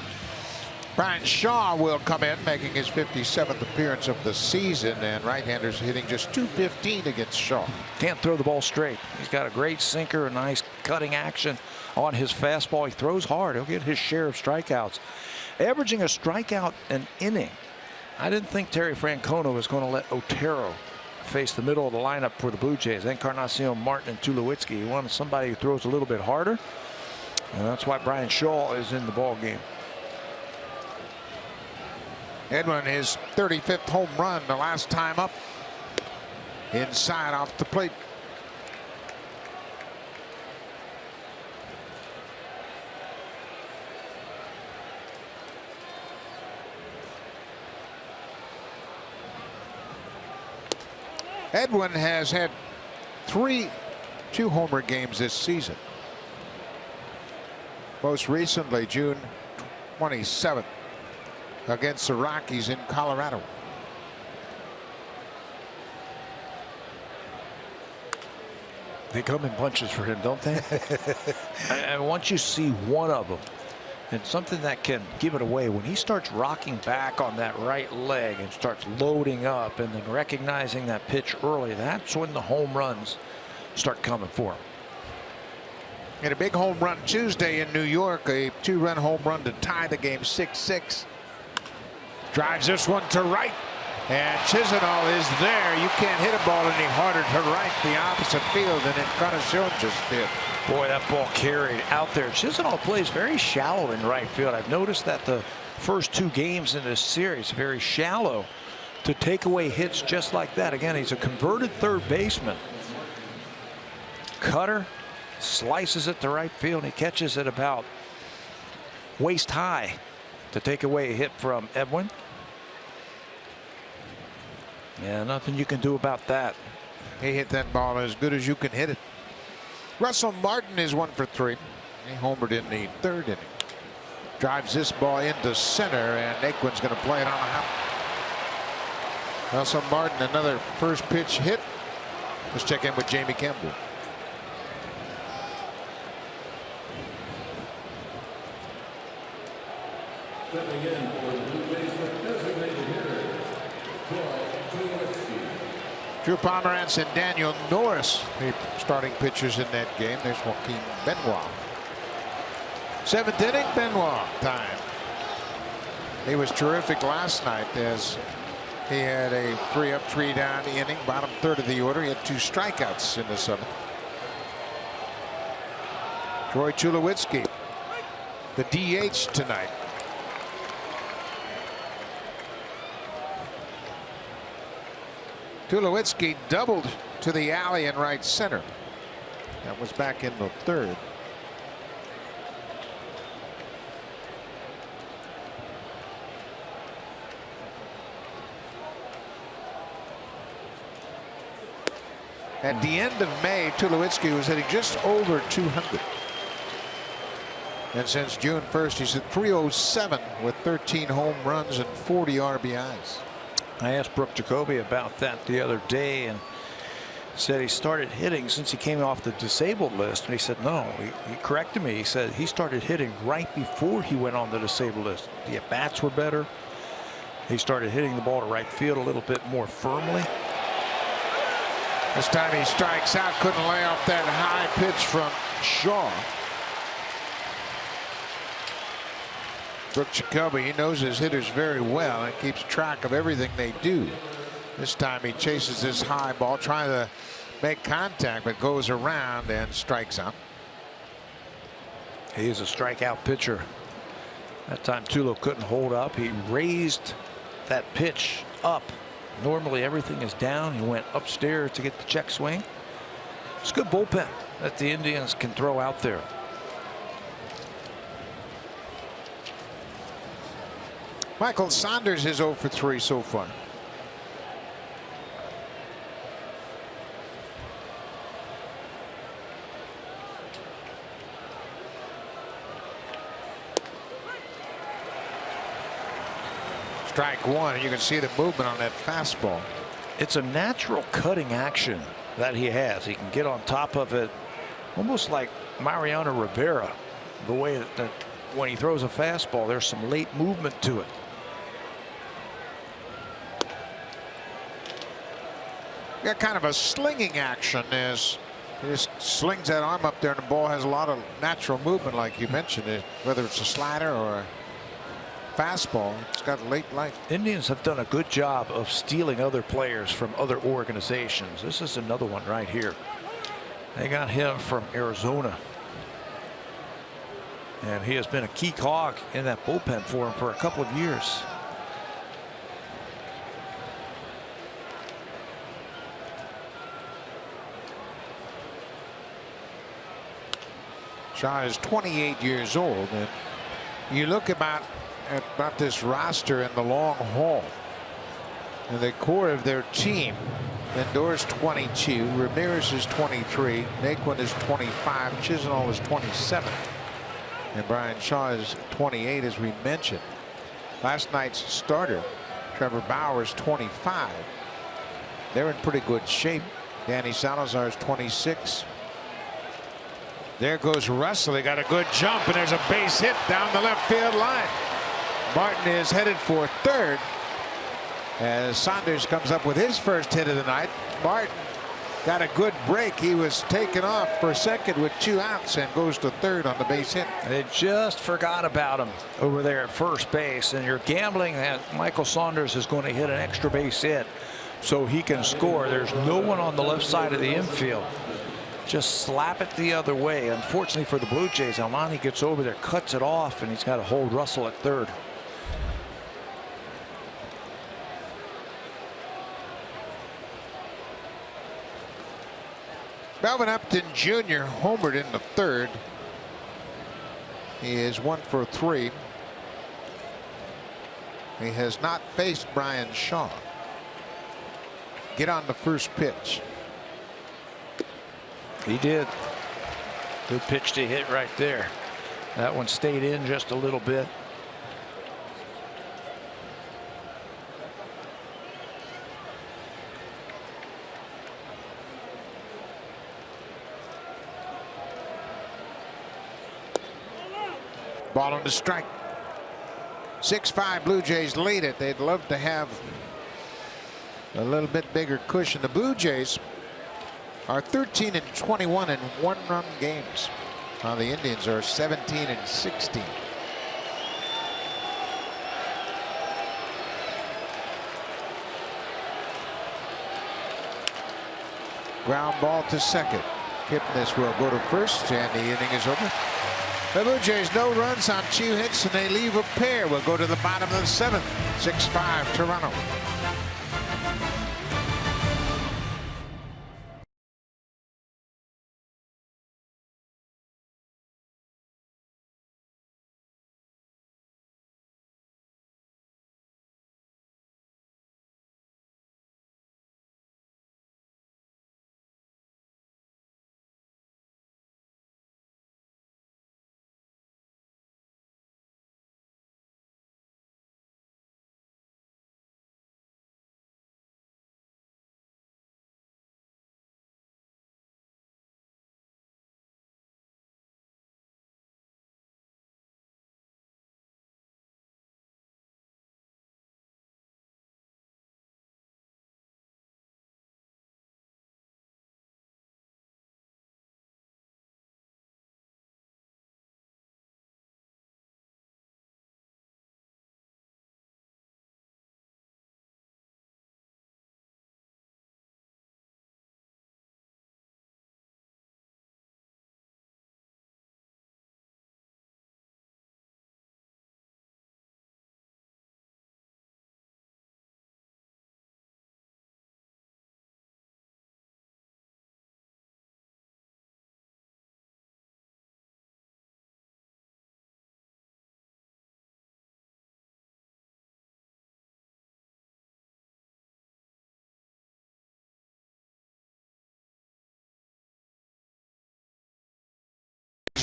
Brian Shaw will come in, making his 57th appearance of the season, and right-handers hitting just .215 against Shaw. Can't throw the ball straight. He's got a great sinker, a nice cutting action on his fastball. He throws hard. He'll get his share of strikeouts. Averaging a strikeout an inning. I didn't think Terry Francona was going to let Otero face the middle of the lineup for the Blue Jays. Encarnacion, Martin, and Tulowitzki. He wanted somebody who throws a little bit harder, and that's why Brian Shaw is in the ball game. Edwin, his 35th home run, the last time up. Inside off the plate. Edwin has had 3 two-homer games this season. Most recently, June 27th. Against the Rockies in Colorado. They come in bunches for him, don't they? And once you see one of them, and something that can give it away, when he starts rocking back on that right leg and starts loading up and then recognizing that pitch early, that's when the home runs start coming for him. And a big home run Tuesday in New York, a 2-run home run to tie the game 6-6. Drives this one to right, and Chisenhall is there. You can't hit a ball any harder to right, the opposite field, than Encarnacion just did. Boy, that ball carried out there. Chisenhall plays very shallow in right field. I've noticed that the first 2 games in this series, very shallow to take away hits just like that. Again, he's a converted third baseman. Cutter slices it to right field. He catches it about waist high to take away a hit from Edwin. Yeah, nothing you can do about that. He hit that ball as good as you can hit it. Russell Martin is 1 for 3. He homered in the 3rd inning. Drives this ball into center, and Naquin's going to play it on a hop. Russell Martin, another first pitch hit. Let's check in with Jamie Campbell. Stepping in for the Blue Jays, the designated hitter, Drew Pomeranz and Daniel Norris, the starting pitchers in that game. There's Joaquin Benoit. 7th inning, Benoit time. He was terrific last night as he had a 3-up, 3-down inning, bottom 3rd of the order. He had 2 strikeouts in the 7th. Troy Tulowitzki, the DH tonight. Tulowitzki doubled to the alley in right center. That was back in the 3rd. At the end of May, Tulowitzki was hitting just over 200. And since June 1st, he's at 307 with 13 home runs and 40 RBIs. I asked Brooke Jacoby about that the other day and said he started hitting since he came off the disabled list. And he said, no, he corrected me. He said he started hitting right before he went on the disabled list. The at-bats were better. He started hitting the ball to right field a little bit more firmly. This time he strikes out, couldn't lay off that high pitch from Shaw. Brooke Jacoby, he knows his hitters very well and keeps track of everything they do. This time he chases this high ball, trying to make contact, but goes around and strikes out. He is a strikeout pitcher. That time Tulo couldn't hold up. He raised that pitch up. Normally everything is down. He went upstairs to get the check swing. It's a good bullpen that the Indians can throw out there. Michael Saunders is 0 for 3 so far. Strike one, and you can see the movement on that fastball. It's a natural cutting action that he has. He can get on top of it almost like Mariano Rivera, the way that when he throws a fastball, there's some late movement to it. Got kind of a slinging action as he just slings that arm up there, and the ball has a lot of natural movement, like you mentioned, whether it's a slider or a fastball. It's got late life. Indians have done a good job of stealing other players from other organizations. This is another one right here. They got him from Arizona, and he has been a key cog in that bullpen for him for a couple of years. Shaw is 28 years old, and you look about this roster in the long haul, and the core of their team. Lindor's 22, Ramirez is 23, Naquin is 25, Chisenhall is 27, and Brian Shaw is 28, as we mentioned. Last night's starter, Trevor Bauer, is 25. They're in pretty good shape. Danny Salazar is 26. There goes Russell. He got a good jump, and there's a base hit down the left field line. Martin is headed for third as Saunders comes up with his first hit of the night. Martin got a good break. He was taken off for second with 2 outs and goes to third on the base hit. They just forgot about him over there at first base, and you're gambling that Michael Saunders is going to hit an extra base hit so he can score. There's no one on the left side of the infield. Just slap it the other way. Unfortunately for the Blue Jays, Almani gets over there, cuts it off, and he's got to hold Russell at third. Melvin Upton Jr. homered in the third. He is 1 for 3. He has not faced Brian Shaw. Get on the first pitch. He did. Good pitch to hit right there. That one stayed in just a little bit. Ball on the strike. 6-5 Blue Jays lead it. They'd love to have a little bit bigger cushion. The Blue Jays are 13-21 in 1-run games, while the Indians are 17-16. Ground ball to second. Kipnis will go to first, and the inning is over. The Blue Jays no runs on 2 hits, and they leave a pair. We'll go to the bottom of the 7th. 6-5 Toronto.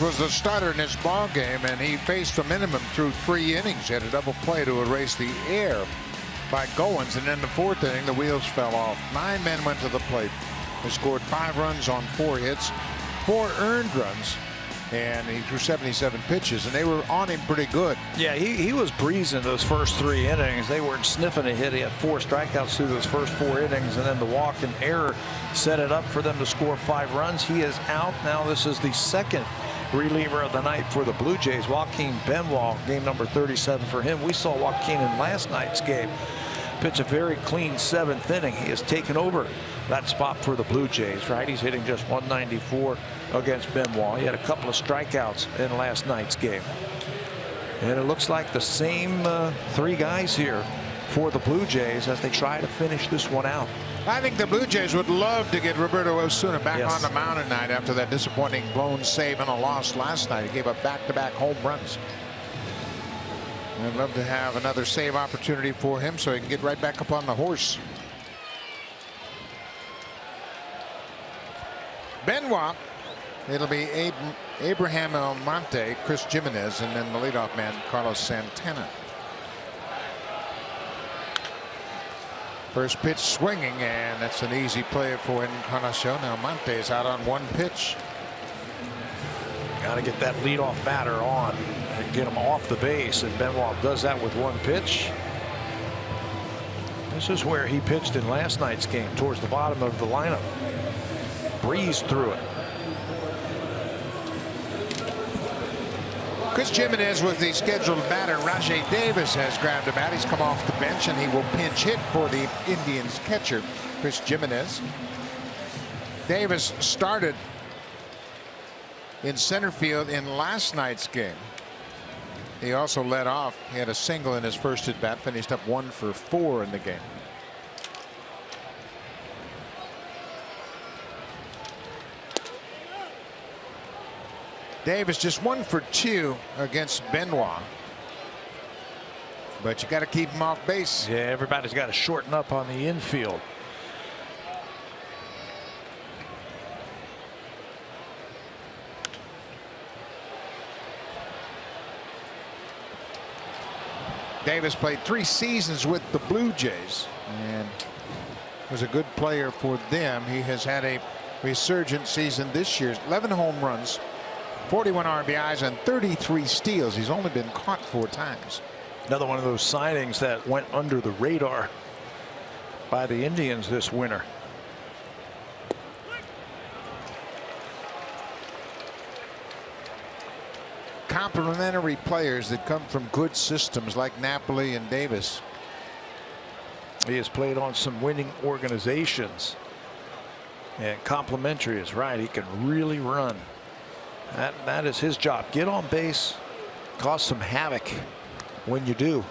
Was the starter in this ball game, and he faced a minimum through 3 innings. He had a double play to erase the air by Goins, and in the 4th inning the wheels fell off. 9 men went to the plate. They scored 5 runs on 4 hits, 4 earned runs, and he threw 77 pitches, and they were on him pretty good. Yeah, he was breezing those first 3 innings. They weren't sniffing a hit. He had 4 strikeouts through those first 4 innings, and then the walk and error set it up for them to score 5 runs. He is out now. This is the second reliever of the night for the Blue Jays, Joaquin Benoit, game number 37 for him. We saw Joaquin in last night's game pitch a very clean 7th inning. He has taken over that spot for the Blue Jays. Right, he's hitting just 194 against Benoit. He had a couple of strikeouts in last night's game, and it looks like the same 3 guys here for the Blue Jays as they try to finish this one out. I think the Blue Jays would love to get Roberto Osuna back on the mound tonight after that disappointing blown save and a loss last night. He gave up back-to-back home runs. I'd love to have another save opportunity for him so he can get right back up on the horse. Benoit, it'll be Abraham Almonte, Chris Jimenez, and then the leadoff man Carlos Santana. First pitch swinging, and that's an easy play for Encarnacion. Almonte is out on 1 pitch. Got to get that leadoff batter on and get him off the base, and Benoit does that with 1 pitch. This is where he pitched in last night's game, towards the bottom of the lineup. Breezed through it. Chris Jimenez was the scheduled batter. Rajay Davis has grabbed a bat. He's come off the bench, and he will pinch hit for the Indians catcher, Chris Jimenez. Davis started in center field in last night's game. He also led off. He had a single in his first at bat, finished up 1 for 4 in the game. Davis just 1 for 2 against Benoit. But you got to keep him off base. Yeah, everybody's got to shorten up on the infield. Davis played 3 seasons with the Blue Jays and was a good player for them. He has had a resurgent season this year. 11 home runs, 41 RBIs, and 33 steals. He's only been caught 4 times. Another one of those signings that went under the radar by the Indians this winter. Complementary players that come from good systems like Napoli and Davis. He has played on some winning organizations, and complementary is right. He can really run. That is his job. Get on base, cause some havoc when you do.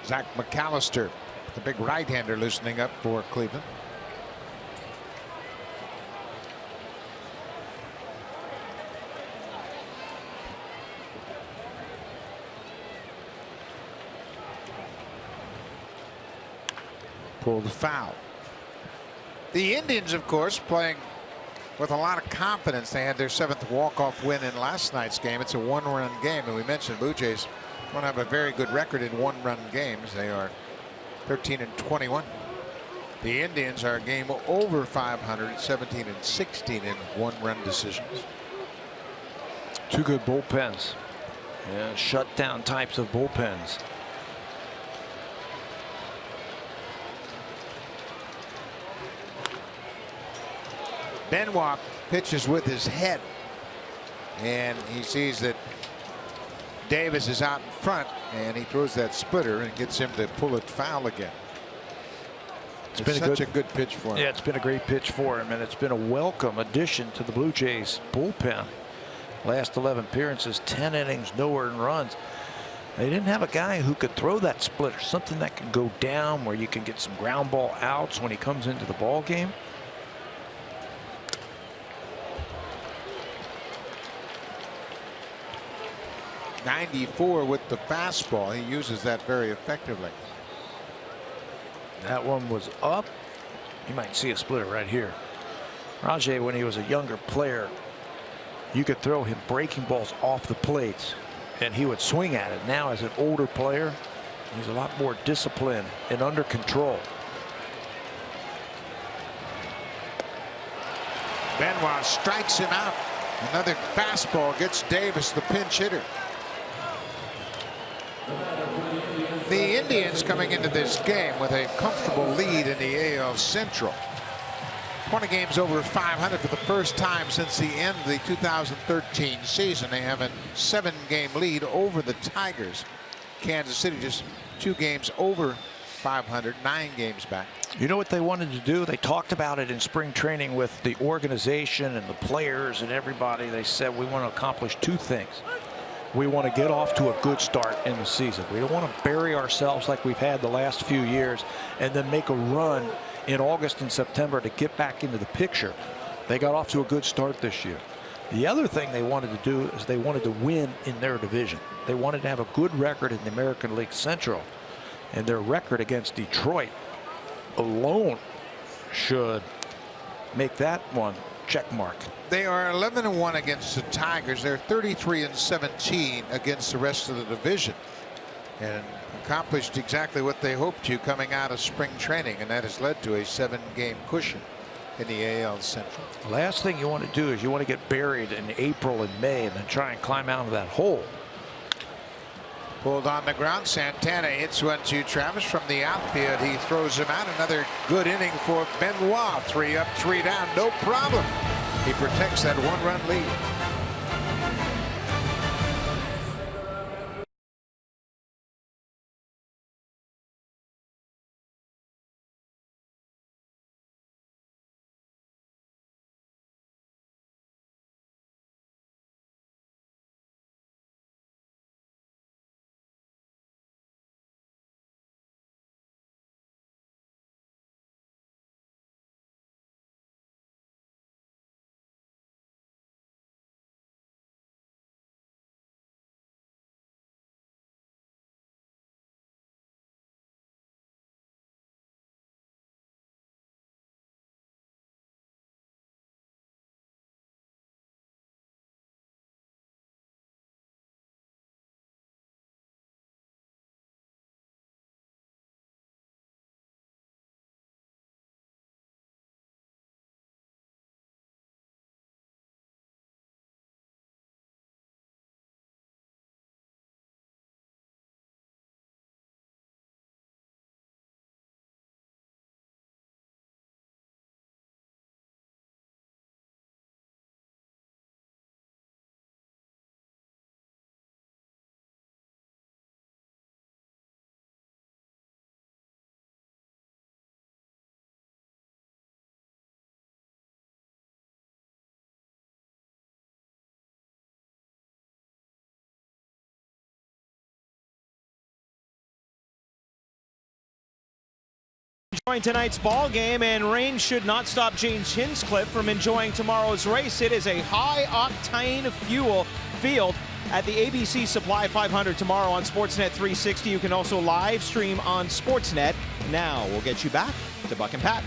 Zach McAllister, the big right-hander, loosening up for Cleveland. Pulled the foul. The Indians, of course, playing with a lot of confidence. They had their 7th walk-off win in last night's game. It's a 1-run game, and we mentioned Blue Jays want to have a very good record in 1-run games. They are 13-21. The Indians are a game over 500, 17-16 in 1-run decisions. 2 good bullpens. Yeah, shutdown types of bullpens. Benoit pitches with his head, and he sees that Davis is out in front, and he throws that splitter and gets him to pull it foul again. It's been such a good pitch for him. Yeah, it's been a great pitch for him, and it's been a welcome addition to the Blue Jays bullpen. Last 11 appearances, 10 innings, no earned runs. They didn't have a guy who could throw that splitter, something that can go down where you can get some ground ball outs when he comes into the ball game. .94 with the fastball. He uses that very effectively. That one was up You might see a splitter right here. Rajay, when he was a younger player, you could throw him breaking balls off the plate and he would swing at it. Now, as an older player, he's a lot more disciplined and under control. Benoit strikes him out. Another fastball gets Davis, the pinch hitter. The Indians coming into this game with a comfortable lead in the AL Central. 20 games over 500 for the first time since the end of the 2013 season. They have a 7-game lead over the Tigers. Kansas City just 2 games over 500, 9 games back. You know what they wanted to do? They talked about it in spring training with the organization and the players and everybody. They said we want to accomplish 2 things. We want to get off to a good start in the season. We don't want to bury ourselves like we've had the last few years and then make a run in August and September to get back into the picture. They got off to a good start this year. The other thing they wanted to do is they wanted to win in their division. They wanted to have a good record in the American League Central, and their record against Detroit alone should make that one check mark. They are 11-1 against the Tigers. They're 33-17 against the rest of the division, and accomplished exactly what they hoped to coming out of spring training, and that has led to a 7-game cushion in the AL Central. The last thing you want to do is you want to get buried in April and May and then try and climb out of that hole. Pulled on the ground. Santana hits one to Travis from the outfield. He throws him out. Another good inning for Benoit. 3 up, 3 down, no problem. He protects that 1-run lead. Enjoying tonight's ball game, and rain should not stop James Hinchcliffe from enjoying tomorrow's race. It is a high-octane fuel field at the ABC Supply 500 tomorrow on Sportsnet 360. You can also live stream on Sportsnet. Now we'll get you back to Buck and Pat.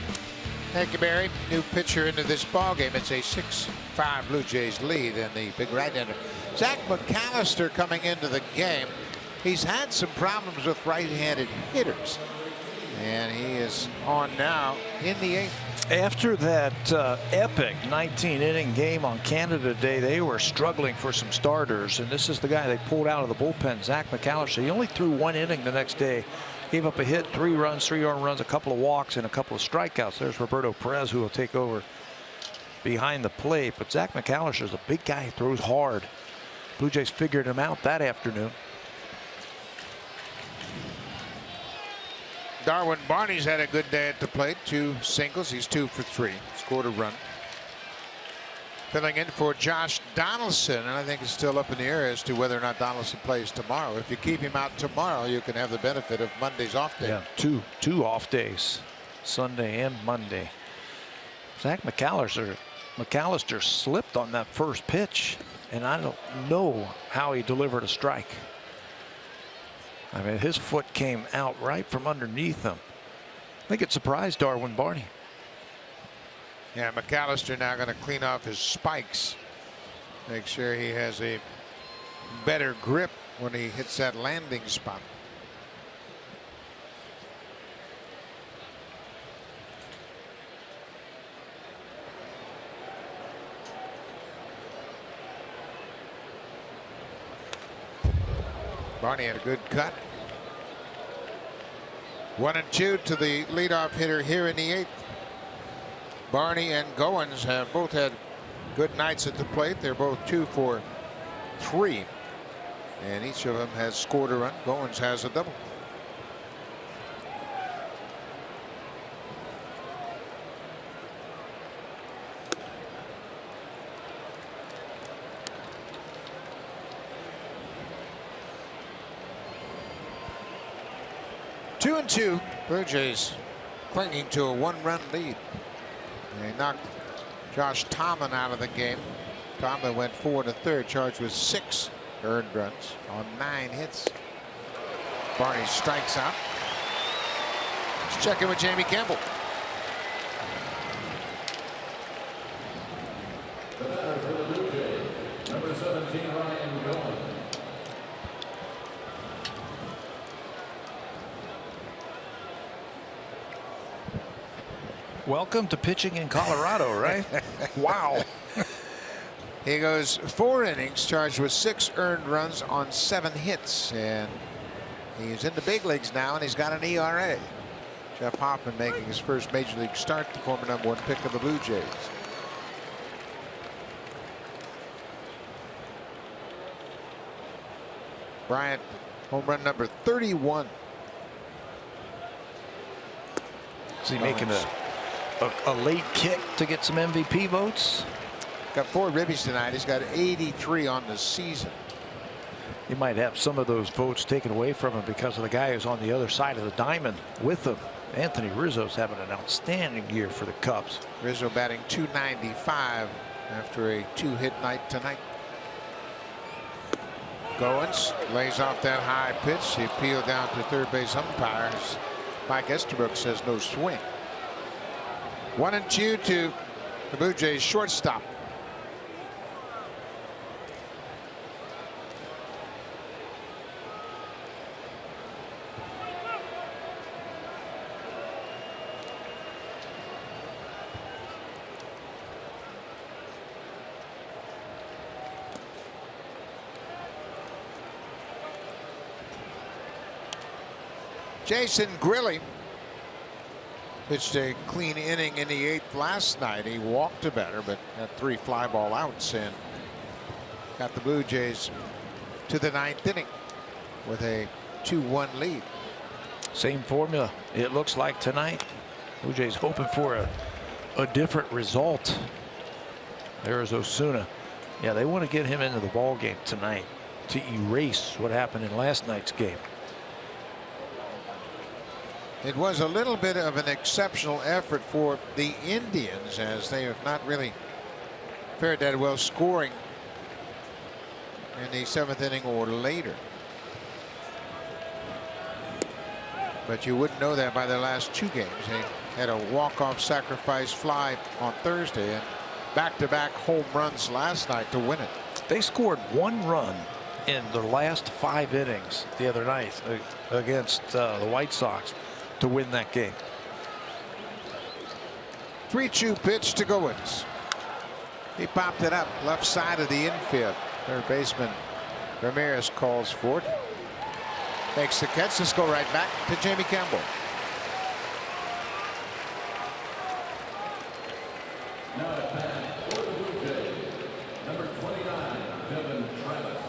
Thank you, Barry. New pitcher into this ball game. It's a 6-5 Blue Jays lead, and the big right-hander Zach McAllister coming into the game. He's had some problems with right-handed hitters, and he is on now in the 8th. After that epic 19-inning game on Canada Day, they were struggling for some starters, and this is the guy they pulled out of the bullpen, Zach McAllister. He only threw 1 inning the next day, gave up a hit, 3 runs, 3 earned runs, a couple of walks, and a couple of strikeouts. There's Roberto Perez, who will take over behind the plate. But Zach McAllister is a big guy. He throws hard. Blue Jays figured him out that afternoon. Darwin Barney's had a good day at the plate. 2 singles. He's 2 for 3. Scored a run. Filling in for Josh Donaldson, and I think it's still up in the air as to whether or not Donaldson plays tomorrow. If you keep him out tomorrow, you can have the benefit of Monday's off day. Yeah, two off days, Sunday and Monday. Zach McAllister slipped on that first pitch, and I don't know how he delivered a strike. I mean, his foot came out right from underneath him. I think it surprised Darwin Barney. Yeah, McAllister now going to clean off his spikes. Make sure he has a better grip when he hits that landing spot. Barney had a good cut. 1-2 to the leadoff hitter here in the 8th. Barney and Goins have both had good nights at the plate. They're both 2 for 3. And each of them has scored a run. Goins has a double. Two and 2. Blue Jays clinging to a 1-run lead. They knocked Josh Tomlin out of the game. Tomlin went 4 1/3, charged with 6 earned runs on 9 hits. Barney strikes out. Let's check in with Jamie Campbell. The batter for the Blue Jays, number 17, Ryan Goins. Welcome to pitching in Colorado, right? Wow. He goes 4 innings, charged with 6 earned runs on 7 hits, and he's in the big leagues now, and he's got an ERA. Jeff Hoffman making his first major league start, the former #1 pick of the Blue Jays. Bryant, home run number 31. Is he making a late kick to get some MVP votes? Got 4 ribbies tonight. He's got 83 on the season. He might have some of those votes taken away from him because of the guy who's on the other side of the diamond with him. Anthony Rizzo's having an outstanding year for the Cubs. Rizzo batting .295 after a 2-hit night tonight. Goins lays off that high pitch. He appealed down to third base umpires. Mike Estabrook says no swing. 1-2 to the Blue Jays shortstop. Jason Grilli pitched a clean inning in the 8th last night. He walked a batter, but had 3 fly ball outs and got the Blue Jays to the 9th inning with a 2-1 lead. Same formula, it looks like tonight. Blue Jays hoping for a different result. There's Osuna. Yeah, they want to get him into the ball game tonight to erase what happened in last night's game. It was a little bit of an exceptional effort for the Indians, as they have not really fared that well scoring in the 7th inning or later. But you wouldn't know that by their last 2 games. They had a walk-off sacrifice fly on Thursday and back-to-back home runs last night to win it. They scored 1 run in their last 5 innings the other night against the White Sox to win that game. 3-2 pitch to Goins. He popped it up left side of the infield. Third baseman Ramirez calls for it. Makes the catch. Let's go right back to Jamie Campbell. Now at bat for the Blue Jays, number 29, Devin Travis.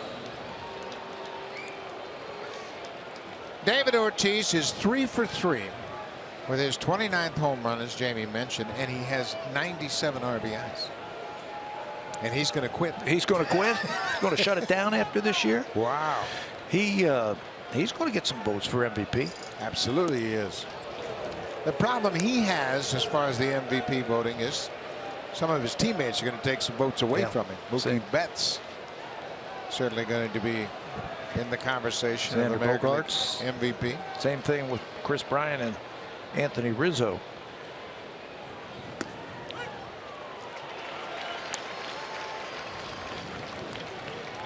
David Ortiz is 3 for 3 with his 29th home run, as Jamie mentioned, and he has 97 RBIs. And he's going to quit. He's going to quit. He's going to shut it down after this year. Wow. He's going to get some votes for MVP. Absolutely he is. The problem he has as far as the MVP voting is some of his teammates are going to take some votes away from him. Mookie Betts certainly going to be in the conversation of American Bogarts MVP. Same thing with Chris Bryant and Anthony Rizzo.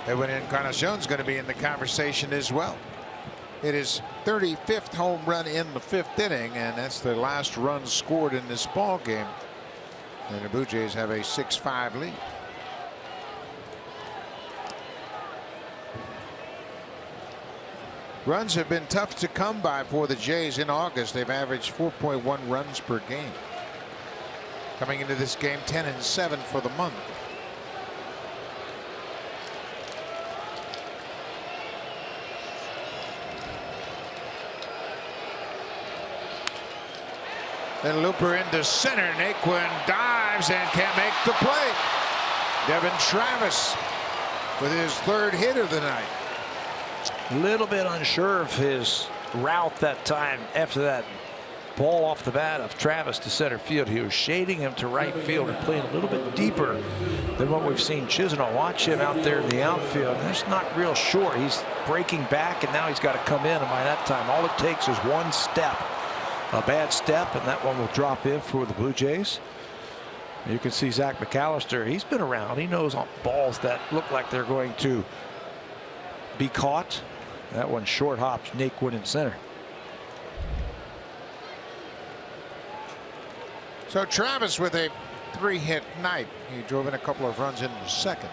Edwin Encarnacion's going to be in the conversation as well. It is 35th home run in the 5th inning, and that's the last run scored in this ball game. And the Blue Jays have a 6-5 lead. Runs have been tough to come by for the Jays in August. They've averaged 4.1 runs per game. Coming into this game, 10-7 for the month. Then looper into center. Naquin dives and can't make the play. Devin Travis with his 3rd hit of the night. A little bit unsure of his route that time after that ball off the bat of Travis to center field. He was shading him to right field and playing a little bit deeper than what we've seen Chisenhall. Watch him out there in the outfield. That's not real sure. He's breaking back, and now he's got to come in. And by that time, all it takes is one step. A bad step, and that one will drop in for the Blue Jays. You can see Zach McAllister. He's been around. He knows on balls that look like they're going to be caught. That one short hops Naquin in center. So Travis with a 3-hit night. He drove in a couple of runs in the 2nd.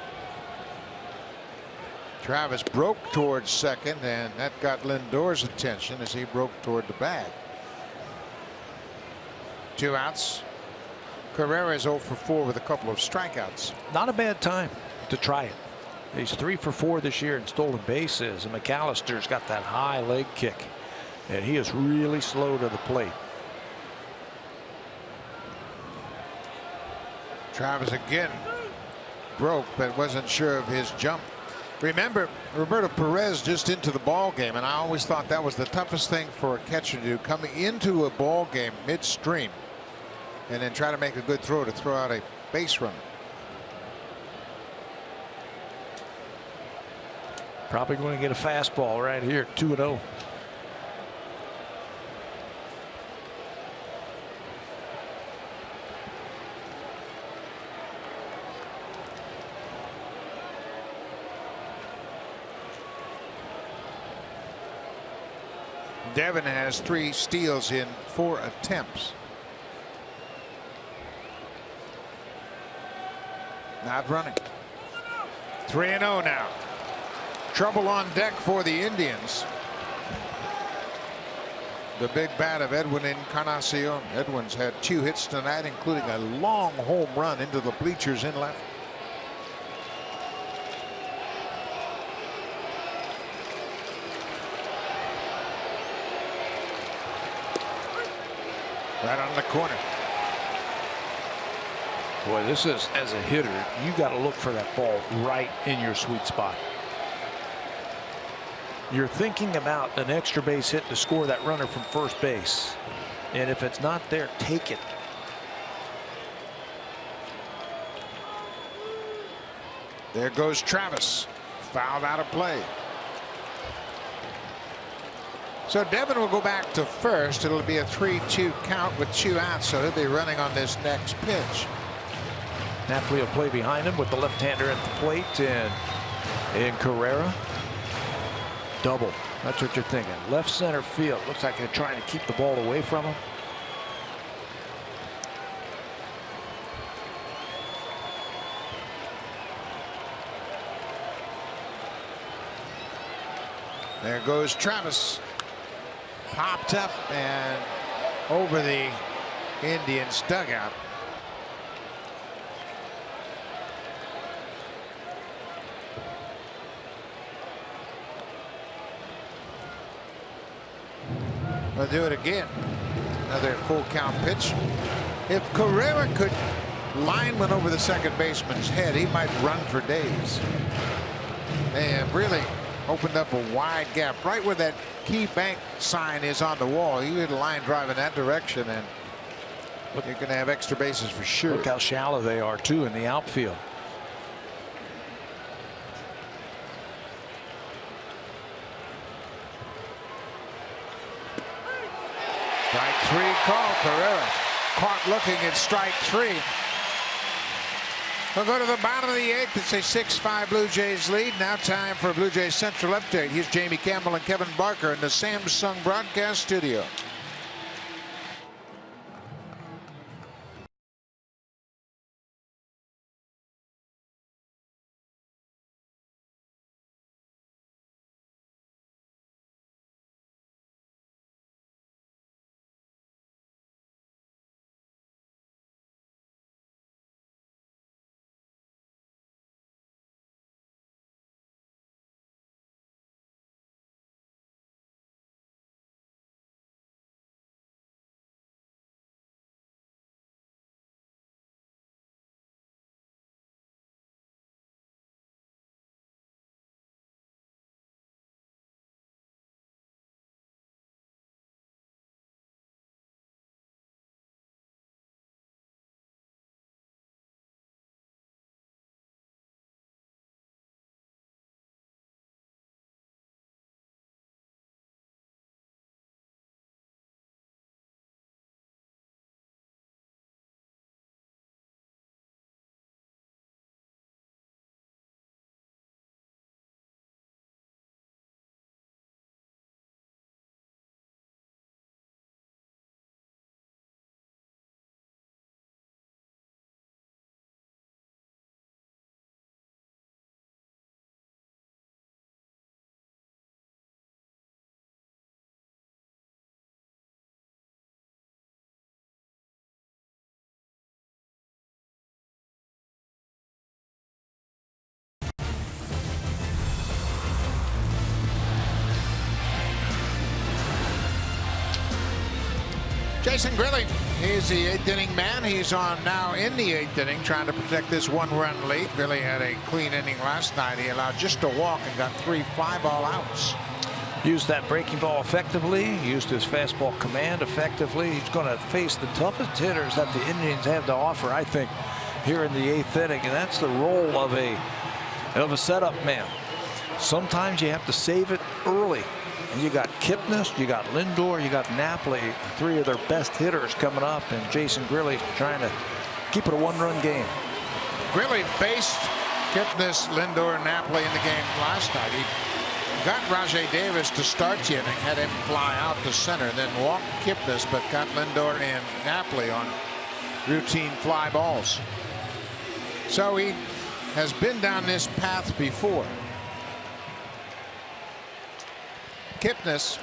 Travis broke towards second, and that got Lindor's attention as he broke toward the bag. 2 outs. Carrera is 0 for 4 with a couple of strikeouts. Not a bad time to try it. He's 3 for 4 this year in stolen bases, and McAllister's got that high leg kick, and he is really slow to the plate. Travis again broke, but wasn't sure of his jump. Remember, Roberto Perez just into the ball game, and I always thought that was the toughest thing for a catcher to do, coming into a ball game midstream and then try to make a good throw to throw out a base runner. Probably going to get a fastball right here, 2-0. Devin has 3 steals in 4 attempts. Not running. 3-0 now. Trouble on deck for the Indians. The big bat of Edwin Encarnacion. Edwin's had 2 hits tonight, including a long home run into the bleachers in left. Right on the corner. Boy, this is, as a hitter, you got to look for that ball right in your sweet spot. You're thinking about an extra base hit to score that runner from first base, and if it's not there, take it. There goes Travis, fouled out of play. So Devin will go back to first. It'll be a 3-2 count with 2 outs, so he'll be running on this next pitch. Napoli will play behind him with the left-hander at the plate, and Carrera. Double. That's what you're thinking. Left center field. Looks like they're trying to keep the ball away from him. There goes Travis. Popped up and over the Indians dugout. We'll do it again. Another full count pitch. If Carrera could line one over the second baseman's head, he might run for days. And really opened up a wide gap right where that key bank sign is on the wall. You hit a line drive in that direction, and you're going to have extra bases for sure. Look how shallow they are, too, in the outfield. Strike 3 call. Carrera caught looking at strike 3. We'll go to the bottom of the 8th. It's a 6-5 Blue Jays lead. Now time for a Blue Jays Central update. Here's Jamie Campbell and Kevin Barker in the Samsung broadcast studio. Jason Grilli, he's the 8th inning man. He's on now in the 8th inning, trying to protect this 1-run lead. Grilli had a clean inning last night. He allowed just a walk and got 3 fly-ball outs. Used that breaking ball effectively. Used his fastball command effectively. He's going to face the toughest hitters that the Indians have to offer, I think, here in the 8th inning, and that's the role of a setup man. Sometimes you have to save it early. And you got Kipnis, you got Lindor, you got Napoli, 3 of their best hitters coming up, and Jason Grilli trying to keep it a 1-run game. Grilli faced Kipnis, Lindor, and Napoli in the game last night. He got Rajay Davis to start the inning, had him fly out to center, then walked Kipnis, but got Lindor and Napoli on routine fly balls. So he has been down this path before. Kipnis,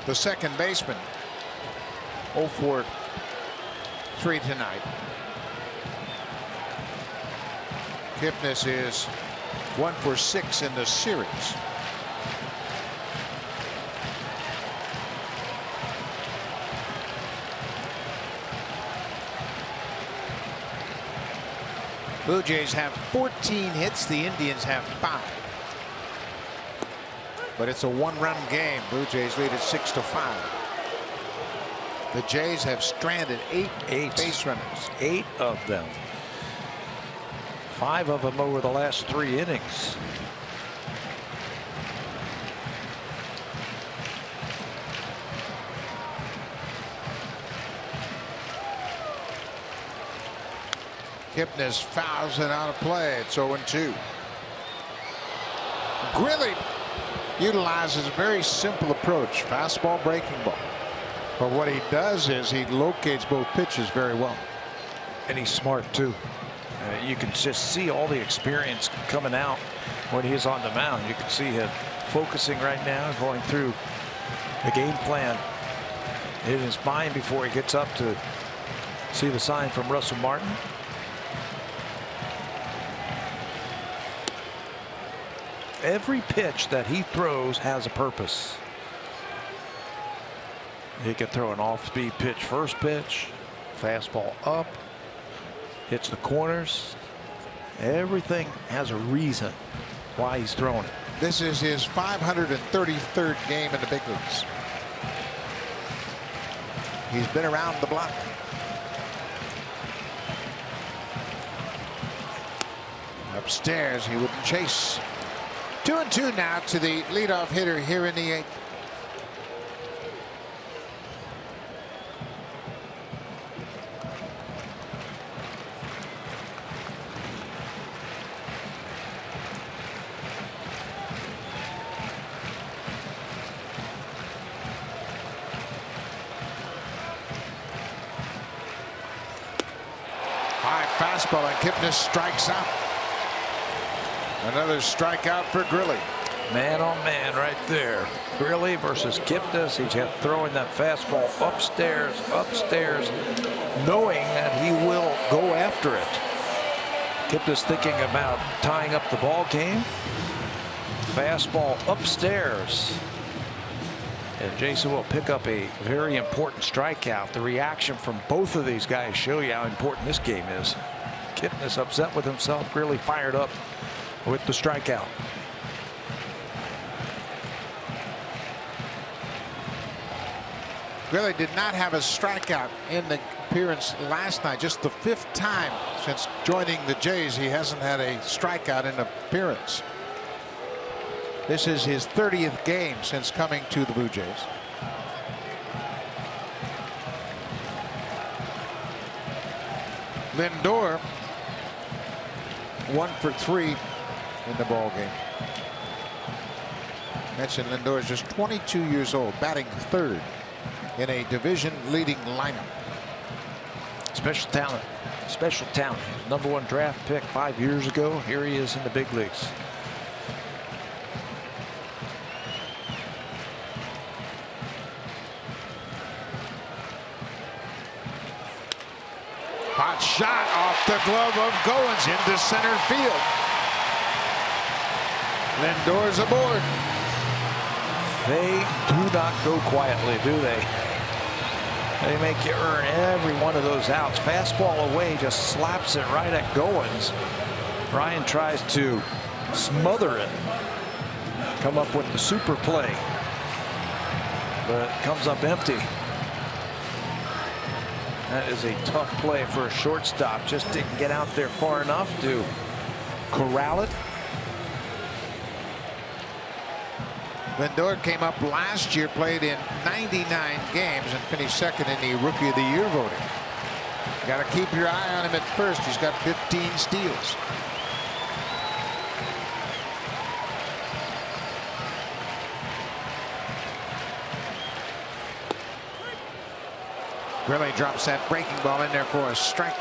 the second baseman, 0 for 3 tonight. Kipnis is 1 for 6 in the series. Blue Jays have 14 hits. The Indians have 5. But it's a 1-run game. Blue Jays lead at 6-5. The Jays have stranded 8 base runners. 8 of them. 5 of them over the last 3 innings. Kipnis fouls it out of play. It's 0-2. Grilli utilizes a very simple approach, fastball, breaking ball. But what he does is he locates both pitches very well. And he's smart too. You can just see all the experience coming out when he's on the mound. You can see him focusing right now, going through the game plan in his mind before he gets up to see the sign from Russell Martin. Every pitch that he throws has a purpose. He could throw an off-speed pitch first pitch, fastball up, hits the corners. Everything has a reason why he's throwing it. This is his 533rd game in the big leagues. He's been around the block. Upstairs, he wouldn't chase. 2-2 now to the leadoff hitter here in the 8th. fastball, and Kipnis strikes out. Another strikeout for Grilly. Man on man right there. Grilly versus Kipnis. He's throwing that fastball upstairs, knowing that he will go after it. Kipnis thinking about tying up the ball game. Fastball upstairs. And Jason will pick up a very important strikeout. The reaction from both of these guys show you how important this game is. Kipnis upset with himself. Grilly fired up with the strikeout. Grilly did not have a strikeout in the appearance last night. Just the 5th time since joining the Jays he hasn't had a strikeout in appearance. This is his 30th game since coming to the Blue Jays. Lindor 1 for 3 in the ball game. Mentioned Lindor is just 22 years old, batting 3rd in a division-leading lineup. Special talent. Special talent. #1 draft pick 5 years ago. Here he is in the big leagues. Hot shot off the glove of Goins into center field. Lindor's aboard. They do not go quietly, do they? They make you earn every one of those outs. Fastball away, just slaps it right at Goins. Ryan tries to smother it. Come up with the super play. But it comes up empty. That is a tough play for a shortstop. Just didn't get out there far enough to corral it. Lindor came up last year, played in 99 games, and finished 2nd in the Rookie of the Year voting. Got to keep your eye on him at first. He's got 15 steals. Grilly drops that breaking ball in there for a strike.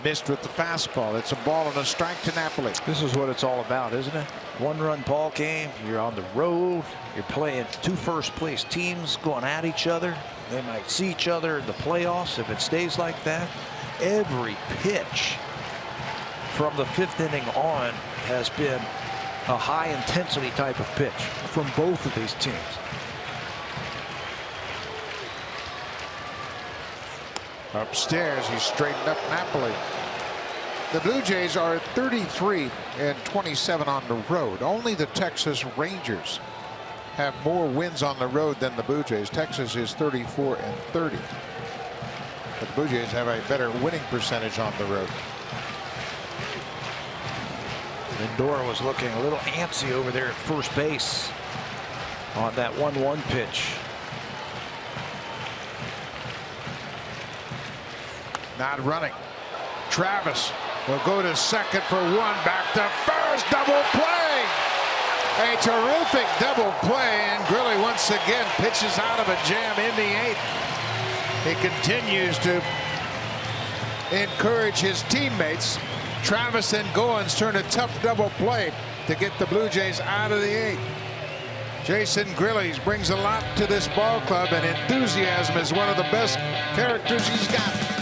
Missed with the fastball. It's a ball and a strike to Napoli. This is what it's all about, isn't it? 1-run ball game. You're on the road. You're playing 2 first-place teams going at each other. They might see each other in the playoffs if it stays like that. Every pitch from the 5th inning on has been a high-intensity type of pitch from both of these teams. Upstairs, he straightened up Napoli. The Blue Jays are 33 and 27 on the road. Only the Texas Rangers have more wins on the road than the Blue Jays. Texas is 34 and 30. But the Blue Jays have a better winning percentage on the road. Lindor was looking a little antsy over there at first base on that 1-1 pitch. Not running. Travis will go to second for 1. Back to first. Double play. A terrific double play. And Grilly once again pitches out of a jam in the 8th. He continues to encourage his teammates. Travis and Goins turn a tough double play to get the Blue Jays out of the 8th. Jason Grilly brings a lot to this ball club, and enthusiasm is one of the best characters he's got.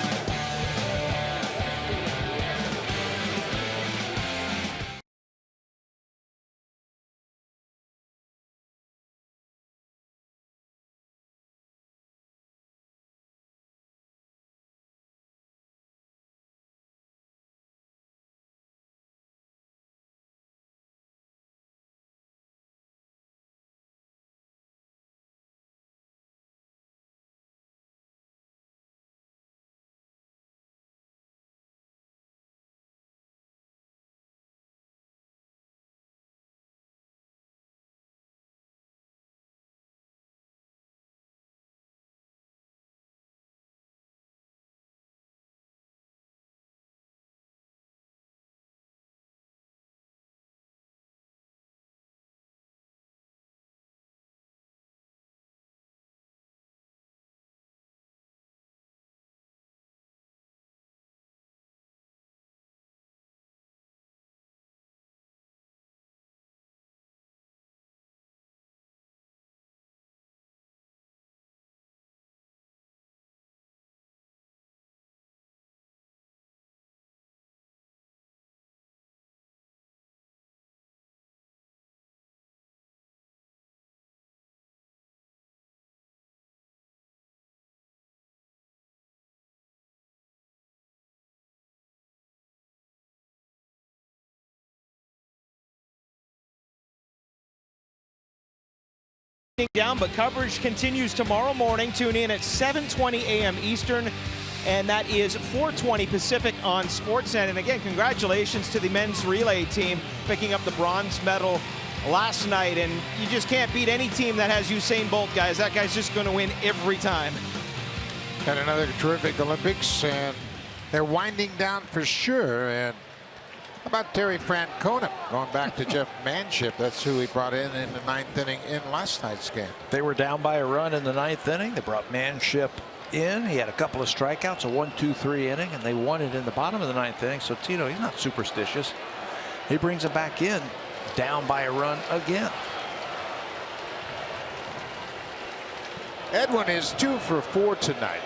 down, but coverage continues tomorrow morning. Tune in at 7:20 a.m. Eastern, and that is 4:20 Pacific on Sportsnet. And again, congratulations to the men's relay team picking up the bronze medal last night. And you just can't beat any team that has Usain Bolt, guys. That guy's just going to win every time. And another terrific Olympics, and they're winding down for sure. And how about Terry Francona going back to Jeff Manship? That's who he brought in the ninth inning in last night's game. They were down by a run in the ninth inning. They brought Manship in. He had a couple of strikeouts, a 1-2-3 inning, and they won it in the bottom of the ninth inning. So Tito, he's not superstitious. He brings him back in, down by a run again. Edwin is 2 for 4 tonight.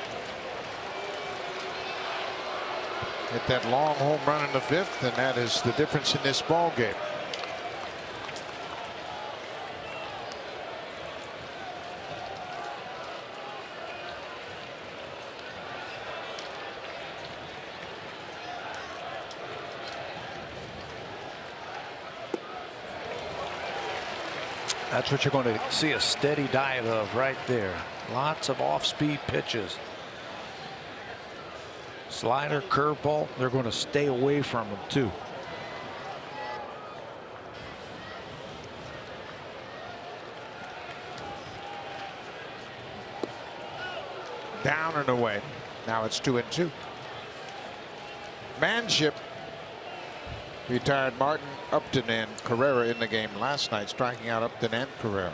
Hit that long home run in the 5th, and that is the difference in this ball game. That's what you're going to see a steady diet of right there. Lots of off-speed pitches. Slider, curveball, they're going to stay away from them too. Down and away. Now it's 2-2. Manship retired Martin, Upton, and Carrera in the game last night, striking out Upton and Carrera.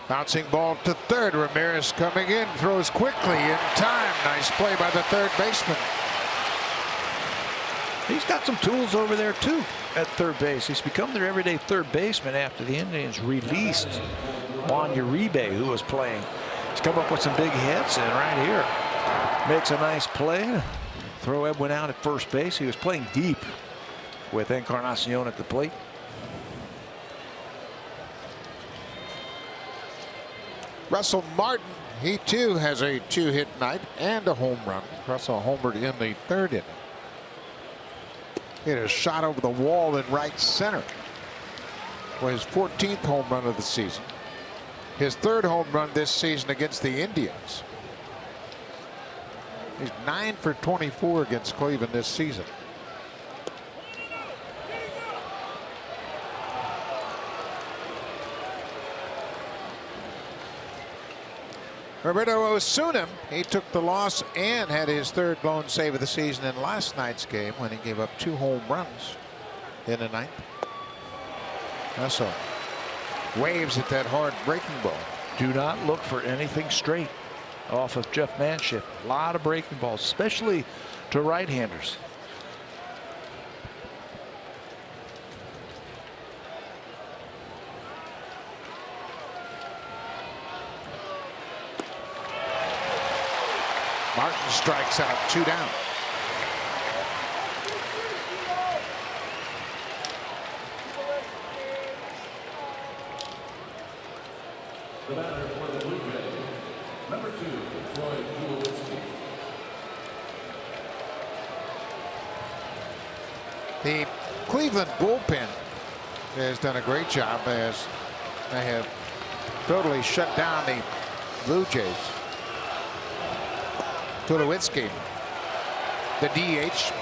Bouncing ball to third. Ramirez coming in, throws quickly in time. Nice play by the third baseman. He's got some tools over there too at third base. He's become their everyday third baseman after the Indians released Juan Uribe, who was playing. He's come up with some big hits, and right here makes a nice play. Throw Edwin out at first base. He was playing deep with Encarnacion at the plate. Russell Martin, he too has a 2-hit night and a home run. Russell homered in the 3rd inning. Hit a shot over the wall in right center for his 14th home run of the season. His 3rd home run this season against the Indians. He's 9 for 24 against Cleveland this season. Roberto Osuna, he took the loss and had his 3rd blown save of the season in last night's game when he gave up 2 home runs in the 9th. Russell waves at that hard breaking ball. Do not look for anything straight off of Jeff Manship. A lot of breaking balls, especially to right-handers. Martin strikes out, 2 down. The batter for the Blue Jays, number 2, Troy Tulowitzki. The Cleveland bullpen has done a great job as they have totally shut down the Blue Jays. Tulowitzki, the DH,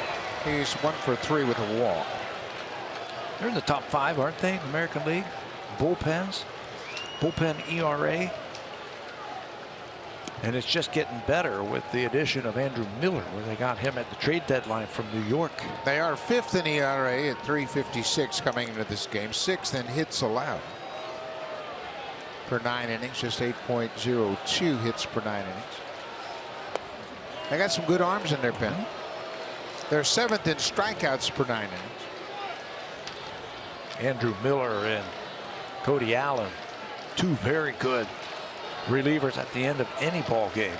he's 1 for 3 with a walk. They're in the top 5, aren't they? American League bullpens, bullpen ERA, and it's just getting better with the addition of Andrew Miller, where they got him at the trade deadline from New York. They are 5th in ERA at 3.56 coming into this game, 6th in hits allowed per 9 innings, just 8.02 hits per 9 innings. They got some good arms in their pen. They're 7th in strikeouts per 9 innings. Andrew Miller and Cody Allen, 2 very good relievers at the end of any ball game.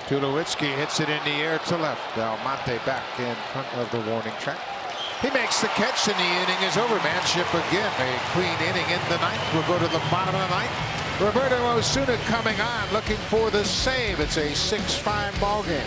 Tulowitzki hits it in the air to left. Almonte back in front of the warning track. He makes the catch, and the inning is over. Manship again. A clean inning in the 9th. We'll go to the bottom of the 9th. Roberto Osuna coming on, looking for the save. It's a 6-5 ball game.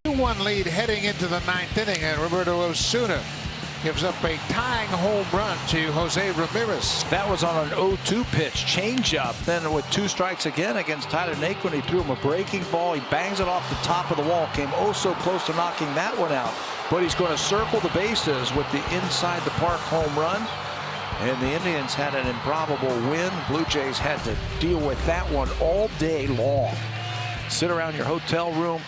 2-1 lead heading into the 9th inning, and Roberto Osuna gives up a tying home run to Jose Ramirez. That was on an 0-2 pitch, changeup. Then with 2 strikes again against Tyler Naquin, he threw him a breaking ball. He bangs it off the top of the wall. Came oh so close to knocking that one out. But he's going to circle the bases with the inside the park home run. And the Indians had an improbable win. Blue Jays had to deal with that one all day long. Sit around your hotel room,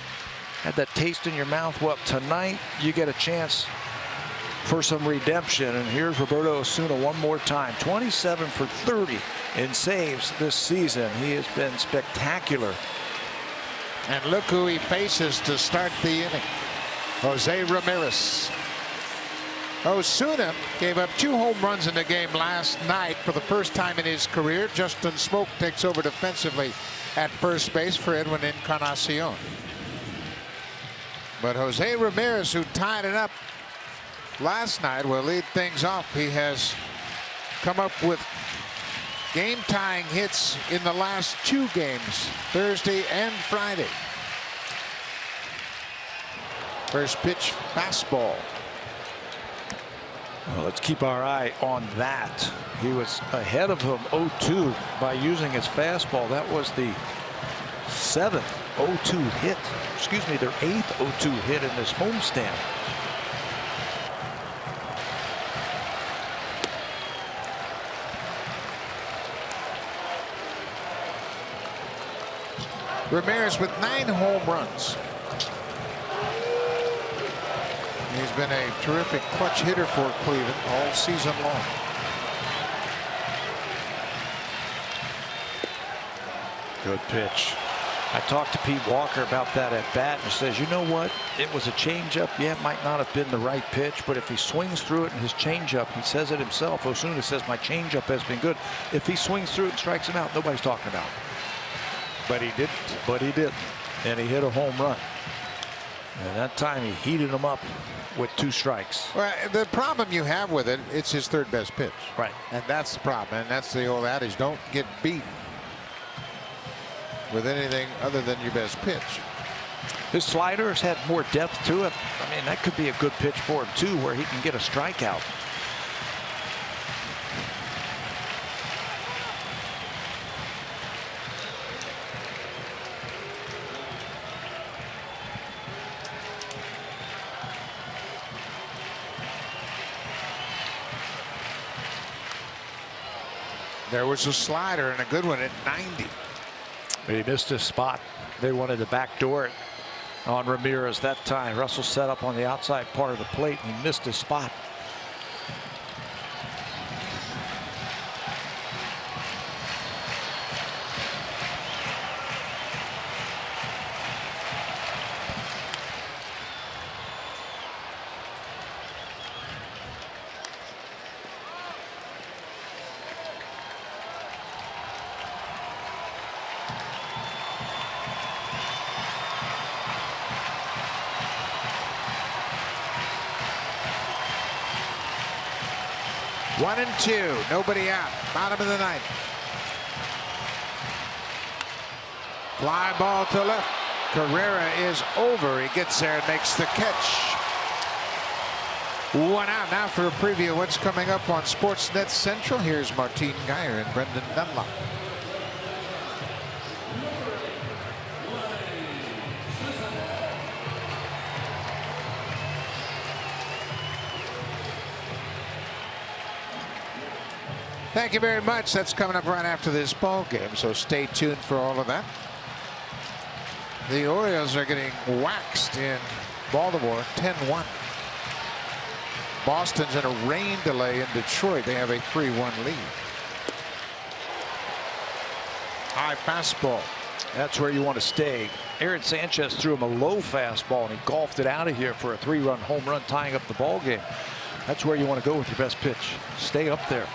had that taste in your mouth. Well, tonight you get a chance for some redemption. And here's Roberto Osuna one more time. 27 for 30 in saves this season. He has been spectacular. And look who he faces to start the inning. Jose Ramirez. Osuna gave up 2 home runs in the game last night for the first time in his career. Justin Smoke takes over defensively at first base for Edwin Encarnacion. But Jose Ramirez, who tied it up last night, will lead things off. He has come up with game-tying hits in the last 2 games, Thursday and Friday. First pitch, fastball. Well, let's keep our eye on that. He was ahead of him 0-2 by using his fastball. That was the 7th 0-2 hit. Excuse me, their 8th 0-2 hit in this homestand. Ramirez with 9 home runs. He's been a terrific clutch hitter for Cleveland all season long. Good pitch. I talked to Pete Walker about that at bat, and he says, you know what? It was a changeup. Yeah, it might not have been the right pitch, but if he swings through it in his changeup, he says it himself. Osuna says, my changeup has been good. If he swings through it and strikes him out, nobody's talking about it. But he didn't. But he didn't. And he hit a home run. And that time he heated him up with 2 strikes. Well, the problem you have with it, it's his 3rd best pitch. Right. And that's the problem. And that's the old adage, don't get beat with anything other than your best pitch. His slider has had more depth to it. I mean, that could be a good pitch for him too, where he can get a strikeout. There was a slider and a good one at 90. He missed his spot. They wanted to backdoor it on Ramirez that time. Russell set up on the outside part of the plate, and he missed his spot. One and 2, nobody out. Bottom of the 9th. Fly ball to left. Carrera is over. He gets there and makes the catch. 1 out. Now for a preview of what's coming up on Sportsnet Central. Here's Martine Geyer and Brendan Dunlop. Thank you very much. That's coming up right after this ball game, so stay tuned for all of that. The Orioles are getting waxed in Baltimore, 10-1. Boston's in a rain delay in Detroit. They have a 3-1 lead. High fastball. That's where you want to stay. Aaron Sanchez threw him a low fastball, and he golfed it out of here for a 3-run home run, tying up the ball game. That's where you want to go with your best pitch. Stay up there.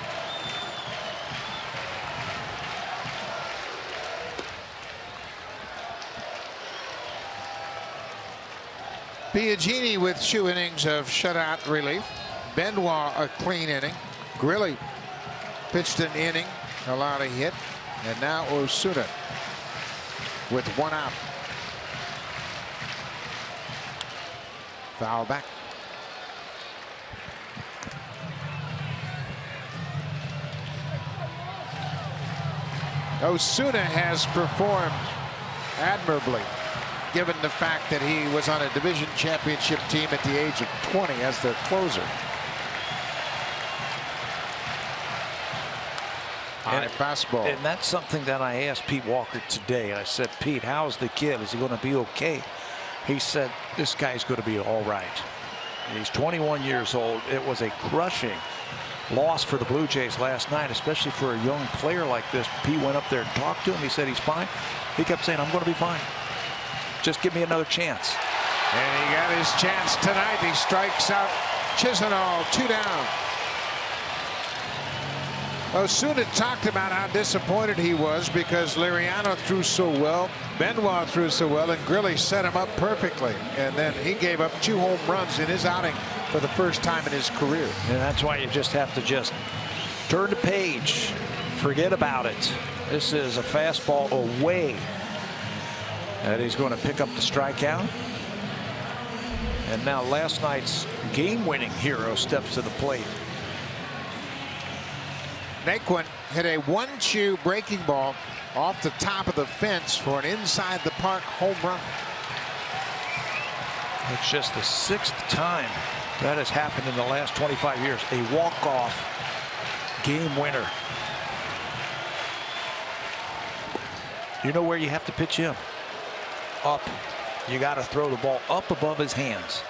Biagini with 2 innings of shutout relief. Benoit a clean inning. Grilly pitched an inning, allowed a hit. And now Osuna with 1 out. Foul back. Osuna has performed admirably, given the fact that he was on a division championship team at the age of 20 as their closer. High fastball. And that's something that I asked Pete Walker today. I said, Pete, how's the kid? Is he going to be okay? He said, this guy's going to be all right. He's 21 years old. It was a crushing loss for the Blue Jays last night, especially for a young player like this. Pete went up there and talked to him. He said he's fine. He kept saying, I'm going to be fine. Just give me another chance. And he got his chance tonight. He strikes out Chisenhall, 2 down. Osuna talked about how disappointed he was because Liriano threw so well, Benoit threw so well, and Grilli set him up perfectly. And then he gave up 2 home runs in his outing for the first time in his career. And that's why you just have to just turn the page. Forget about it. This is a fastball away. And he's going to pick up the strikeout. And now last night's game-winning hero steps to the plate. Naquin hit a 1-2 breaking ball off the top of the fence for an inside the park home run. It's just the 6th time that has happened in the last 25 years. A walk-off game winner. You know where you have to pitch him? Up. You got to throw the ball up above his hands.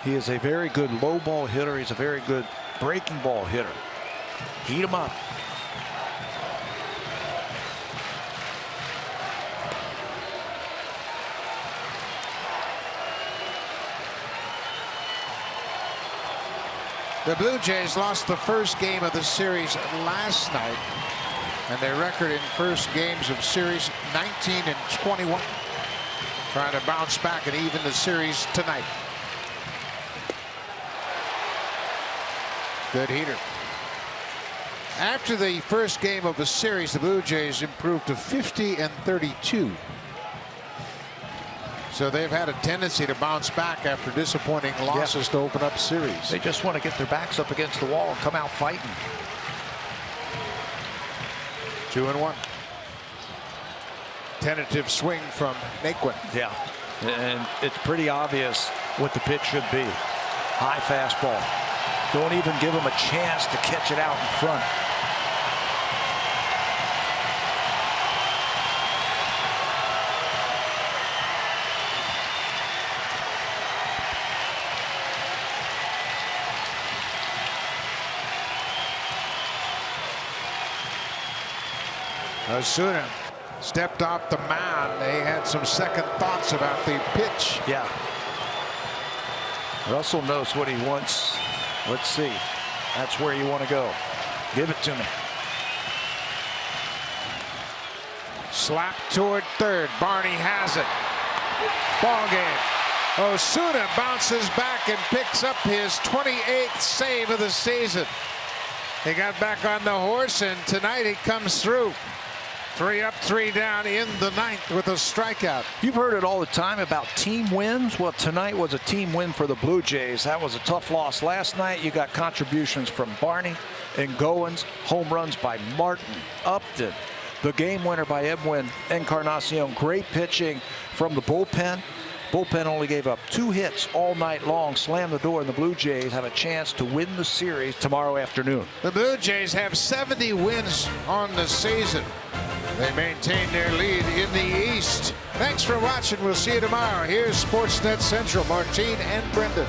He is a very good low ball hitter. He's a very good breaking ball hitter. Heat him up. The Blue Jays lost the first game of the series last night, and their record in first games of series 19-21. Trying to bounce back and even the series tonight. Good heater. After the first game of the series, the Blue Jays improved to 50-32. So they've had a tendency to bounce back after disappointing losses to open up series. They just want to get their backs up against the wall and come out fighting. 2-1. Tentative swing from Naquin. Yeah, and it's pretty obvious what the pitch should be. High fastball. Don't even give him a chance to catch it out in front. Osuna stepped off the mound. They had some second thoughts about the pitch. Yeah. Russell knows what he wants. Let's see. That's where you want to go. Give it to me. Slap toward third. Barney has it. Ball game. Osuna bounces back and picks up his 28th save of the season. He got back on the horse, and tonight he comes through. 3 up, 3 down in the 9th with a strikeout. You've heard it all the time about team wins. Well, tonight was a team win for the Blue Jays. That was a tough loss last night. You got contributions from Barney and Goins, home runs by Martin, Upton, the game winner by Edwin Encarnacion. Great pitching from the bullpen. Bullpen only gave up 2 hits all night long, slammed the door, and the Blue Jays have a chance to win the series tomorrow afternoon. The Blue Jays have 70 wins on the season. They maintain their lead in the East. Thanks for watching. We'll see you tomorrow. Here's Sportsnet Central. Martine and Brendan.